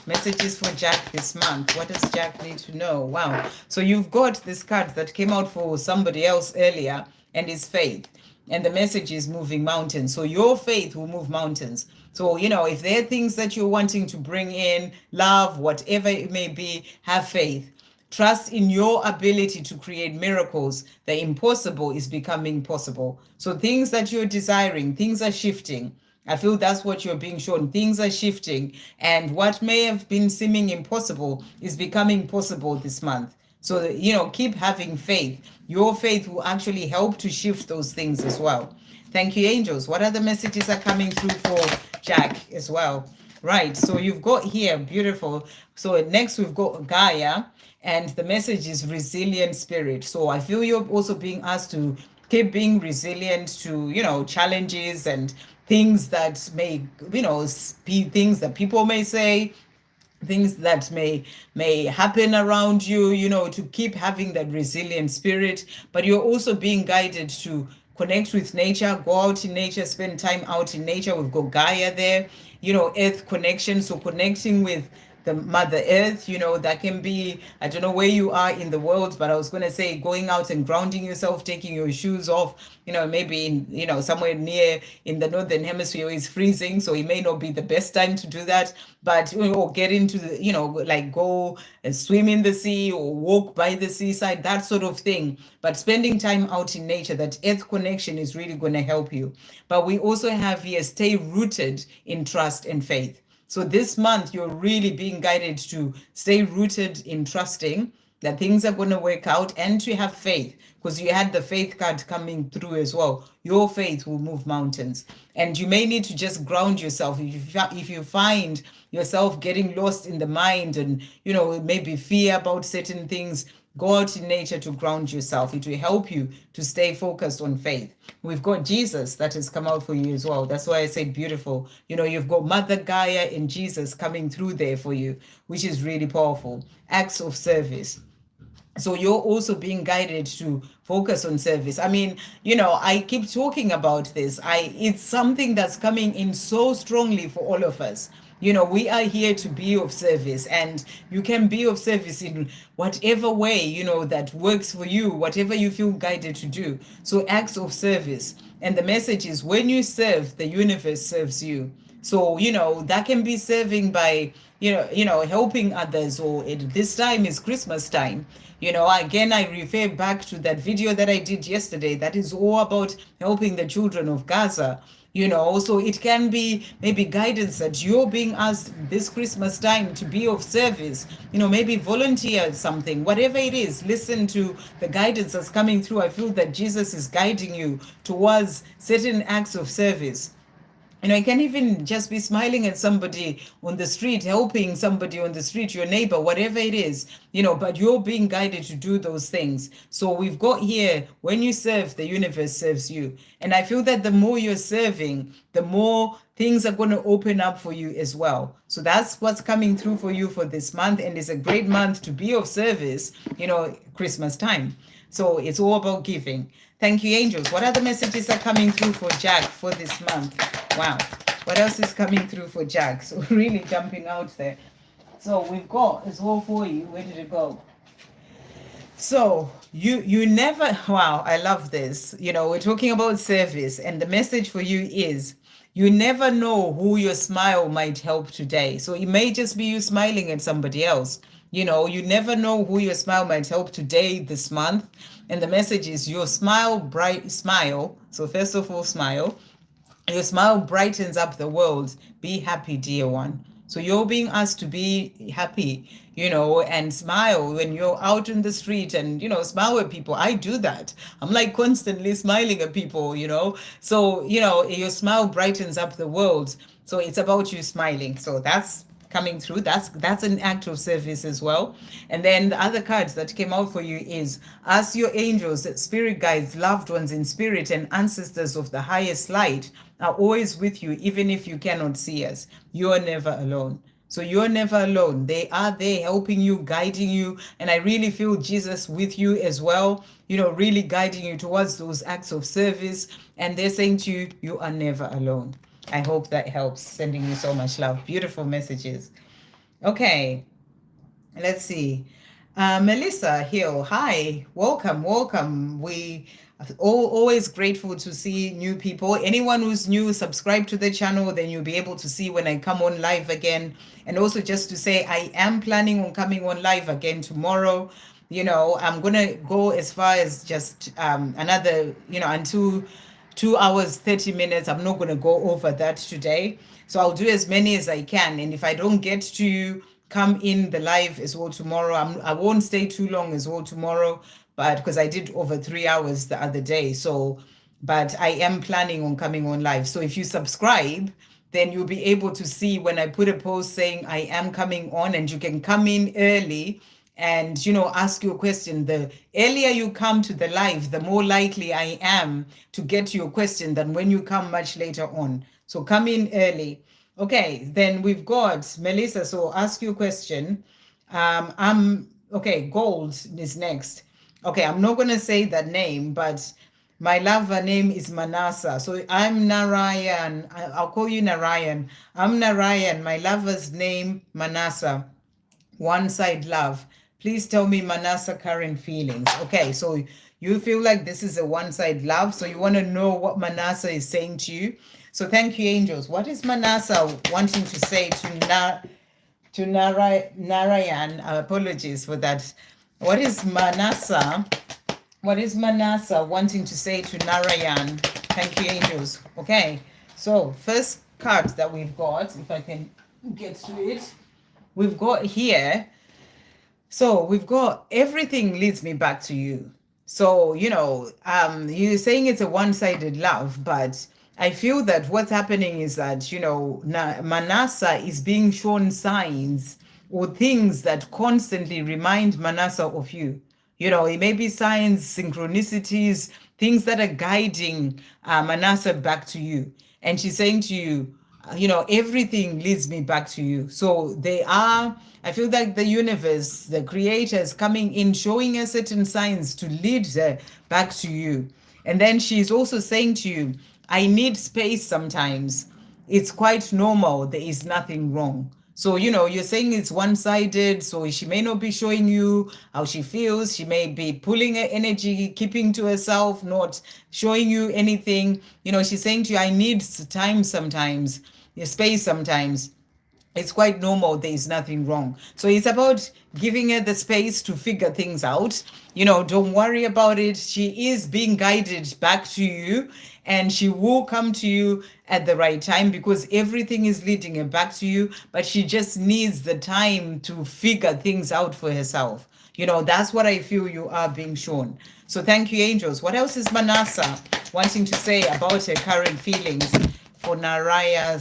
Messages for Jack this month. What does Jack need to know? Wow. So you've got this card that came out for somebody else earlier, and it's faith. And the message is moving mountains. So your faith will move mountains. So, if there are things that you're wanting to bring in, love, whatever it may be, have faith. Trust in your ability to create miracles. The impossible is becoming possible. So things that you're desiring, things are shifting. I feel that's what you're being shown. Things are shifting, and what may have been seeming impossible is becoming possible this month. So, keep having faith. Your faith will actually help to shift those things as well. Thank you, angels. What other messages are coming through for Jack as well? Right. So you've got here, beautiful. So next we've got Gaia, and the message is resilient spirit. So I feel you're also being asked to keep being resilient to, challenges and things that may, be things that people may say, things that may happen around you, to keep having that resilient spirit. But you're also being guided to connect with nature, go out in nature, spend time out in nature. We've got Gaia there, earth connection, so connecting with the mother earth, that can be, I don't know where you are in the world, but I was going to say going out and grounding yourself, taking your shoes off, maybe in, somewhere near in the northern hemisphere is freezing, so it may not be the best time to do that, but or get into the, like go and swim in the sea or walk by the seaside, that sort of thing. But spending time out in nature, that earth connection is really going to help you. But we also have here, stay rooted in trust and faith. So this month, you're really being guided to stay rooted in trusting that things are going to work out and to have faith, because you had the faith card coming through as well. Your faith will move mountains. And you may need to just ground yourself. If you find yourself getting lost in the mind and, maybe fear about certain things, go out in nature to ground yourself. It will help you to stay focused on faith. We've got Jesus that has come out for you as well. That's why I said beautiful. You've got Mother Gaia and Jesus coming through there for you, which is really powerful. Acts of service. So you're also being guided to focus on service. I mean, I keep talking about this. It's something that's coming in so strongly for all of us. We are here to be of service, and you can be of service in whatever way, that works for you, whatever you feel guided to do. So acts of service. And the message is, when you serve, the universe serves you. So, that can be serving by, helping others, or this time is Christmas time. Again, I refer back to that video that I did yesterday that is all about helping the children of Gaza. So it can be maybe guidance that you're being asked this Christmas time to be of service, maybe volunteer something, whatever it is. Listen to the guidance that's coming through. I feel that Jesus is guiding you towards certain acts of service. It can even just be smiling at somebody on the street, helping somebody on the street, your neighbor, whatever it is, but you're being guided to do those things. So we've got here, when you serve, the universe serves you. And I feel that the more you're serving, the more things are going to open up for you as well. So that's what's coming through for you for this month. And it's a great month to be of service, Christmas time. So it's all about giving. Thank you, angels. What other messages are coming through for Jack for this month? Wow. What else is coming through for Jack? So really jumping out there. So we've got as well for you. Where did it go? So you never, wow, I love this. We're talking about service, and the message for you is, you never know who your smile might help today. So it may just be you smiling at somebody else. You never know who your smile might help today, this month. And the message is, your smile, bright smile. So first of all, smile. Your smile brightens up the world. Be happy, dear one. So you're being asked to be happy, and smile when you're out in the street and, smile at people. I do that. I'm like constantly smiling at people, So, your smile brightens up the world. So it's about you smiling. So that's coming through. That's an act of service as well. And then the other cards that came out for you is, ask your angels, spirit guides, loved ones in spirit, and ancestors of the highest light are always with you, even if you cannot see us. You are never alone. So you're never alone. They are there helping you, guiding you. And I really feel Jesus with you as well, really guiding you towards those acts of service. And they're saying to you, you are never alone. I hope that helps. Sending you so much love. Beautiful messages. Okay, let's see. Melissa Hill, hi, welcome. We are always grateful to see new people. Anyone who's new, subscribe to the channel, then you'll be able to see when I come on live again. And also just to say, I am planning on coming on live again tomorrow. I'm going to go as far as just another, until 2 hours, 30 minutes. I'm not going to go over that today. So I'll do as many as I can. And if I don't get to come in the live as well tomorrow, I won't stay too long as well tomorrow, but because I did over 3 hours the other day. So, but I am planning on coming on live. So if you subscribe, then you'll be able to see when I put a post saying I am coming on, and you can come in early and ask your question. The earlier you come to the live, the more likely I am to get your question than when you come much later on. So come in early. Okay, then we've got Melissa. So ask your question. I'm okay. Gold is next. Okay, I'm not gonna say that name, but my lover name is Manasa. So I'm Narayan. I'll call you Narayan. I'm Narayan. My lover's name Manasa. One side love. Please tell me Manasa current feelings. Okay, so you feel like this is a one side love. So you want to know what Manasa is saying to you. So thank you, angels. What is Manasa wanting to say to Narayan? Apologies for that. What is Manasa? What is Manasa wanting to say to Narayan? Thank you, angels. Okay, so first card that we've got, if I can get to it, we've got here. So we've got everything leads me back to you. So, you're saying it's a one-sided love, but I feel that what's happening is that, Manasa is being shown signs or things that constantly remind Manasa of you. It may be signs, synchronicities, things that are guiding Manasa back to you. And she's saying to you, everything leads me back to you. So I feel like the universe, the creator is coming in, showing us certain signs to lead her back to you. And then she's also saying to you, I need space sometimes. It's quite normal. There is nothing wrong. So, you're saying it's one-sided, so she may not be showing you how she feels. She may be pulling her energy, keeping to herself, not showing you anything. She's saying to you, I need time sometimes, space sometimes. It's quite normal. There is nothing wrong. So it's about giving her the space to figure things out. Don't worry about it. She is being guided back to you, and she will come to you at the right time because everything is leading her back to you. But she just needs the time to figure things out for herself. That's what I feel you are being shown. So thank you, angels. What else is Manasa wanting to say about her current feelings for Narayan?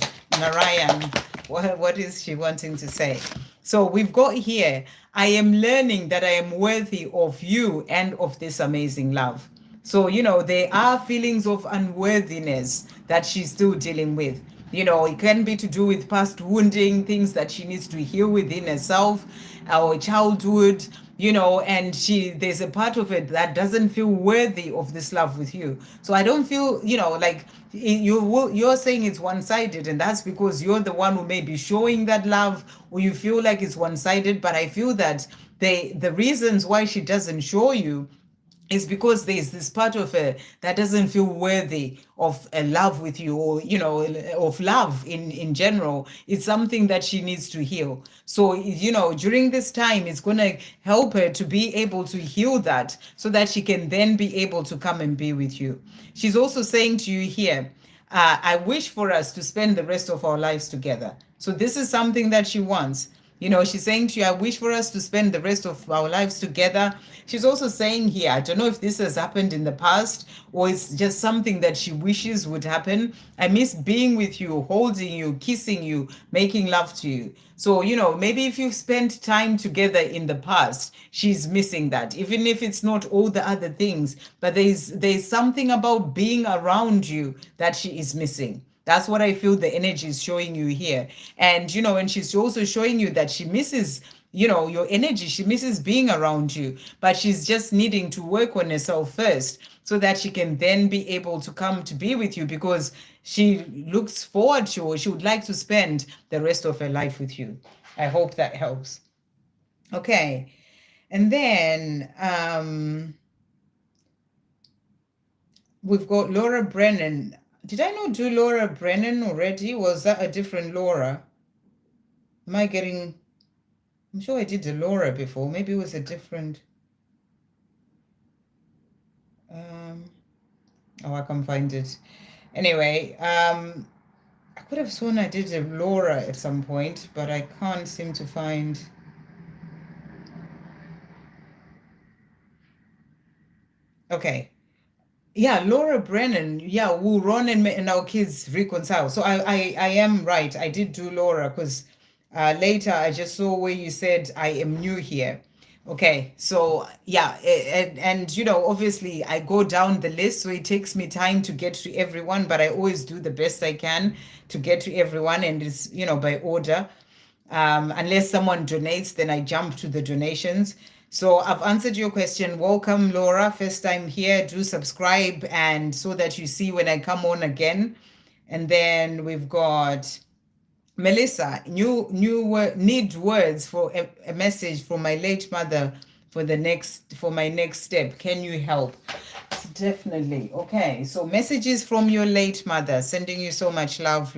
What is she wanting to say? So we've got here, I am learning that I am worthy of you and of this amazing love. So, there are feelings of unworthiness that she's still dealing with. It can be to do with past wounding, things that she needs to heal within herself, or childhood, and there's a part of it that doesn't feel worthy of this love with you. So I don't feel, like you're saying it's one-sided, and that's because you're the one who may be showing that love, or you feel like it's one-sided. But I feel that the reasons why she doesn't show you is because there's this part of her that doesn't feel worthy of a love with you, or of love in general. It's something that she needs to heal. So during this time, it's going to help her to be able to heal that, so that she can then be able to come and be with you. She's also saying to you here, I wish for us to spend the rest of our lives together. So this is something that she wants. She's saying to you, I wish for us to spend the rest of our lives together. She's also saying here, I don't know if this has happened in the past, or it's just something that she wishes would happen. I miss being with you, holding you, kissing you, making love to you. So, maybe if you've spent time together in the past, she's missing that, even if it's not all the other things. But there's something about being around you that she is missing. That's what I feel the energy is showing you here. And, and she's also showing you that she misses, your energy. She misses being around you, but she's just needing to work on herself first, so that she can then be able to come to be with you, because she looks forward to, or she would like to spend the rest of her life with you. I hope that helps. Okay. And then we've got Laura Brennan. Did I not do Laura Brennan already? Was that a different Laura? I'm sure I did the Laura before. Maybe it was a different. Oh, I can't find it. Anyway, I could have sworn I did a Laura at some point, but I can't seem to find. Okay. Yeah, Laura Brennan. Yeah, will Ron and our kids reconcile? So I am right. I did do Laura because later I just saw where you said I am new here. Okay, so yeah, and you know, obviously I go down the list, so it takes me time to get to everyone, but I always do the best I can to get to everyone, and it's, you know, by order. Unless someone donates, then I jump to the donations. So I've answered your question. Welcome, Laura. First time here. Do subscribe, and so that you see when I come on again. And then we've got Melissa. Need words for a message for my late mother for my next step. Can you help? Definitely. Okay. So messages from your late mother. Sending you so much love,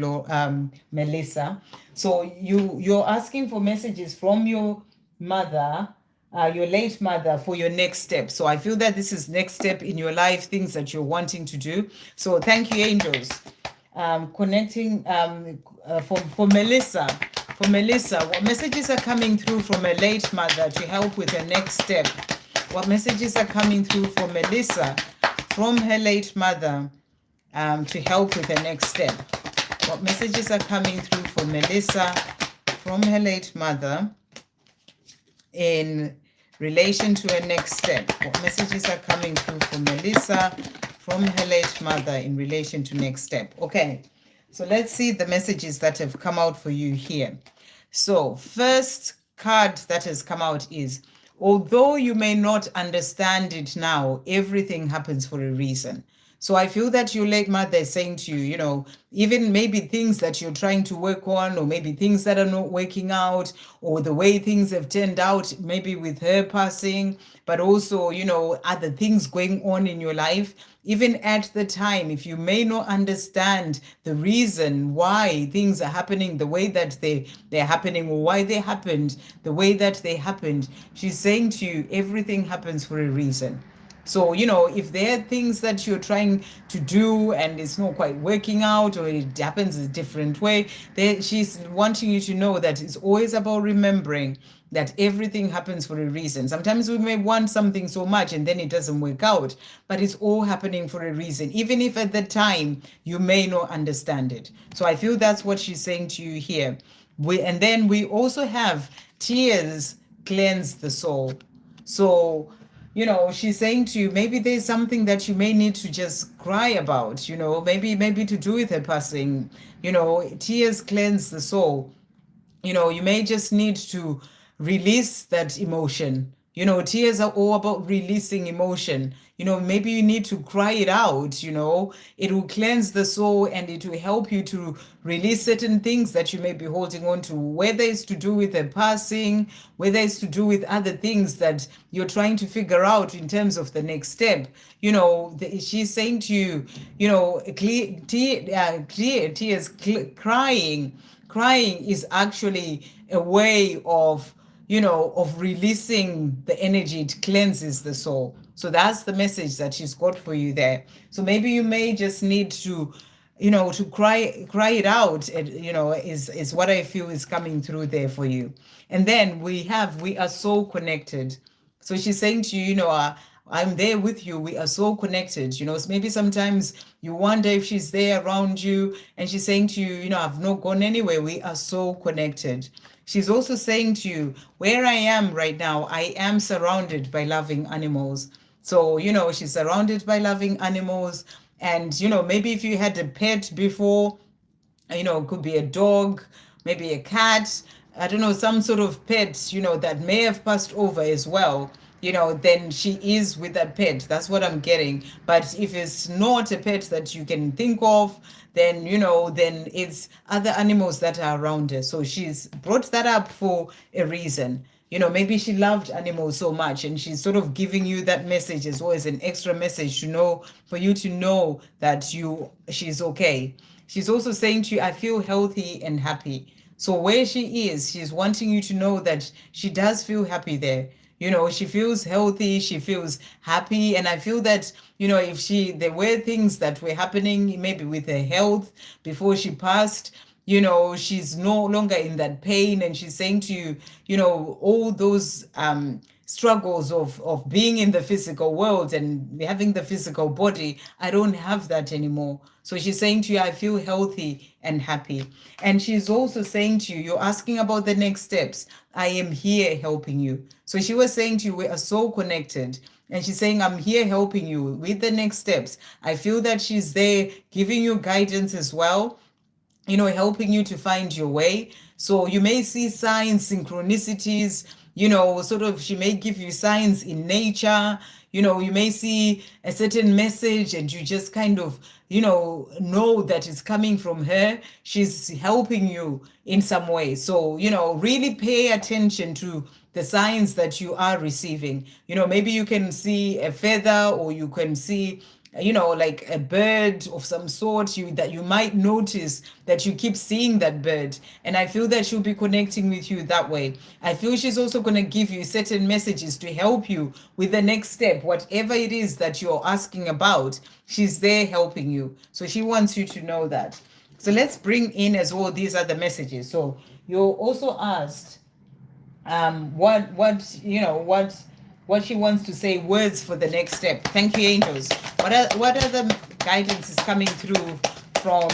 Melissa. So you're asking for messages from your mother, your late mother, for your next step. So I feel that this is next step in your life, things that you're wanting to do. So thank you, angels. Connecting for Melissa. For Melissa, what messages are coming through from a late mother to help with her next step? What messages are coming through for Melissa from her late mother to help with her next step? What messages are coming through for Melissa from her late mother in relation to her next step? What messages are coming through for Melissa from her late mother in relation to next step? Okay, so let's see the messages that have come out for you here. So first card that has come out is, although you may not understand it now, everything happens for a reason. So I feel that your late mother is saying to you, you know, even maybe things that you're trying to work on, or maybe things that are not working out, or the way things have turned out, maybe with her passing, but also, you know, other things going on in your life. Even at the time, if you may not understand the reason why things are happening the way that they're happening, or why they happened the way that they happened, she's saying to you, everything happens for a reason. So, you know, if there are things that you're trying to do and it's not quite working out, or it happens a different way, she's wanting you to know that it's always about remembering that everything happens for a reason. Sometimes we may want something so much and then it doesn't work out, but it's all happening for a reason, even if at the time you may not understand it. So I feel that's what she's saying to you here. And then we also have tears cleanse the soul. So, you know, she's saying to you, maybe there's something that you may need to just cry about, you know, maybe to do with her passing. You know, tears cleanse the soul. You know, you may just need to release that emotion. You know, tears are all about releasing emotion. You know, maybe you need to cry it out. You know, it will cleanse the soul, and it will help you to release certain things that you may be holding on to, whether it's to do with the passing, whether it's to do with other things that you're trying to figure out in terms of the next step. You know, she's saying to you, you know, tears, crying is actually a way of, you know, of releasing the energy. It cleanses the soul. So that's the message that she's got for you there. So maybe you may just need to, you know, to cry it out, you know, is what I feel is coming through there for you. And then we are so connected. So she's saying to you, you know, I'm there with you. We are so connected. You know, so maybe sometimes you wonder if she's there around you, and she's saying to you, you know, I've not gone anywhere. We are so connected. She's also saying to you, where I am right now, I am surrounded by loving animals. So, you know, she's surrounded by loving animals. And, you know, maybe if you had a pet before, you know, it could be a dog, maybe a cat, I don't know, some sort of pet, you know, that may have passed over as well, you know, then she is with that pet. That's what I'm getting. But if it's not a pet that you can think of, then, you know, then it's other animals that are around her. So she's brought that up for a reason. You know, maybe she loved animals so much, and she's sort of giving you that message as well, as an extra message to know, for you to know that she's okay. She's also saying to you, I feel healthy and happy. So where she is, she's wanting you to know that she does feel happy there. She feels healthy, she feels happy. And I feel that, if there were things that were happening maybe with her health before she passed, she's no longer in that pain. And she's saying to you, all those struggles of being in the physical world and having the physical body, I don't have that anymore. So she's saying to you, I feel healthy and happy. And she's also saying to you, you're asking about the next steps. I am here helping you. So she was saying to you, we are so connected. And she's saying, I'm here helping you with the next steps. I feel that she's there giving you guidance as well, helping you to find your way. So you may see signs, synchronicities, sort of, she may give you signs in nature. You may see a certain message and you just kind of, know that it's coming from her. She's helping you in some way. So, really pay attention to the signs that you are receiving. Maybe you can see a feather, or you can see like a bird of some sort, that you might notice that you keep seeing that bird. And I feel that she'll be connecting with you that way. I feel she's also going to give you certain messages to help you with the next step, whatever it is that you're asking about. She's there helping you. So she wants you to know that. So let's bring in as well, these are the messages. So you're also asked what she wants to say, words for the next step. Thank you, angels. What other guidance is coming through from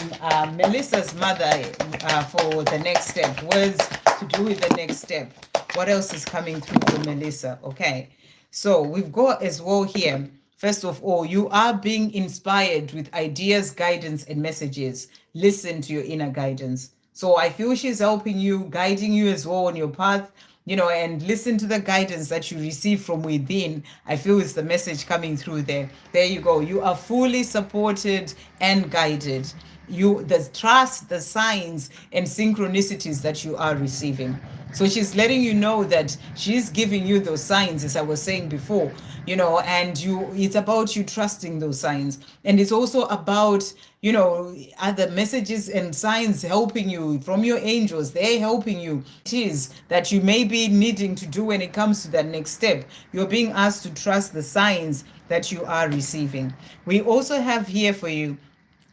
Melissa's mother for the next step? Words to do with the next step. What else is coming through for Melissa? Okay, so we've got as well here. First of all, you are being inspired with ideas, guidance, and messages. Listen to your inner guidance. So I feel she's helping you, guiding you as well on your path, and listen to the guidance that you receive from within. I feel it's the message coming through there. There you go. You are fully supported and guided. The trust, the signs and synchronicities that you are receiving. So she's letting you know that she's giving you those signs, as I was saying before, and it's about you trusting those signs. And it's also about, other messages and signs helping you from your angels. They're helping you. It is that you may be needing to do when it comes to that next step. You're being asked to trust the signs that you are receiving. We also have here for you,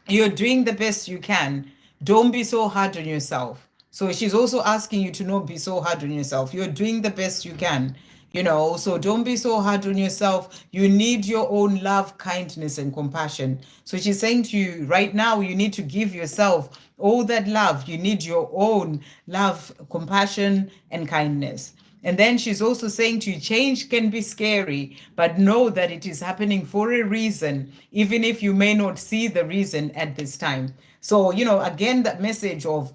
you're doing the best you can. Don't be so hard on yourself. So she's also asking you to not be so hard on yourself. You're doing the best you can, so don't be so hard on yourself. You need your own love, kindness, and compassion. So she's saying to you right now, you need to give yourself all that love. You need your own love, compassion, and kindness. And then she's also saying to you, change can be scary, but know that it is happening for a reason, even if you may not see the reason at this time. So, again, that message of,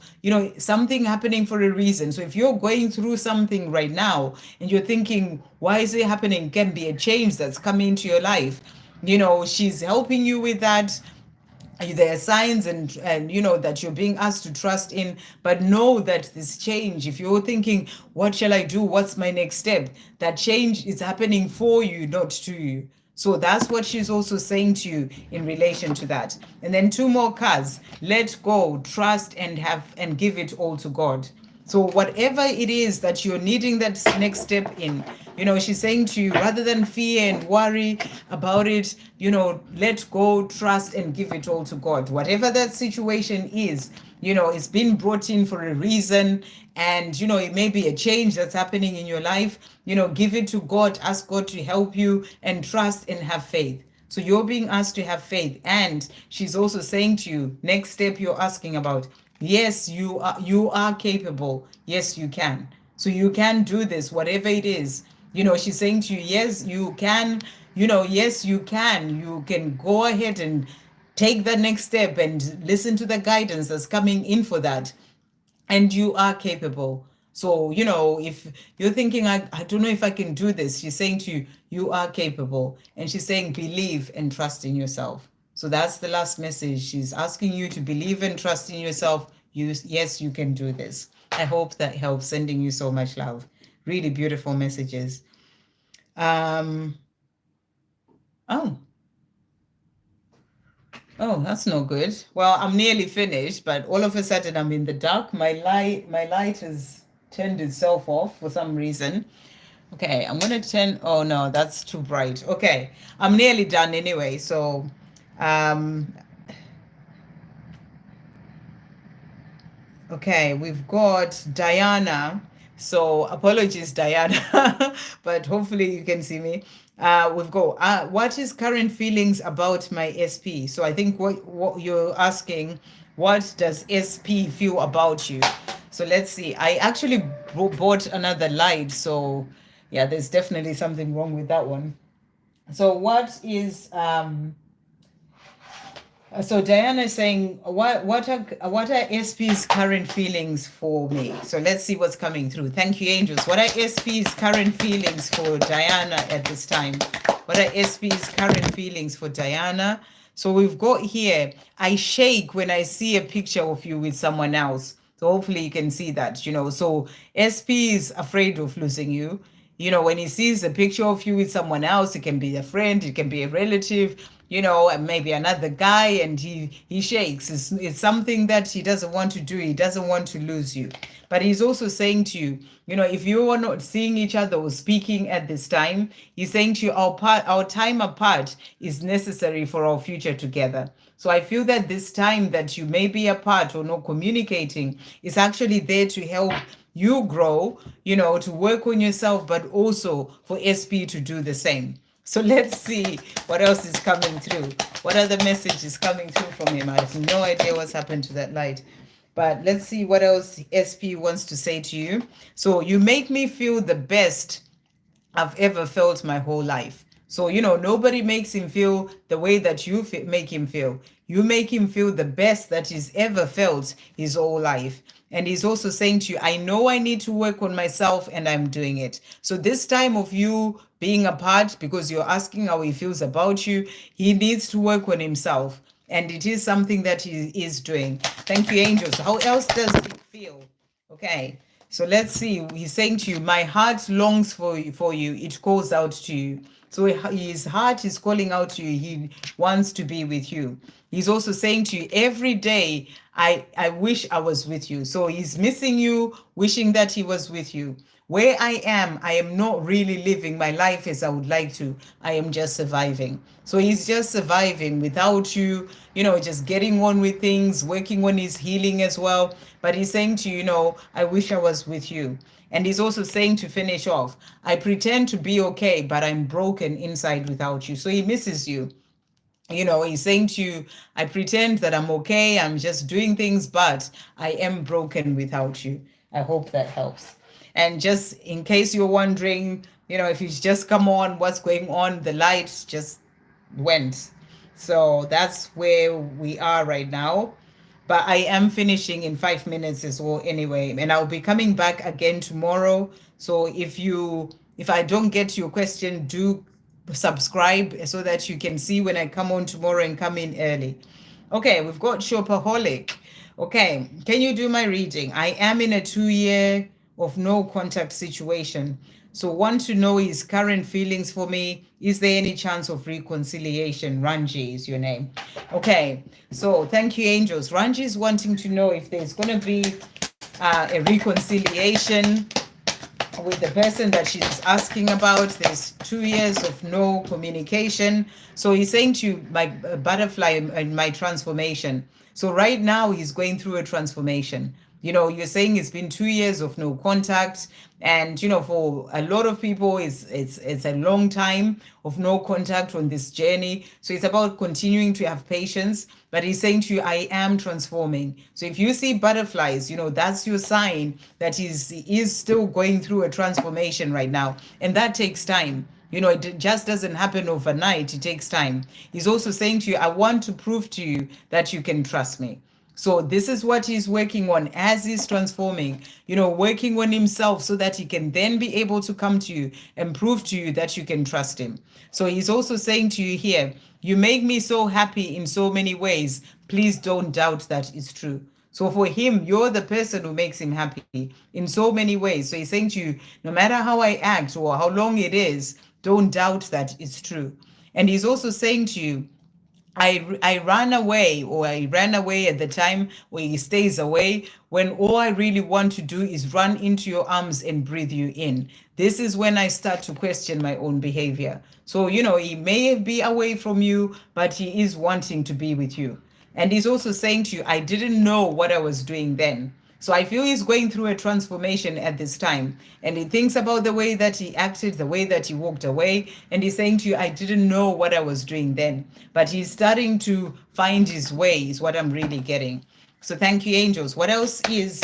something happening for a reason. So if you're going through something right now and you're thinking, why is it happening? Can be a change that's coming into your life. She's helping you with that. There are signs and that you're being asked to trust in, but know that this change, if you're thinking, what shall I do, what's my next step, that change is happening for you, not to you. So that's what she's also saying to you in relation to that. And then two more cards: let go, trust, and give it all to God. So whatever it is that you're needing that next step in, she's saying to you, rather than fear and worry about it, let go, trust, and give it all to God. Whatever that situation is, it's been brought in for a reason. And, it may be a change that's happening in your life. Give it to God, ask God to help you, and trust and have faith. So you're being asked to have faith. And she's also saying to you, next step you're asking about, yes, you are capable. Yes, you can. So you can do this, whatever it is. She's saying to you, yes, you can. Yes, you can. You can go ahead and take the next step and listen to the guidance that's coming in for that. And you are capable. So, if you're thinking, I don't know if I can do this, she's saying to you, you are capable. And she's saying, believe and trust in yourself. So that's the last message. She's asking you to believe and trust in yourself. Yes, you can do this. I hope that helps. Sending you so much love. Really beautiful messages. Oh, that's no good. Well, I'm nearly finished, but all of a sudden I'm in the dark. My light has turned itself off for some reason. Okay, I'm gonna turn. Oh no, that's too bright. Okay, I'm nearly done anyway. So, um, okay, we've got Diana. So apologies, Diana, but hopefully you can see me. We've got what is current feelings about my SP? So I think what you're asking, what does SP feel about you? So let's see. I actually bought another light, so yeah, there's definitely something wrong with that one. So so Diana is saying, what are SP's current feelings for me? So let's see what's coming through. Thank you, angels. What are SP's current feelings for Diana at this time? What are SP's current feelings for Diana? So we've got here, I shake when I see a picture of you with someone else. So hopefully you can see that, So SP is afraid of losing you. When he sees a picture of you with someone else, it can be a friend, it can be a relative, and maybe another guy, and he shakes. It's something that he doesn't want to do. He doesn't want to lose you. But he's also saying to you, if you are not seeing each other or speaking at this time, he's saying to you, our time apart is necessary for our future together. So I feel that this time that you may be apart or not communicating is actually there to help you grow, to work on yourself, but also for SP to do the same. So let's see what else is coming through. What other message is coming through from him? I have no idea what's happened to that light. But let's see what else SP wants to say to you. So you make me feel the best I've ever felt my whole life. So, nobody makes him feel the way that you make him feel. You make him feel the best that he's ever felt his whole life. And he's also saying to you, I know I need to work on myself and I'm doing it. So, this time of you being apart, because you're asking how he feels about you, he needs to work on himself. And it is something that he is doing. Thank you, angels. How else does it feel? Okay. So let's see. He's saying to you, my heart longs for you. It calls out to you. So his heart is calling out to you. He wants to be with you. He's also saying to you, every day, I wish I was with you. So he's missing you, wishing that he was with you. Where I am not really living my life as I would like to. I am just surviving. So he's just surviving without you, just getting on with things, working on his healing as well. But he's saying to you, I wish I was with you. And he's also saying, to finish off, I pretend to be okay, but I'm broken inside without you. So he misses you. He's saying to you, I pretend that I'm okay, I'm just doing things, but I am broken without you. I hope that helps. And just in case you're wondering, if you just come on, what's going on, the light just went. So that's where we are right now. But I am finishing in 5 minutes as well anyway. And I'll be coming back again tomorrow. So if I don't get your question, do subscribe so that you can see when I come on tomorrow and come in early. Okay, we've got Shopaholic. Okay, can you do my reading? I am in a 2 year of no contact situation. So want to know his current feelings for me. Is there any chance of reconciliation? Rangi is your name. Okay, so thank you, angels. Rangi is wanting to know if there's going to be a reconciliation with the person that she's asking about. There's 2 years of no communication. So he's saying to you, my butterfly and my transformation. So right now he's going through a transformation. You're saying it's been 2 years of no contact. And, for a lot of people, it's a long time of no contact on this journey. So it's about continuing to have patience. But he's saying to you, I am transforming. So if you see butterflies, that's your sign that he is still going through a transformation right now. And that takes time. It just doesn't happen overnight. It takes time. He's also saying to you, I want to prove to you that you can trust me. So this is what he's working on as he's transforming, working on himself so that he can then be able to come to you and prove to you that you can trust him. So he's also saying to you here, you make me so happy in so many ways. Please don't doubt that it's true. So for him, you're the person who makes him happy in so many ways. So he's saying to you, no matter how I act or how long it is, don't doubt that it's true. And he's also saying to you, I ran away, or I ran away at the time where he stays away, when all I really want to do is run into your arms and breathe you in. This is when I start to question my own behavior. So, he may be away from you, but he is wanting to be with you. And he's also saying to you, I didn't know what I was doing then. So I feel he's going through a transformation at this time. And he thinks about the way that he acted, the way that he walked away. And he's saying to you, I didn't know what I was doing then. But he's starting to find his way, is what I'm really getting. So thank you, angels. What else is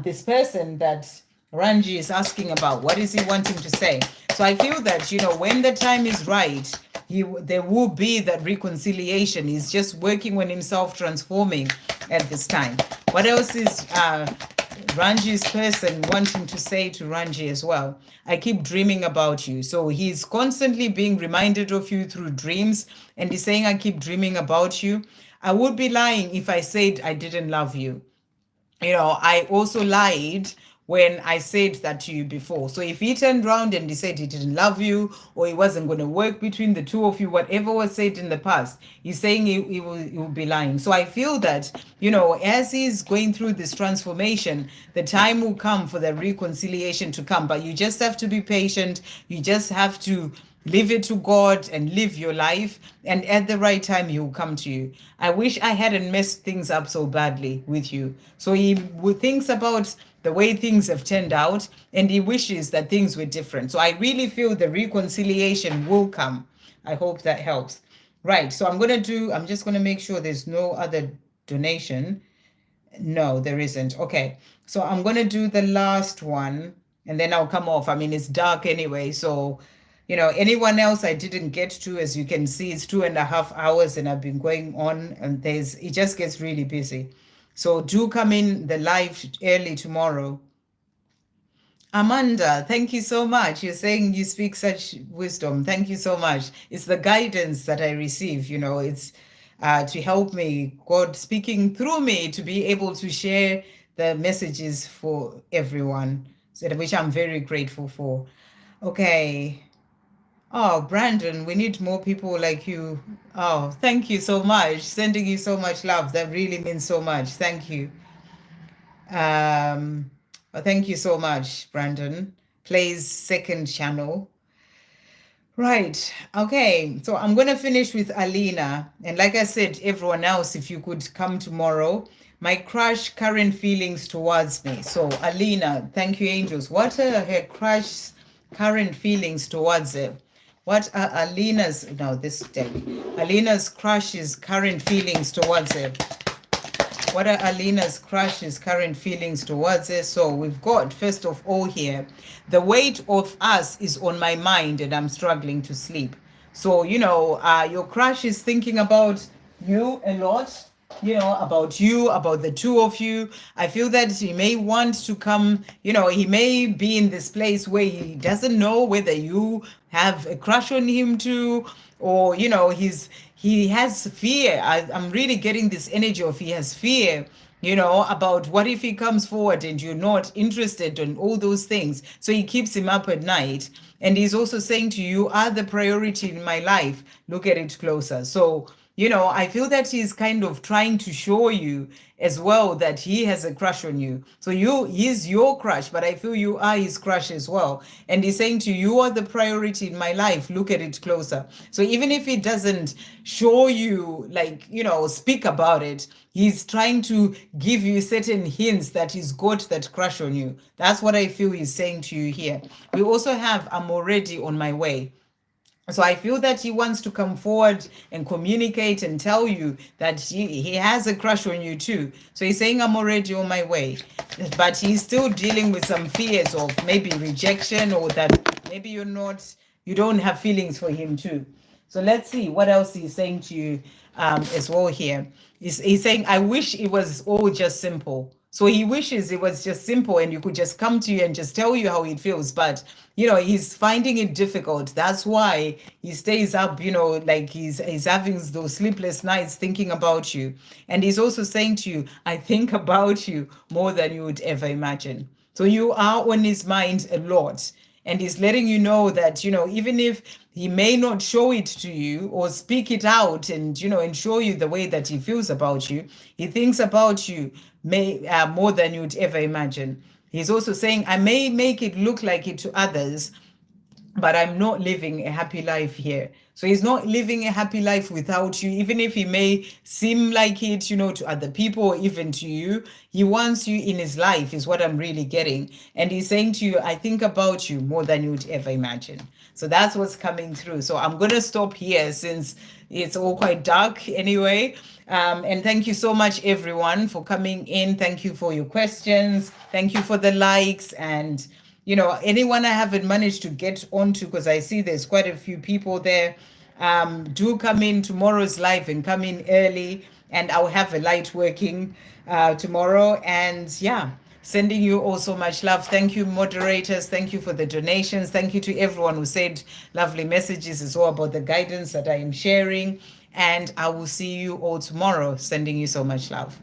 this person that Rangi is asking about? What is he wanting to say? So I feel that, when the time is right, there will be that reconciliation. He's just working on himself, transforming at this time. What else is Rangi's person wanting to say to Rangi as well? I keep dreaming about you. So he's constantly being reminded of you through dreams, and he's saying, I keep dreaming about you. I would be lying if I said I didn't love you. I also lied when I said that to you before. So if he turned around and he said he didn't love you, or it wasn't going to work between the two of you, whatever was said in the past, he's saying he will be lying. So I feel that, as he's going through this transformation, the time will come for the reconciliation to come. But you just have to be patient. You just have to leave it to God and live your life. And at the right time, he will come to you. I wish I hadn't messed things up so badly with you. So he thinks about the way things have turned out, and he wishes that things were different. So I really feel the reconciliation will come. I hope that helps. Right. So I'm just going to make sure there's no other donation. No, there isn't. Okay. So I'm going to do the last one, and then I'll come off. I mean, it's dark anyway. So, anyone else I didn't get to, as you can see, it's 2.5 hours and I've been going on, and it just gets really busy. So do come in the live early tomorrow. Amanda, thank you so much. You're saying you speak such wisdom. Thank you so much. It's the guidance that I receive, it's to help me, God speaking through me to be able to share the messages for everyone, which I'm very grateful for. Okay. Oh, Brandon, we need more people like you. Oh, thank you so much. Sending you so much love. That really means so much. Thank you. Thank you so much, Brandon. Plays second channel. Right. Okay. So I'm going to finish with Alina. And like I said, everyone else, if you could come tomorrow. My crush current feelings towards me. So Alina, thank you, angels. What are her crush current feelings towards her? What are Alina's crush's current feelings towards her? What are Alina's crush's current feelings towards her? So we've got, first of all here, the weight of us is on my mind and I'm struggling to sleep. So, your crush is thinking about you a lot. About you, about the two of you. I feel that he may want to come, he may be in this place where he doesn't know whether you have a crush on him too, or, he has fear. I'm really getting this energy of he has fear, about what if he comes forward and you're not interested in all those things. So he keeps him up at night. And he's also saying to you, you are the priority in my life. Look at it closer. So, I feel that he's kind of trying to show you as well that he has a crush on you. So he's your crush, but I feel you are his crush as well. And he's saying to you, you are the priority in my life. Look at it closer. So even if he doesn't show you, speak about it, he's trying to give you certain hints that he's got that crush on you. That's what I feel he's saying to you here. We also have, I'm already on my way. So I feel that he wants to come forward and communicate and tell you that he has a crush on you too. So he's saying, I'm already on my way. But he's still dealing with some fears of maybe rejection, or that maybe you don't have feelings for him too. So let's see what else he's saying to you as well here. He's saying, I wish it was all just simple. So he wishes it was just simple and you could just come to you and just tell you how it feels. But, he's finding it difficult. That's why he stays up, he's having those sleepless nights thinking about you. And he's also saying to you, I think about you more than you would ever imagine. So you are on his mind a lot. And he's letting you know that, even if he may not show it to you or speak it out and, and show you the way that he feels about you, he thinks about you more than you'd ever imagine. He's also saying, I may make it look like it to others, but I'm not living a happy life here. So he's not living a happy life without you, even if he may seem like it, to other people or even to you. He wants you in his life, is what I'm really getting. And he's saying to you, I think about you more than you'd ever imagine. So that's what's coming through. So I'm going to stop here since it's all quite dark anyway. And thank you so much, everyone, for coming in. Thank you for your questions. Thank you for the likes and anyone I haven't managed to get onto, because I see there's quite a few people there. Do come in tomorrow's live and come in early, and I'll have a light working tomorrow. And yeah, sending you all so much love. Thank you, moderators. Thank you for the donations. Thank you to everyone who said lovely messages as well about the guidance that I am sharing. And I will see you all tomorrow. Sending you so much love.